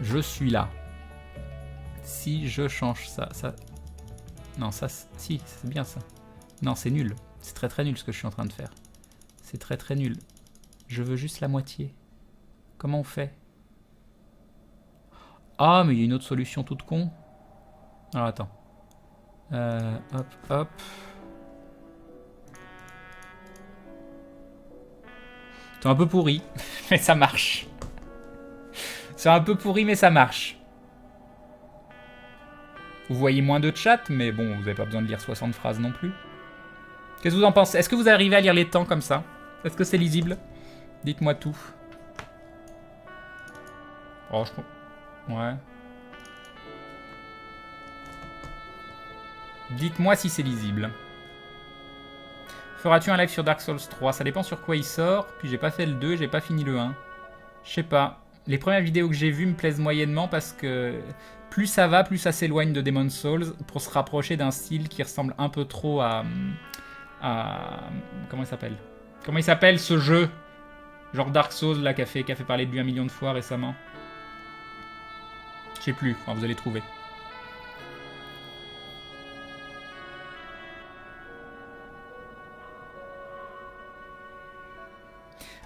Je suis là. Si je change ça... Non, ça... Si, c'est bien ça. Non, c'est nul. C'est très très nul ce que je suis en train de faire. C'est très très nul. Je veux juste la moitié. Comment on fait? Ah, mais il y a une autre solution toute con. Alors, attends. Hop. C'est un peu pourri, mais ça marche. C'est un peu pourri, mais ça marche. Vous voyez moins de chat, mais bon, vous n'avez pas besoin de lire 60 phrases non plus. Qu'est-ce que vous en pensez? Est-ce que vous arrivez à lire les temps comme ça? Est-ce que c'est lisible? Dites-moi tout. Oh, je crois... Ouais. Dites-moi si c'est lisible. Feras-tu un live sur Dark Souls 3? Ça dépend sur quoi il sort. Puis j'ai pas fait le 2, j'ai pas fini le 1. Je sais pas. Les premières vidéos que j'ai vues me plaisent moyennement parce que plus ça va, plus ça s'éloigne de Demon's Souls pour se rapprocher d'un style qui ressemble un peu trop à comment il s'appelle? Comment il s'appelle ce jeu? Genre Dark Souls là qui a fait parler de lui 1 million de fois récemment. Je sais plus, enfin vous allez trouver.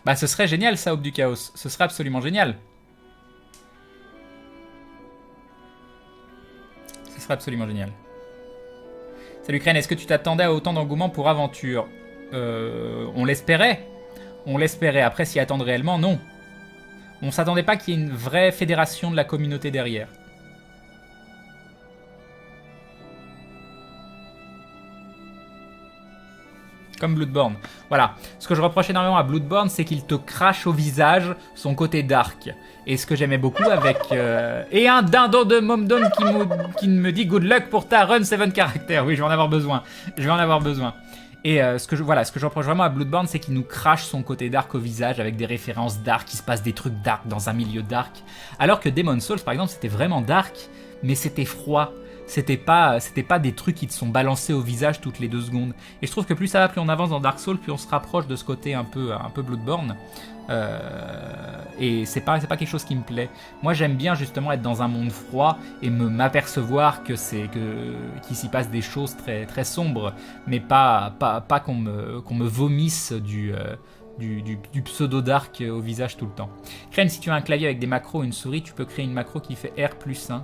Bah ce serait génial ça, Aube du Chaos. Ce serait absolument génial. Ce serait absolument génial. Salut Crane, est-ce que tu t'attendais à autant d'engouement pour Aventure? On l'espérait. On l'espérait. Après, s'y attendre réellement, non. On s'attendait pas qu'il y ait une vraie fédération de la communauté derrière. Comme Bloodborne. Voilà. Ce que je reproche énormément à Bloodborne, c'est qu'il te crache au visage son côté dark. Et ce que j'aimais beaucoup avec... Et un dindon de Momdon qui me dit « Good luck pour ta run 7 caractères ». Oui, je vais en avoir besoin. Je vais en avoir besoin. Et ce que je reproche vraiment à Bloodborne, c'est qu'il nous crache son côté dark au visage avec des références dark, il se passe des trucs dark dans un milieu dark. Alors que Demon's Souls, par exemple, c'était vraiment dark, mais c'était froid. C'était pas des trucs qui te sont balancés au visage toutes les 2 secondes. Et je trouve que plus ça va, plus on avance dans Dark Souls, plus on se rapproche de ce côté un peu Bloodborne. Et c'est pas quelque chose qui me plaît. Moi, j'aime bien justement être dans un monde froid et m'apercevoir qu'il s'y passe des choses très très sombres, mais pas qu'on me vomisse du pseudo-dark au visage tout le temps. Crane, si tu as un clavier avec des macros et une souris, tu peux créer une macro qui fait R+1.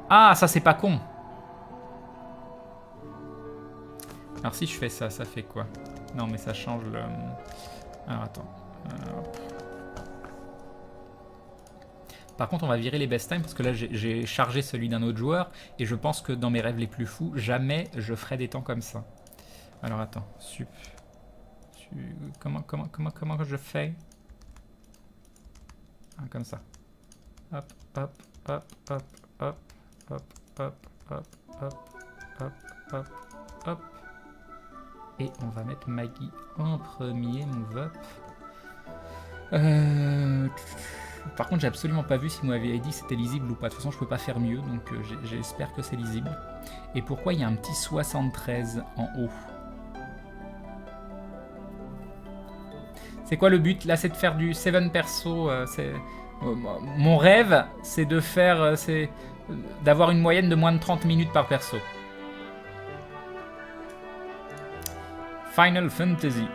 Ah, ça c'est pas con. Alors si je fais ça, ça fait quoi? Non mais ça change le... Alors attends. Par contre on va virer les best time parce que là j'ai chargé celui d'un autre joueur et je pense que dans mes rêves les plus fous, jamais je ferai des temps comme ça. Alors attends, comment je fais? Ah, comme ça. Hop, hop, hop, hop, hop, hop, hop, hop, hop, hop, hop, hop. Et on va mettre Maggie en premier, move up. Par contre, j'ai absolument pas vu si vous m'aviez dit c'était lisible ou pas. De toute façon, je peux pas faire mieux, donc j'espère que c'est lisible. Et pourquoi il y a un petit 73 en haut? C'est quoi le but? Là, c'est de faire du 7 perso. Mon rêve, c'est de faire... d'avoir une moyenne de moins de 30 minutes par perso. Final Fantasy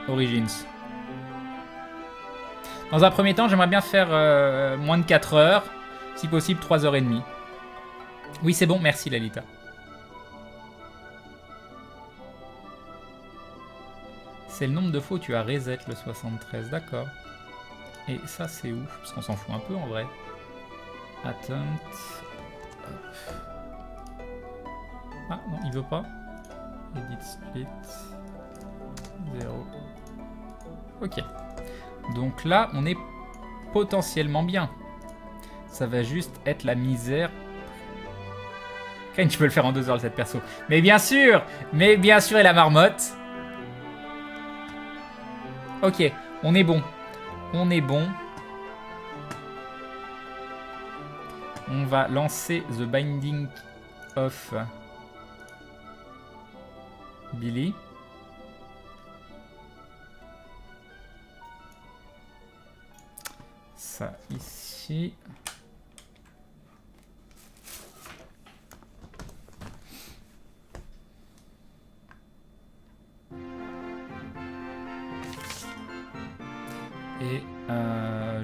Origins. Dans un premier temps, j'aimerais bien faire moins de 4 heures. Si possible, 3h30. Oui, c'est bon, merci Lalita. C'est le nombre de fois où tu as reset le 73, d'accord. Et ça c'est où? Parce qu'on s'en fout un peu en vrai. Attempt. Hop. Ah non, il veut pas. Edit split. 0. Ok. Donc là, on est potentiellement bien. Ça va juste être la misère. Crane, tu peux le faire en 2 heures, cette perso. Mais bien sûr, et la marmotte. Ok, on est bon. On est bon. On va lancer The Binding of Billy. Ça ici. Et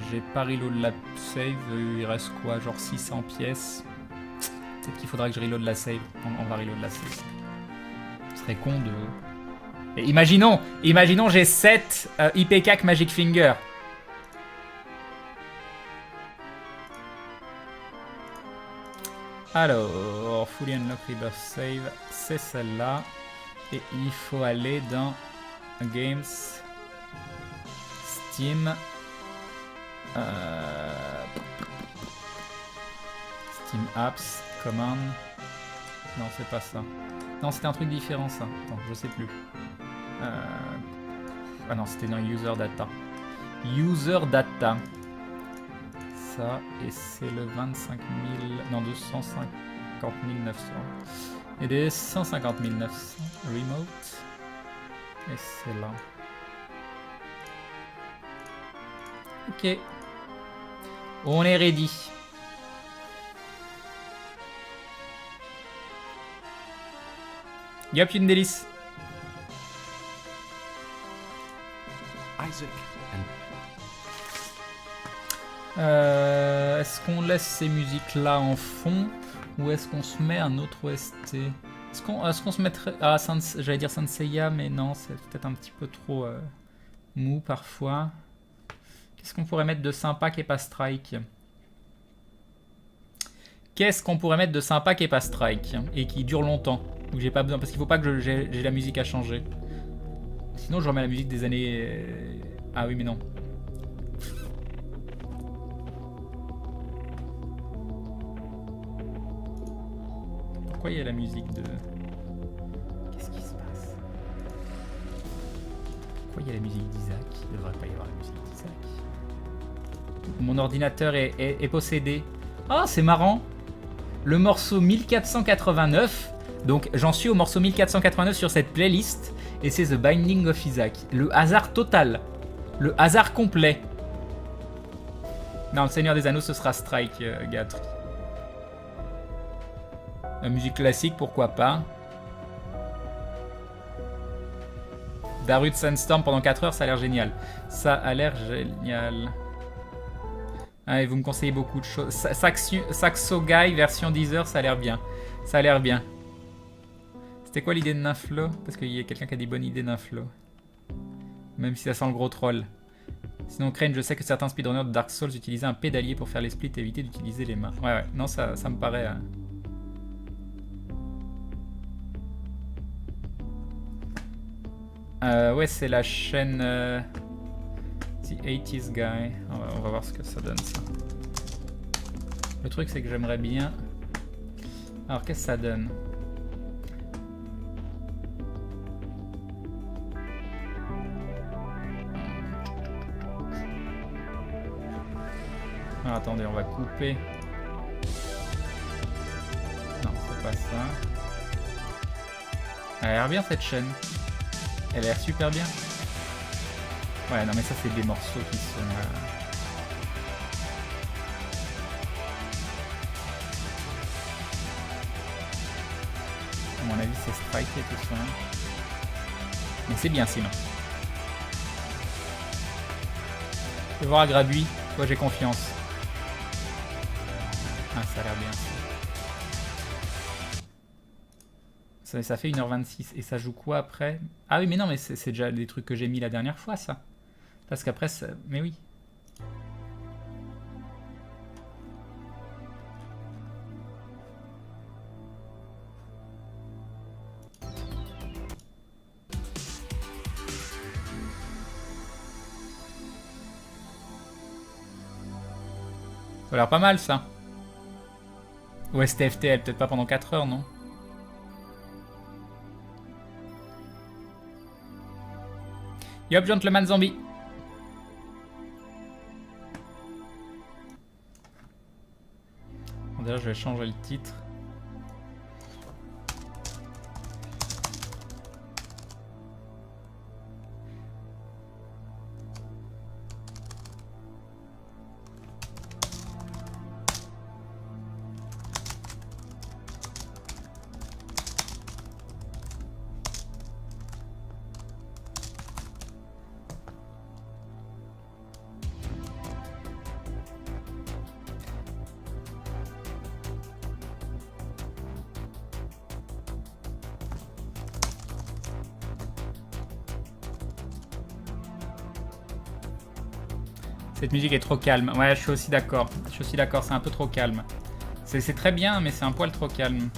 j'ai pas reload la save, il reste quoi, genre 600 pièces. Peut-être qu'il faudra que je reload la save. On va reload la save. Ce serait con de... Et imaginons j'ai 7 IPK Magic Finger. Alors, Fully Unlock Rebirth Save, c'est celle-là. Et il faut aller dans Games, Steam, Steam Apps, Command. Non, c'est pas ça. Non, c'était un truc différent ça. Attends, je sais plus. Ah non, c'était dans User Data. User Data. Ça, et c'est le 25 000... Non, 250 900. Et des 150 900. Remote. Et c'est là. Ok. On est ready. Yep, une délice. Isaac. Est-ce qu'on laisse ces musiques-là en fond ou est-ce qu'on se met un autre OST? Est-ce qu'on se mettrait... Ah, j'allais dire Saint Seiya, mais non, c'est peut-être un petit peu trop mou parfois. Qu'est-ce qu'on pourrait mettre de sympa qui est pas Strike? Qu'est-ce qu'on pourrait mettre de sympa qui est pas Strike et qui dure longtemps? Ou j'ai pas besoin, parce qu'il faut pas que j'ai la musique à changer. Sinon, je remets la musique des années... Ah oui, mais non. Pourquoi il y a la musique de... Qu'est-ce qui se passe? Pourquoi il y a la musique d'Isaac? Il ne devrait pas y avoir la musique d'Isaac. Mon ordinateur est possédé. Ah, c'est marrant. Le morceau 1489. Donc, j'en suis au morceau 1489 sur cette playlist. Et c'est The Binding of Isaac. Le hasard total. Le hasard complet. Non, le Seigneur des Anneaux, ce sera Strike, Gatry. La musique classique, pourquoi pas. Darude Sandstorm pendant 4 heures, ça a l'air génial. Ça a l'air génial. Ah, et vous me conseillez beaucoup de choses. Saxo Guy version 10 heures, ça a l'air bien. Ça a l'air bien. C'était quoi l'idée de Nymphlot? Parce qu'il y a quelqu'un qui a des bonnes idées Nymphlot. Même si ça sent le gros troll. Sinon, Crane, je sais que certains speedrunners de Dark Souls utilisaient un pédalier pour faire les splits et éviter d'utiliser les mains. Ouais, non, ça me paraît... ouais, c'est la chaîne The 80s Guy. On va voir ce que ça donne, ça. Le truc, c'est que j'aimerais bien... Alors, qu'est-ce que ça donne? Alors, attendez, on va couper. Non, c'est pas ça. Elle a l'air bien, cette chaîne. Elle a l'air super bien. Ouais, non mais ça c'est des morceaux qui sont... À mon avis c'est striké tout ça. Mais c'est bien sinon. Je vais voir à Grabuit. Toi j'ai confiance. Ah, ça a l'air bien. Ça fait 1h26. Et ça joue quoi après? Ah oui, mais non, mais c'est déjà des trucs que j'ai mis la dernière fois, ça. Parce qu'après, ça... mais oui. Ça a l'air pas mal, ça. Ou STFTL, peut-être pas pendant 4 heures, non? Yop, Gentleman Zombie. Bon, déjà, je vais changer le titre. Cette musique est trop calme. Ouais, je suis aussi d'accord. Je suis aussi d'accord, c'est un peu trop calme. C'est très bien, mais c'est un poil trop calme.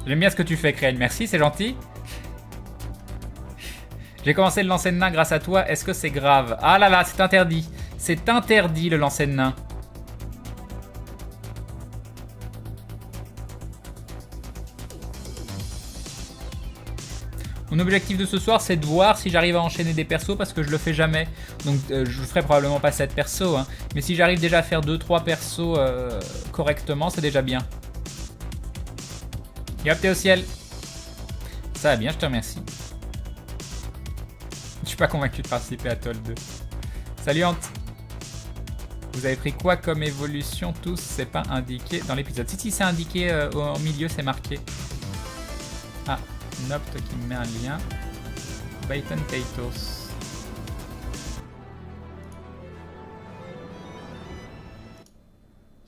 J'aime bien ce que tu fais, Crane. Merci, c'est gentil. J'ai commencé le lancer de nain grâce à toi. Est-ce que c'est grave? Ah là là, c'est interdit. C'est interdit, le lancer de nain. Mon objectif de ce soir, c'est de voir si j'arrive à enchaîner des persos parce que je le fais jamais. Donc je ferai probablement pas 7 persos. Hein. Mais si j'arrive déjà à faire 2-3 persos correctement, c'est déjà bien. Et hop, t'es au ciel. Ça va bien, je te remercie. Je suis pas convaincu de participer à Toll 2. Salut Ant. Vous avez pris quoi comme évolution tous? C'est pas indiqué dans l'épisode. Si c'est indiqué au milieu, c'est marqué. Ah. Nopt qui me met un lien. Bacon Kaitos.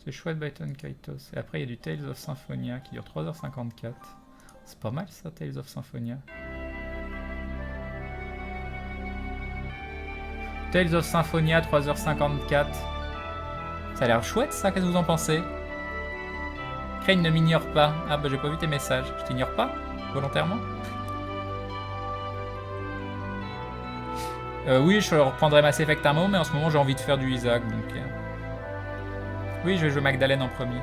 C'est chouette Bacon Kaitos. Et après il y a du Tales of Symphonia qui dure 3h54. C'est pas mal ça, Tales of Symphonia. Tales of Symphonia 3h54. Ça a l'air chouette ça, qu'est-ce que vous en pensez? Crane ne m'ignore pas. Ah bah j'ai pas vu tes messages. Je t'ignore pas? Volontairement? Oui, je reprendrai Mass Effect un moment, mais en ce moment j'ai envie de faire du Isaac, donc... Oui, je vais jouer Magdalene en premier.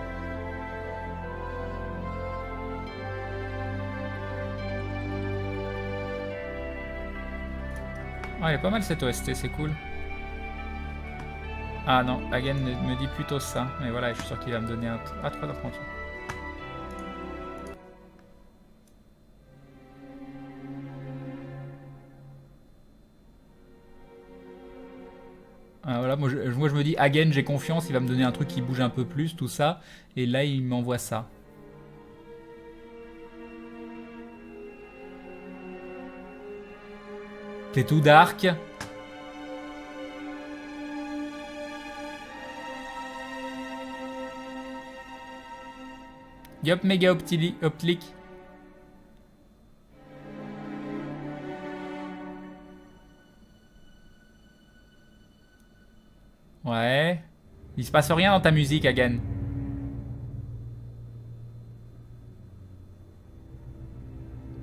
Ah, il est pas mal cette OST, c'est cool. Ah non, Hagen me dit plutôt ça, mais voilà, je suis sûr qu'il va me donner un... Ah, 3h38. Ah, voilà, moi je me dis, Hagen, j'ai confiance, il va me donner un truc qui bouge un peu plus, tout ça. Et là, il m'envoie ça. T'es tout dark. Yop, méga optique. Ouais. Il se passe rien dans ta musique, Hagen.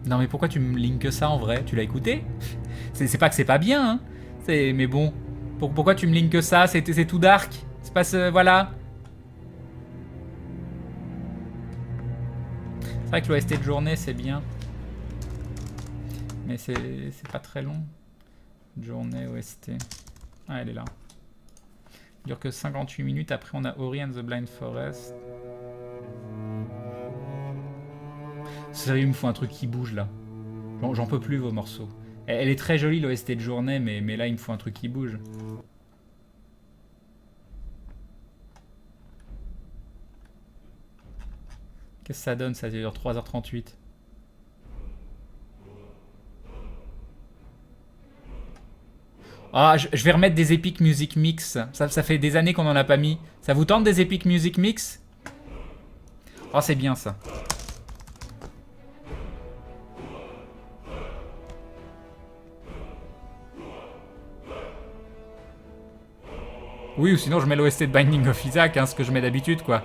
Non mais pourquoi tu me linkes ça en vrai? Tu l'as écouté? C'est pas que c'est pas bien, hein. Mais bon. Pourquoi tu me linkes ça? C'est tout dark. C'est pas voilà. C'est vrai que l'OST de journée c'est bien. Mais c'est pas très long. Journée OST. Ah, elle est là. Il dure que 58 minutes. Après, on a Ori and the Blind Forest. Sérieux, il me faut un truc qui bouge là. J'en peux plus vos morceaux. Elle est très jolie l'OST de journée, mais là, il me faut un truc qui bouge. Qu'est-ce que ça donne? Ça dure 3h38. Ah, je vais remettre des Epic Music Mix. Ça fait des années qu'on en a pas mis. Ça vous tente des Epic Music Mix? Oh, c'est bien ça. Oui, ou sinon je mets l'OST de Binding of Isaac, hein, ce que je mets d'habitude, quoi.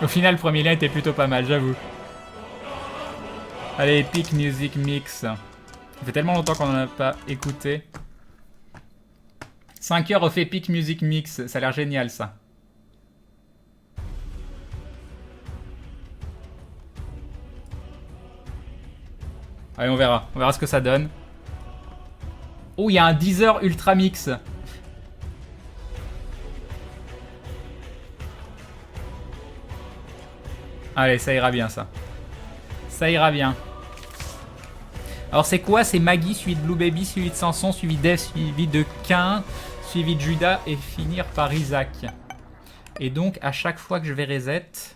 Au final, le premier lien était plutôt pas mal, j'avoue. Allez, Epic Music Mix. Ça fait tellement longtemps qu'on en a pas écouté. 5 heures off Epic Music Mix, ça a l'air génial ça. Allez, on verra ce que ça donne. Oh, il y a un Deezer Ultra Mix. Allez, ça ira bien ça. Ça ira bien. Alors c'est quoi? C'est Maggie, suivi de Blue Baby, suivi de Samson, suivi d'Eve, suivi de Cain, suivi de Judas et finir par Isaac. Et donc à chaque fois que je vais reset...